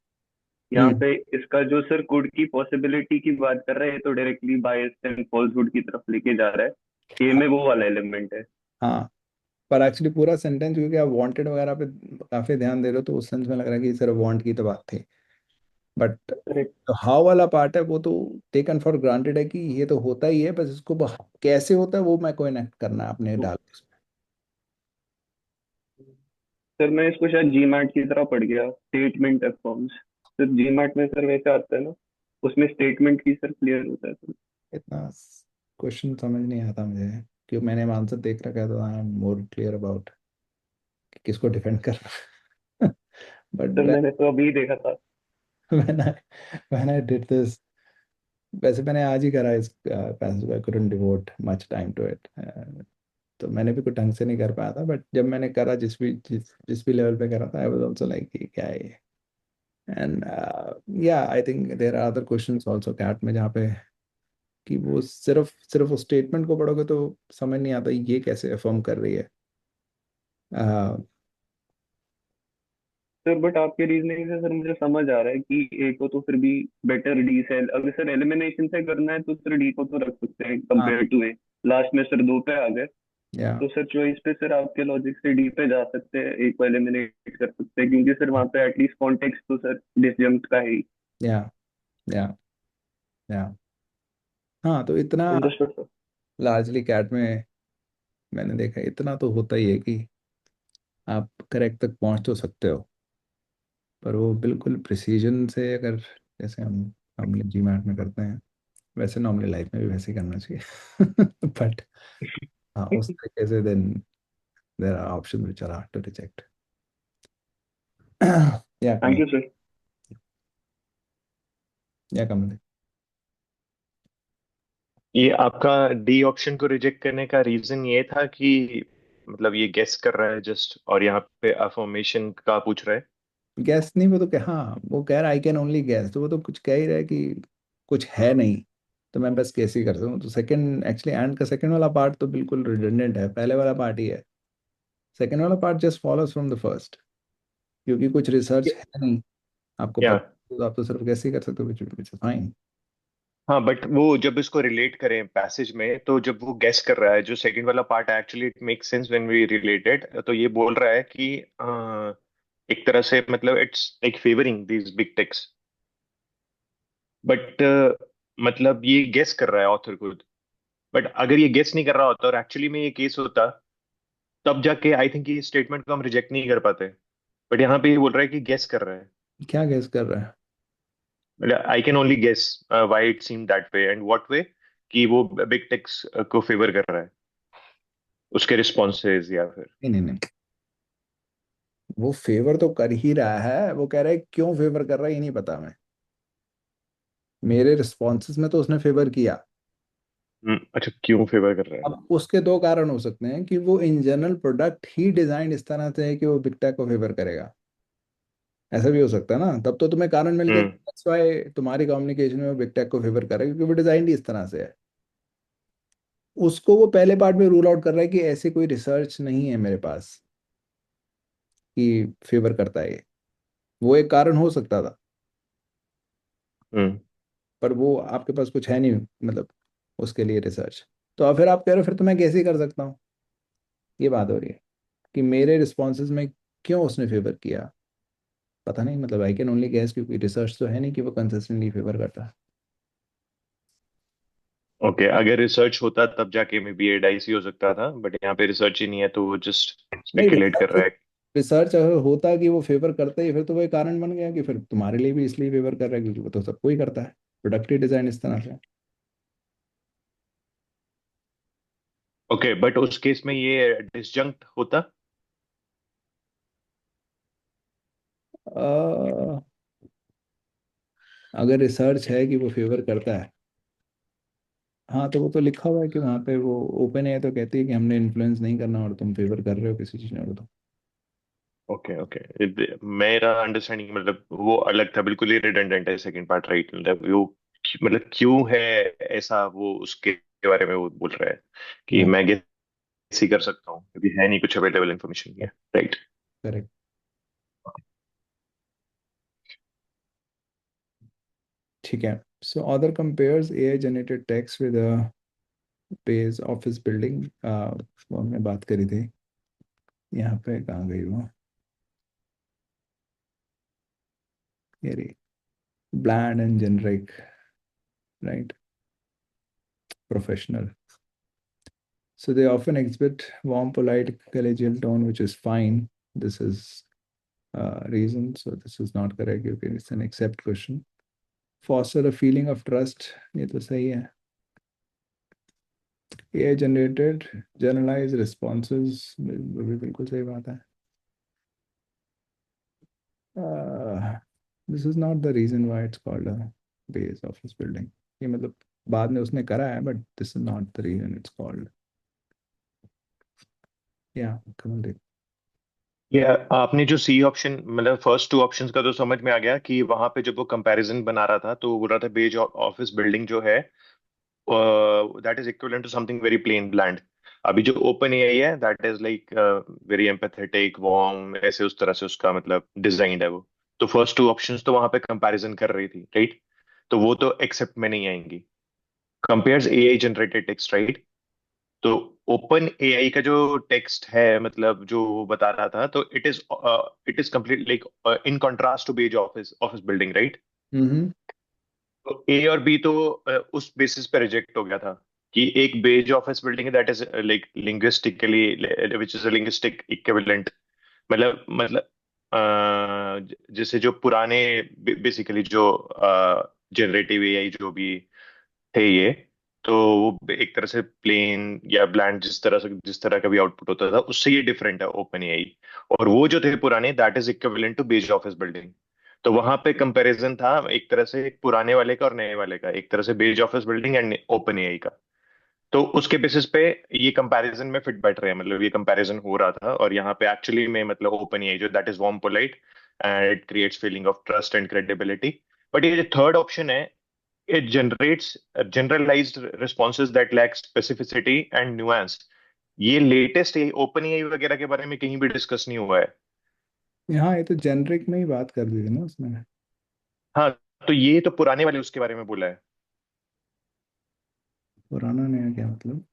यहाँ
हम्म।
पे इसका जो सर कोड की पॉसिबिलिटी की बात कर रहा है, ये तो डायरेक्टली बायस एंड फॉल्सहुड की तरफ लेके जा रहा है। ये में वो वाला एलिमेंट है।
हाँ, पर एक्चुअली पूरा सेंटेंस, क्योंकि आप वांटेड वगैरह पे काफी ध्यान दे रहे हो, तो उस सेंस में लग रहा है कि सिर्फ वांट की तो बात थी। But
correct.
तो हाउ वाला पार्ट है वो तो टेकन फॉर ग्रांटेड है कि ये तो होता ही है, बस इसको कैसे होता है वो मैं को इनेक्ट करना है अपने डायलॉग्स
सर मैं इसको शायद जीमैट की तरह पढ़ गया, स्टेटमेंट फॉर्म्स। सर जीमैट में सर वैसे आता है ना, उसमें स्टेटमेंट की सर क्लियर होता है सर।
में। इतना क्वेश्चन समझ नहीं आता मुझे, क्योंकि मैंने आंसर देख रखा है, तो I am more clear about किसको डिफेंड करना।
सर
बट
मैंने तो अभी देखा था।
When I when I did this, वैसे मैंने आज ही करा इस passage, I couldn't devote much time to it. तो मैंने भी कुछ ढंग से नहीं कर पाया था, बट जब मैंने करा, जिस भी लेवल पे करा था, आई वाज आल्सो लाइक क्या है ये। एंड या I think there are other questions also CAT में, जहाँ पे कि वो सिर्फ सिर्फ उस स्टेटमेंट को पढ़ोगे तो समझ नहीं आता ये कैसे अफर्म कर रही है। uh,
सर बट आपके रीजनिंग से सर मुझे समझ आ रहा है कि ए को तो फिर भी बेटर डी से, अगर सर एलिमिनेशन से करना है तो सर डी को तो रख सकते हैं
हाँ,
कंपेयर टू ए। लास्ट में सर दो पे आ गए,
या
तो सर चॉइस पे सर आपके लॉजिक से डी पे जा सकते हैं, ए को एलिमिनेट कर सकते हैं, क्योंकि सर वहाँ पे एटलीस्ट कॉन्टेक्स्ट तो सर डिसजंक्ट का है ही।
या या या हाँ, तो इतना
अंडरस्टूड सर।
लार्जली कैट में मैंने देखा, इतना तो होता ही है कि आप करेक्ट तक पहुंच तो सकते हो, पर वो बिल्कुल प्रिसीजन से, अगर जैसे हम जी मैथ में करते हैं, वैसे नॉर्मली लाइफ में भी वैसे ही करना चाहिए। बट हाँ उस तरीके से then there are options which are hard to reject. Yeah,
Thank
come.
you, sir.
Yeah, come.
ये आपका डी ऑप्शन को रिजेक्ट करने का रीजन ये था कि मतलब ये गेस कर रहा है जस्ट, और यहाँ पे अफर्मेशन का पूछ रहा है।
गैस नहीं, वो तो क्या, हाँ वो कह रहा आई कैन ओनली गैस, तो वो तो कुछ कह ही रहा है कि कुछ है नहीं, तो मैं बस कैसे ही कर सकता हूँ। तो सेकंड एक्चुअली एंड का सेकंड वाला पार्ट तो बिल्कुल रिडंडेंट है, पहले वाला पार्ट ही है। सेकंड वाला part just follows from the first, क्योंकि कुछ रिसर्च है नहीं आपको
या
पता, तो आप तो सिर्फ कैसे ही कर सकते हो, विच इज फाइन।
हाँ, बट वो जब इसको रिलेट करें पैसेज में, तो जब वो गेस कर रहा है, जो सेकंड वाला पार्ट है, actually it makes sense when we related, तो ये बोल रहा है कि एक तरह से मतलब it's like favouring these big techs, but मतलब ये गेस कर रहा है ऑथर खुद। बट अगर ये गेस नहीं कर रहा होता और एक्चुअली में ये केस होता, तब जाके आई थिंक ये स्टेटमेंट को हम रिजेक्ट नहीं कर पाते। बट यहाँ पे ये बोल रहा है कि गेस कर रहा है,
क्या गैस कर रहा है?
मतलब I can only guess why it seem that way and what way, कि वो बिग टेक्स को फेवर कर रहा है, उसके रिस्पॉन्सेज या फिर।
नहीं नहीं नहीं, वो फेवर तो कर ही रहा है, वो कह रहा है क्यों फेवर कर रहा है ये नहीं पता मैं, मेरे रिस्पॉन्सेज में तो उसने फेवर किया।
अच्छा, क्यों फेवर कर रहा है?
अब उसके दो कारण हो सकते हैं कि वो in general product he design इस तरह से है कि वो बिग टेक को फेवर करेगा, ऐसा भी हो सकता है ना, तब तो तुम्हें कारण मिल गया,
हम्म
दैट्स व्हाई तुम्हारी कम्युनिकेशन में वो बिग टेक को फेवर करेगा, क्योंकि वो डिजाइन ही इस तरह से है। उसको वो पहले पार्ट में रूल आउट कर रहा है कि ऐसे कोई रिसर्च नहीं है मेरे पास कि फेवर करता है ये, वो एक कारण हो सकता था,
हम्म
पर वो आपके पास कुछ है नहीं, मतलब उसके लिए रिसर्च। तो अब फिर आप कह रहे हो फिर तो मैं कैसे ही कर सकता हूँ, ये बात हो रही है कि मेरे रिस्पॉन्सेज में क्यों उसने फेवर किया, पता नहीं, मतलब आई कैन ओनली गैस, क्योंकि रिसर्च तो है नहीं कि वो कंसिस्टेंटली फेवर करता है।
ओके, अगर रिसर्च होता तब जाके मे बी ये डाइसी हो सकता था, बट यहाँ पे रिसर्च ही नहीं है, तो वो जस्ट
नहीं,
स्पेकुलेट कर रहा है।
रिसर्च अगर होता कि वो फेवर करता ही, फिर तो वो एक कारण बन गया कि फिर तुम्हारे लिए भी इसलिए फेवर कर रहा है क्योंकि वो तो सबको ही करता है, प्रोडक्टिव डिजाइन इस तरह से।
ओके, बट उस केस में ये डिसजंक्ट होता।
अ, अगर रिसर्च है कि वो फेवर करता है, हाँ तो वो तो लिखा हुआ है कि वहाँ पे वो ओपन है, तो कहती है कि हमने इन्फ्लुएंस नहीं करना और तुम फेवर कर रहे हो किसी चीज़ में, तो।
ओके ओके, मेरा अंडरस्टैंडिंग मतलब वो अलग था, बिल्कुल ही रिडंडेंट है सेकंड पार्ट, राइट? मतलब वो मतलब क्यों है ऐसा, वो उसके बारे में वो बोल रहा है कि
या
मैं गेस ही कर सकता हूँ क्योंकि है नहीं कुछ अवेलेबल इन्फॉर्मेशन है, राइट?
करेक्ट। ठीक है, सो author compares AI generated text with page office building, वो हमने बात करी थी, यहाँ पे कहाँ गई वो, ये रही, bland and generic, right, professional, so they often exhibit warm polite collegial tone, which is fine. This is reason, so this is not correct, okay, it's an accept question. Foster a feeling of trust, ये तो सही है। AI generated generalized responses, वो भी बिल्कुल सही बात है। uh, this is not the reason why it's called a base office building, ये मतलब बाद में उसने करा है, but this is not the reason it's called, yeah, Kamaldeep.
ये आपने जो सी ऑप्शन मतलब फर्स्ट टू ऑप्शंस का तो समझ में आ गया कि वहां पे जब वो कंपैरिजन बना रहा था तो वो बोल रहा था बेज ऑफिस बिल्डिंग जो है that is equivalent to something very plain bland. अभी जो ओपन एआई है that is like very empathetic warm, ऐसे उस तरह से उसका मतलब डिजाइन है वो। तो फर्स्ट टू ऑप्शंस तो वहां पे कंपैरिजन कर रही थी, राइट? तो वो तो एक्सेप्ट में नहीं आएंगी। Compares AI generated text, right? तो ओपन एआई का जो टेक्स्ट है मतलब जो वो बता रहा था, तो it is complete like in contrast to beige office office building, right?
Hmm.
तो ए और बी तो उस बेसिस पे रिजेक्ट हो गया था कि एक बेज ऑफिस बिल्डिंग है that is like linguistically, which is a linguistic equivalent, मतलब जैसे जो पुराने बेसिकली जो जनरेटिव एआई जो भी थे ये, तो वो एक तरह से प्लेन या ब्लैंड जिस तरह का भी आउटपुट होता था उससे ये डिफरेंट है ओपन एआई। और वो जो थे पुराने, that is equivalent to beige office building. तो वहां पे कंपैरिजन था एक तरह से पुराने वाले का और नए वाले का, एक तरह से beige office building and OpenAI का। तो उसके बेसिस पे ये कंपैरिजन में फिट बैठ रहे हैं, मतलब ये कंपैरिजन हो रहा था। और यहाँ पे एक्चुअली में मतलब ओपन एआई जो that is warm polite and it creates feeling of trust and credibility. But ये जो थर्ड ऑप्शन है, it generates generalized responses that lack specificity and nuance। ये लेटेस्ट ओपन एआई वगैरह के बारे में कहीं भी डिस्कस नहीं हुआ है।
यहाँ ये तो जेनरिक में ही बात कर दी थी ना उसने।
हाँ, तो ये तो पुराने वाले उसके बारे में बोला है।
पुराना नया क्या मतलब?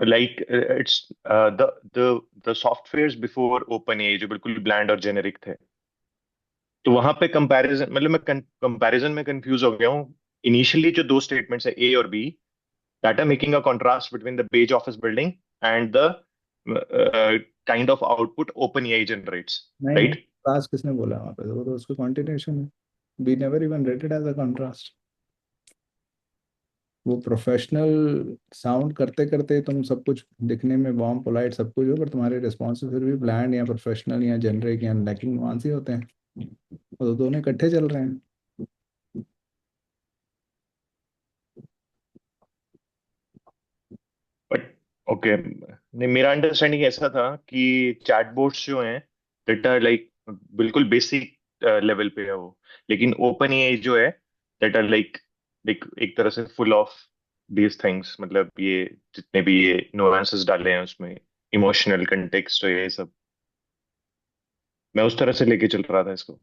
Like it's the the softwares before open AI जो बिल्कुल ब्लैंड और जेनेरिक थे। तो वहां पे कंपैरिजन, मतलब मैं कंपैरिजन में कंफ्यूज हो गया हूँ। इनिशियली जो दो स्टेटमेंट्स है ए और B, that are making a contrast between the page office building and the kind of output OpenAI generates,
नहीं नहीं,
right?
क्लास किसने बोला वहाँ पे? वो तो उसका कंटिन्यूशन है। We never even rated as a contrast. वो प्रोफेशनल साउंड करते करते तुम सब कुछ दिखने में वार्म पोलाइट सब कुछ हो, पर तुम्हारे रिस्पॉन्स फिर भी ब्लैंड या प्रोफेशनल या जेनरिक या लैकिंग नुआंस ही होते हैं। वो तो दोनों इकट्ठे चल रहे हैं।
बट ओके, नहीं, मेरा अंडरस्टैंडिंग ऐसा था कि चैटबॉट्स जो हैं दैट आर लाइक बिल्कुल बेसिक लेवल पे है वो। लेकिन ओपन एआई जो है दैट आर लाइक लाइक एक तरह से फुल ऑफ दीज थिंग्स, मतलब ये जितने भी ये नुआंसेस डाले हैं उसमें, इमोशनल कंटेक्स्ट ये सब, मैं उस तरह से लेके चल रहा था इसको।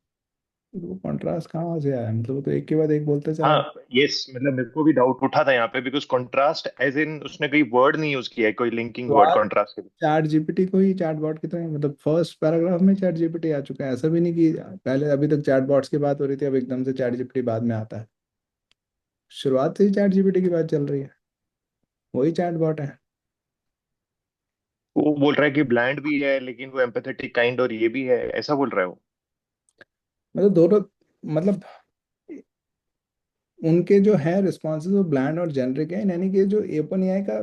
वो कंट्रास्ट कहाँ से आया? मतलब वो तो एक के बाद एक बोलते जा रहा है।
हाँ, यस, मतलब मेरे को भी डाउट उठा था यहाँ पे, बिकॉज कॉन्ट्रास्ट एज इन उसने कोई वर्ड नहीं यूज किया है, कोई लिंकिंग
तो
वर्ड
आज
कॉन्ट्रास्ट के।
चैट जीपीटी को ही चैट बॉट की तरह, मतलब फर्स्ट पैराग्राफ में चैट जीपीटी आ चुका है। ऐसा भी नहीं कि पहले अभी तक चैट बॉट्स की बात हो रही थी, अब एकदम से चैट जीपीटी बाद में आता है। शुरुआत से ही चैट जीपीटी की बात चल रही है। वही चैट बॉट है।
वो बोल रहा है कि ब्लैंड भी है लेकिन वो एम्पैथेटिक काइंड और ये भी है, ऐसा बोल रहा है वो।
मतलब दोनों, मतलब उनके जो है रिस्पॉन्सेज वो ब्लैंड और जेनरिक है। यानी कि जो ओपन एआई का,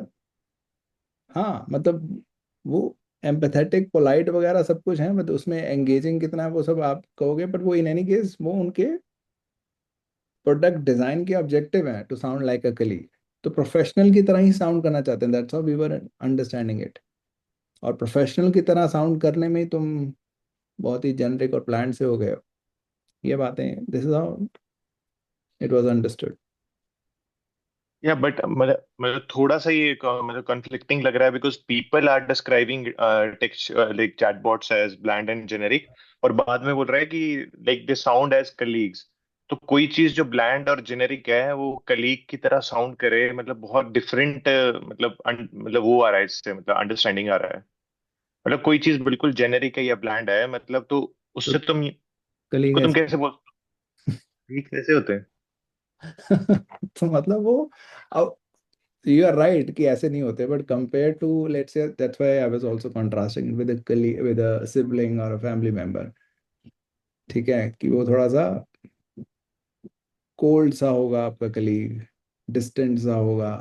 हाँ मतलब वो एम्पैथेटिक पोलाइट वगैरह सब कुछ है, मतलब उसमें एंगेजिंग कितना है वो सब आप कहोगे, बट वो इन एनी केस वो उनके प्रोडक्ट डिजाइन के ऑब्जेक्टिव है to sound like a colleague. तो प्रोफेशनल की तरह ही साउंड करना चाहते हैं, that's how we were understanding it. और प्रोफेशनल की तरह साउंड करने में ही तुम बहुत ही जेनरिक और प्लान से हो गए हो। ये बातें, this is how it was understood.
या बट मतलब थोड़ा सा ये मतलब कॉन्फ्लिक्टिंग लग रहा है, because people are describing text like chatbots as bland and generic, और बाद में बोल रहा है कि like they sound as colleagues. तो कोई चीज जो ब्लैंड और जेनेरिक है वो कलीग की तरह साउंड करे, मतलब बहुत डिफरेंट, मतलब मतलब वो आ रहा है इससे, मतलब अंडरस्टैंडिंग आ रहा है। मतलब कोई चीज बिल्कुल जेनेरिक है या ब्लैंड है, मतलब तो
तो
उससे तुम
कलीग
को तुम
ऐसे
कैसे बोल, ये कैसे होते हैं?
तो मतलब वो, अब यू आर राइट कि ऐसे नहीं होते, but compare to let's say, that's why I was also contrasting with a colleague, with a sibling और अ फैमिली मेंबर। ठीक है कि वो थोड़ा सा कोल्ड सा होगा आपका कलीग, डिस्टेंट सा होगा,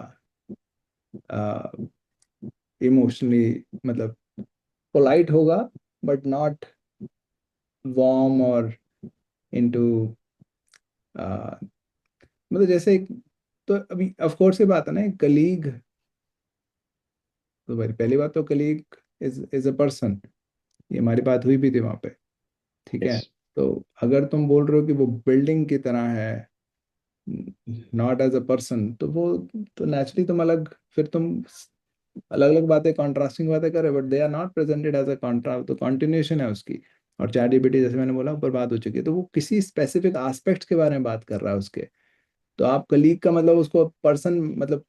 इमोशनली मतलब पोलाइट होगा, बट नॉट वार्म और इनटू, मतलब जैसे तो अभी ऑफ कोर्स ये बात है ना, कलीग तो भाई पहली बात तो कलीग इज अ पर्सन। ये हमारी बात हुई भी थी वहां पे। ठीक है।
यस।
तो अगर तुम बोल रहे हो कि वो बिल्डिंग की तरह है, नॉट एज अ पर्सन, तो वो तो नेचुरली तुम अलग, फिर तुम अलग अलग बातें, कॉन्ट्रास्टिंग बातें कर रहे हो, but they are not presented as a contrast, तो कॉन्टिन्यूशन है उसकी। और चैट जीपीटी जैसे मैंने बोला ऊपर बात हो चुकी है, तो वो किसी स्पेसिफिक एस्पेक्ट्स के बारे में बात कर रहा है उसके। तो आप कलीग का मतलब उसको पर्सन मतलब।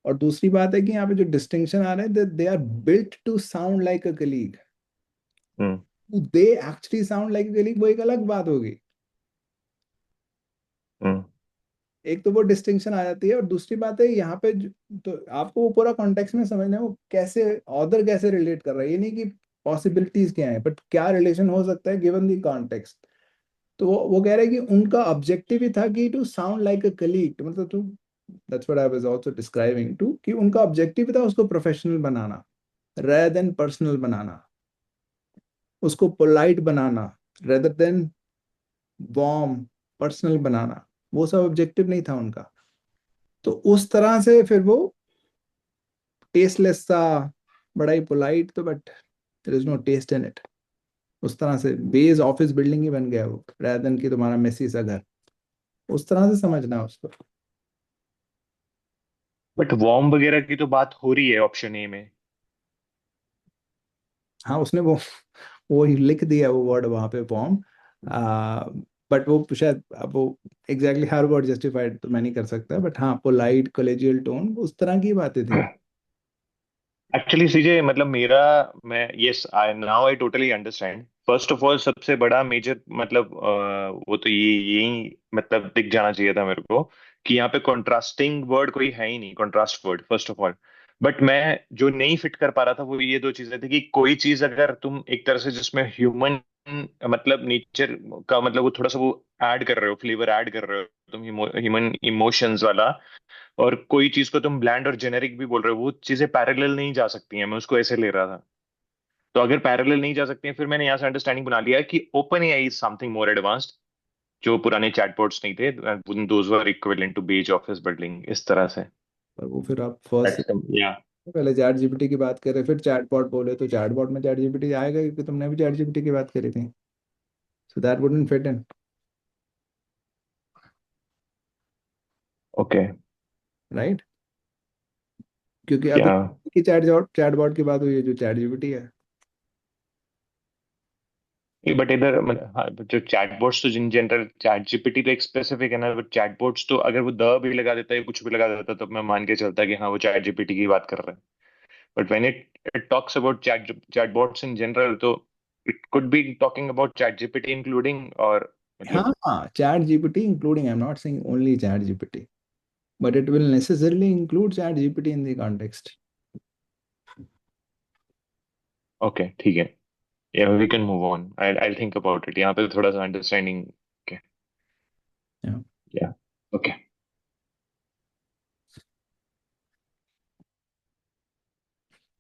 और दूसरी बात है कि यहाँ पे जो डिस्टिंक्शन आ रहे हैं, they are built to sound like a colleague,
hmm.
They actually sound like a colleague, वो एक अलग बात होगी।
हम्म।
एक तो वो डिस्टिंक्शन आ जाती है, और दूसरी बात है यहाँ पे तो आपको वो पूरा कॉन्टेक्स्ट में समझना है, वो कैसे ऑथर कैसे रिलेट कर रहा है। ये नहीं कि पॉसिबिलिटीज क्या है, बट क्या रिलेशन हो सकता है गिवन दी कॉन्टेक्स्ट। तो वो कह रहे हैं कि उनका ऑब्जेक्टिव ही था कि to sound like a colleague, मतलब that's what I was also describing to, कि उनका ऑब्जेक्टिव था उसको प्रोफेशनल बनाना rather देन पर्सनल बनाना, उसको पोलाइट बनाना rather देन वार्म पर्सनल बनाना, वो सब ऑब्जेक्टिव नहीं था उनका। तो उस तरह से फिर वो टेस्टलेस सा, बड़ा ही पोलाइट तो, but there is no taste in it. उस तरह से बेस ऑफिस बिल्डिंग ही बन गया वो, rather देन कि तुम्हारा मेसी सा घर। उस तरह से समझना उसको।
बट वॉर्म वगैरह की तो बात हो रही है ऑप्शन ए में।
हाँ, उसने वो ही लिख दिया वो वर्ड वहां पे फॉर्म। बट वो शायद, अब वो एग्जैक्टली हर वर्ड जस्टिफाइड तो मैं नहीं कर सकता, बट हाँ, पोलाइट कॉलेजियल टोन, उस तरह की बातें थी।
एक्चुअली सीजे मतलब मेरा, मैं yes I now I totally understand. First of all सबसे बड़ा मेजर मतलब वो तो ये यही मतलब दिख जाना चाहिए था मेरे को कि यहाँ पे कॉन्ट्रास्टिंग वर्ड कोई है ही नहीं, contrast word first of all. But मैं जो नहीं फिट कर पा रहा था वो ये दो चीजें थी कि कोई चीज अगर तुम एक तरह से जिसमें ह्यूमन मतलब नेचर का मतलब वो थोड़ा सा वो ऐड कर रहे हो, फ्लेवर ऐड कर रहे हो तुम, ह्यूमन इमोशंस वाला, और कोई चीज को तुम ब्लैंड और जेनेरिक भी बोल रहे हो, वो चीजें पैरेलल नहीं जा सकती हैं, मैं उसको ऐसे ले रहा था। तो अगर पैरेलल नहीं जा सकती हैं फिर मैंने यहाँ से अंडरस्टैंडिंग बना लिया कि OpenAI is something more advanced, जो पुराने चैटबॉट्स नहीं थे, those were equivalent to beige office building, इस तरह से।
पर वो फिर आप फर्स्ट
या
पहले चैट जीपीटी की बात करें, फिर चैटबॉट बोले, तो चैटबॉट में चैट जीपीटी आएगा, क्योंकि तुमने भी चैट जीपीटी की बात करी थी। So that wouldn't fit in,
okay.
Right? क्योंकि अभी
या
की चैटबॉट की बात हुई है, जो चैट जीपीटी है।
बट इधर हाँ, जो चैटबॉट्स तो जिन जनरल, चैट जीपीटी तो एक स्पेसिफिक है ना, बट चैटबॉट्स तो अगर वो द भी लगा देता है कुछ भी लगा देता है तो मैं मान के चलता कि हाँ वो चैट जीपीटी की बात कर रहा है। But when it talks about chatbots in general, so it could be talking about ChatGPT including or
हाँ
मतलब
हाँ, chat GPT including, I am not saying only chat GPT, but it will necessarily include ChatGPT in the context.
Okay ठीक है। Yeah, we can move on. I'll think about it. यहाँ पे थोड़ा सा understanding. Okay.
Yeah.
या okay.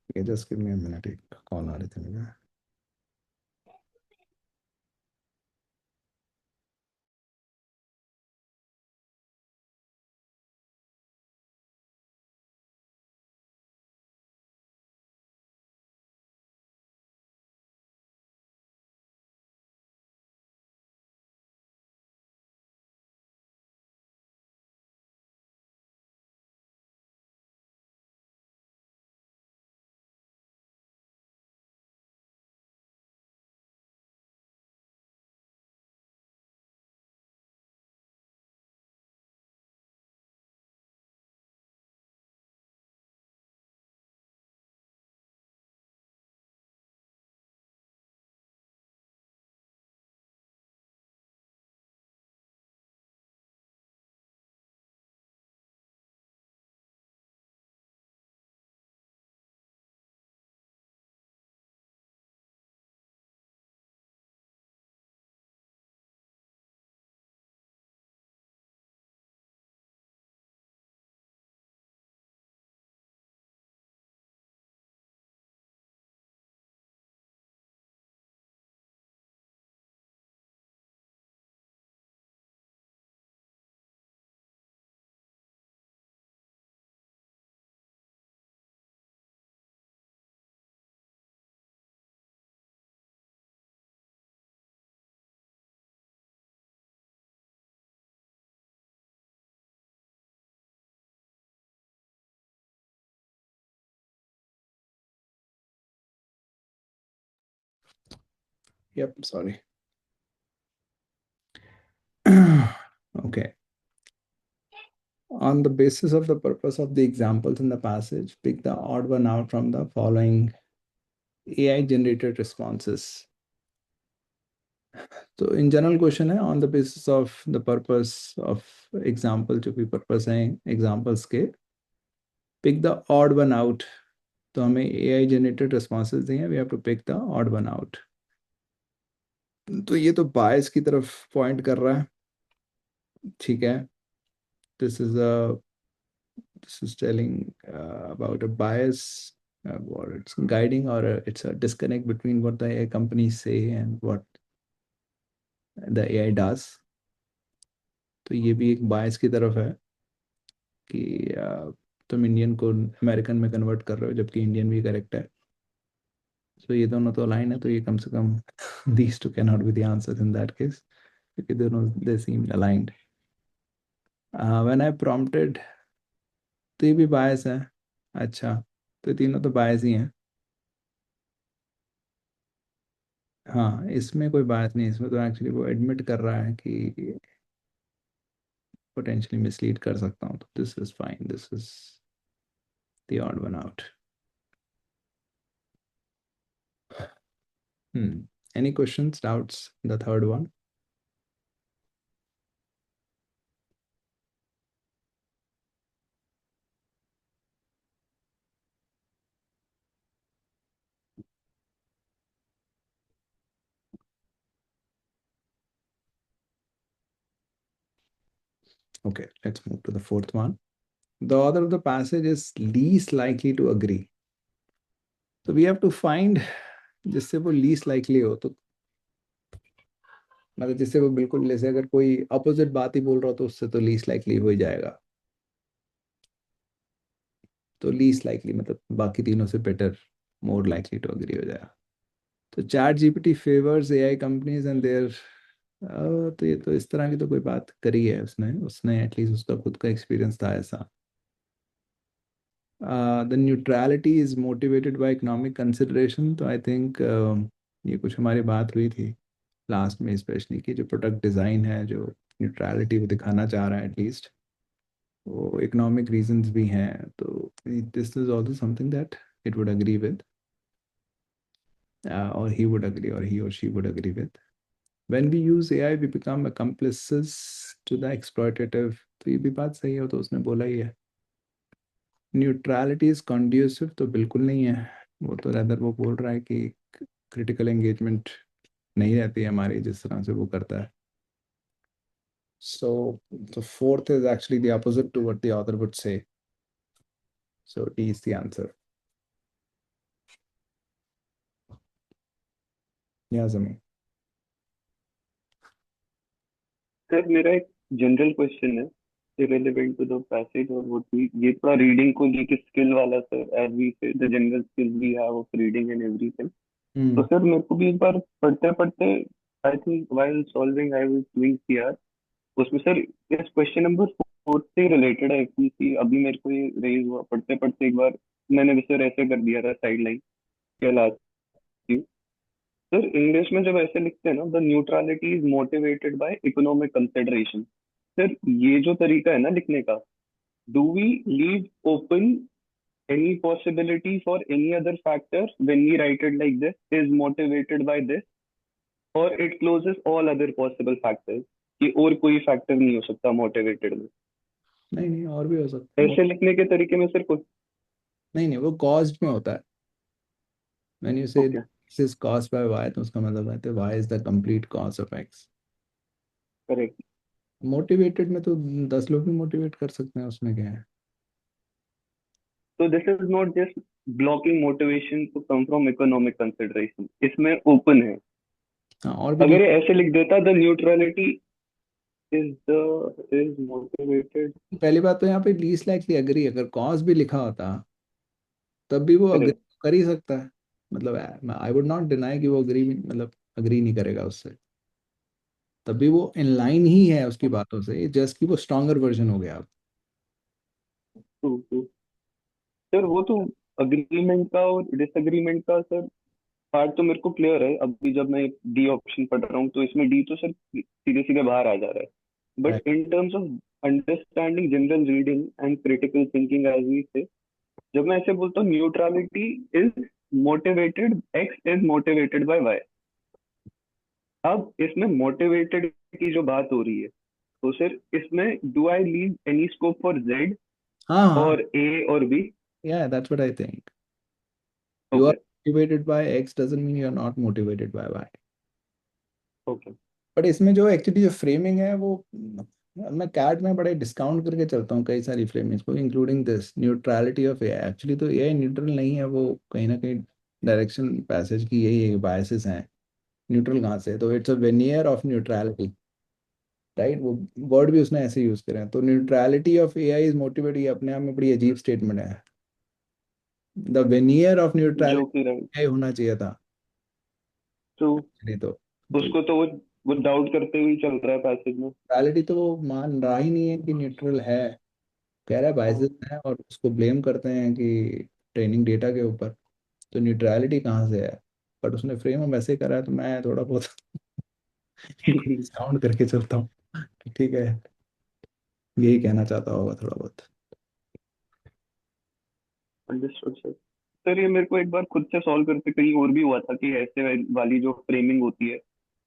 Okay, just give me a minute. एक call आ रही थी मुझे। Yep, sorry. Okay. On the basis of the purpose of the examples in the passage, pick the odd one out from the following AI generated responses. तो in general question है, on the basis of the purpose of example, जो भी purpose है examples के, pick the odd one out. तो हमें AI generated responses दिए हैं, we have to pick the odd one out. तो ये तो बायस की तरफ पॉइंट कर रहा है, ठीक है। This is a this is telling about a bias, or it's guiding, or it's a disconnect between what the AI companies say and what the AI does. तो ये भी एक बायस की तरफ है कि तुम इंडियन को अमेरिकन में कन्वर्ट कर रहे हो जबकि इंडियन भी करेक्ट है. सो ये दोनों तो अलाइन है, तो ये कम से कम these two cannot be the answers in that case, क्योंकि दोनों they seem aligned. When I prompted, तो ये भी बायस है. अच्छा, तो तीनों तो बायस ही हैं. हाँ, इसमें कोई बात नहीं. इसमें तो एक्चुअली वो एडमिट कर रहा है कि पोटेंशियली मिसलीड कर सकता हूँ. तो this is fine, this is the odd one out. Any questions, doubts, the third one? Okay, let's move to the fourth one. The author of the passage is least likely to agree. So we have to find जिससे वो least likely हो. तो मतलब जिससे वो बिल्कुल, जैसे अगर कोई अपोजिट बात ही बोल रहा हो तो उससे तो लीस्ट लाइकली हो ही जाएगा. तो लीस्ट लाइकली मतलब बाकी तीनों से better, more likely to agree हो जाएगा. तो ChatGPT favours AI companies and there. तो ये तो इस तरह की तो कोई बात करी है उसने उसने एटलीस्ट उसका खुद का एक्सपीरियंस था ऐसा. The neutrality is motivated by economic consideration. तो आई थिंक ये कुछ हमारी बात हुई थी लास्ट में, स्पेशली कि जो प्रोडक्ट डिज़ाइन है, जो न्यूट्रलिटी वो दिखाना चाह रहा है एटलीस्ट, वो इकोनॉमिक रीजंस भी हैं. तो this is also something that it would agree with, or he would agree, or he or she would agree with. When we use AI, we become accomplices to the exploitative. तो ये भी बात सही है, तो उसने बोला ही है. न्यूट्रलिटी इज कंड्यूसिव, तो बिल्कुल नहीं है. वो तो रैदर वो बोल रहा है कि क्रिटिकल एंगेजमेंट नहीं रहती है हमारी जिस तरह से वो करता है. So the fourth is actually the opposite to what the author would say. So D is the answer. Yeah, Zami.
Sir मेरा एक जनरल क्वेश्चन है irrelevant to the passage और वो भी ये थोड़ा रीडिंग को लेके स्किल वाला sir. As we say the general skill we have of reading and everything. तो सर मेरे को भी एक बार पढ़ते पढ़ते I think while solving I was doing CR, उसमें सर इस क्वेश्चन नंबर 4 से रिलेटेड है कि अभी मेरे को ये रेज हुआ पढ़ते पढ़ते. एक बार मैंने विषय ऐसे कर दिया था साइड लाइन के लास्ट. सर इंग्लिश में जब ऐसे लिखते हैं ना, the neutrality is motivated by economic consideration. Sir ये जो तरीका है ना लिखने का, do we leave open any possibility for any other factor when we write it like this is motivated by this, or it closes all other possible factors कि और कोई फैक्टर नहीं हो सकता मोटिवेटेड में?
नहीं नहीं, और भी हो सकता है.
ऐसे लिखने के तरीके में सर कुछ
नहीं नहीं, वो कॉज्ड में होता है. When you say
okay.
this is caused by y, तो उसका मतलब है y is the complete cause of x.
Correct.
Motivated में तो 10 लोग भी मोटिवेट कर सकते हैं, उसमें क्या है.
तो this is not just blocking motivation to come from economic consideration, इसमें ओपन है.
हाँ, और भी
अगर ये ऐसे लिख देता द न्यूट्रलिटी इज मोटिवेटेड.
पहली बात तो यहाँ पे लीस्ट लाइकली अग्री, अगर कॉज भी लिखा होता तब भी वो अग्री
करेक्ट.
कर ही सकता है. मतलब आई वुड नॉट डिनाई कि वो अग्री, मतलब अग्री नहीं करेगा उससे. तब भी वो इन लाइन ही है उसकी बातों से, जस्ट कि वो स्ट्रॉन्गर वर्जन हो गया अब.
सर वो तो अग्रीमेंट का और डिसएग्रीमेंट का सर पार्ट तो मेरे को क्लियर है. अभी जब मैं डी ऑप्शन पढ़ रहा हूँ तो इसमें डी तो सर सीधे सीधे बाहर आ जा रहा है.
Right.
But in terms of understanding general reading and critical thinking as we say, जब मैं ऐसे बोलता हूँ neutrality is motivated, X is motivated by Y. अब इसमें मोटिवेटेड की जो बात हो रही है, तो सर इसमें do I leave any scope for Z
हाँ हाँ,
और ए और B?
yeah, that's what I think. You are
okay.
motivated by x doesn't mean you are not motivated by y.
Okay.
But इसमें जो actually जो framing है वो मैं कैट में बड़े डिस्काउंट करके चलता हूँ कई सारी फ्रेमिंग्स को, including this neutrality of AI. Actually तो एआई न्यूट्रल नहीं है, वो कहीं ना कहीं डायरेक्शन पैसेज की यही बायसेस हैं। न्यूट्रल कहाँ से? तो it's a vernier of neutrality, right? वो वर्ड भी उसने ऐसे यूज करे हैं। तो neutrality of AI is motivate, ये अपने आप में बड़ी अजीब स्टेटमेंट है। द वेनियर ऑफ
जो कि
न्यूट्रलिटी होना चाहिए था,
तो
नहीं तो
उसको तो वो डाउट करते हुए ही चल रहा है पैसेज में।
न्यूट्रलिटी तो वो मान रहा ही नहीं है कि न्यूट्रल है, कह रहा है बायसेस है, और उसको ब्लेम करते हैं कि ट्रेनिंग डेटा के ऊपर। तो न्यूट्रलिटी कहाँ से है? बट उसने फ्रेम हम वैसे करा है, तो मैं थोड़ा बहुत डिस्काउंट करके चलता हूँ। ठीक है, यही कहना चाहता होगा थोड़ा बहुत।
Understood sir. सर ये मेरे को एक बार खुद से सॉल्व करते कहीं और भी हुआ था कि ऐसे वाली जो फ्रेमिंग होती है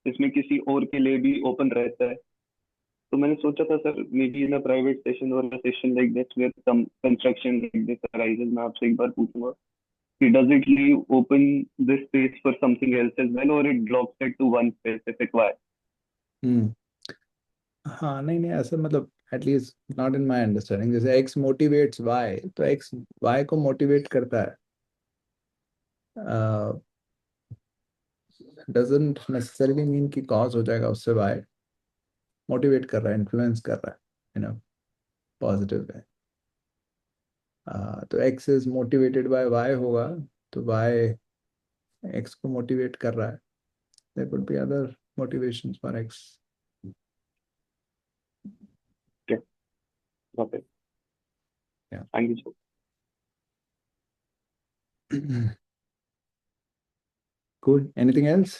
इसमें किसी और के लिए भी ओपन रहता है। तो मैंने सोचा था sir maybe in a private session और session like this where some construction like this arises, मैं आपसे एक बार पूछूंगा कि does it leave open this space for something else as well और it blocks it to one specific way.
Hmm. हाँ, नहीं नहीं, ऐसा मतलब at least not in my understanding. जैसे एक्स मोटिवेट्स वाई, तो एक्स वाई को मोटिवेट करता है, डजंट नेसेसरली मीन कि कॉज हो जाएगा उससे। वाई मोटिवेट कर रहा है, इन्फ्लुएंस कर रहा है, पॉजिटिव है। तो X is motivated by Y होगा, तो वाई एक्स को मोटिवेट कर रहा है। There could be other motivations for X.
Okay,
Yeah.
Thank you sir.
Cool. Anything else?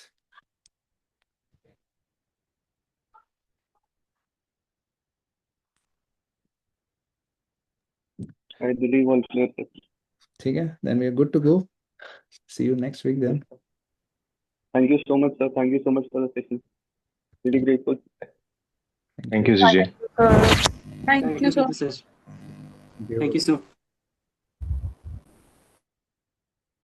I believe all clear sir.
ठीक है, then we are good to go. See you next week then.
Thank you so much sir, thank you so much for the session, really grateful.
Thank you, CJ.
Thank
Thank
you,
you for
sir.
the session.
Thank you.
Thank you, sir.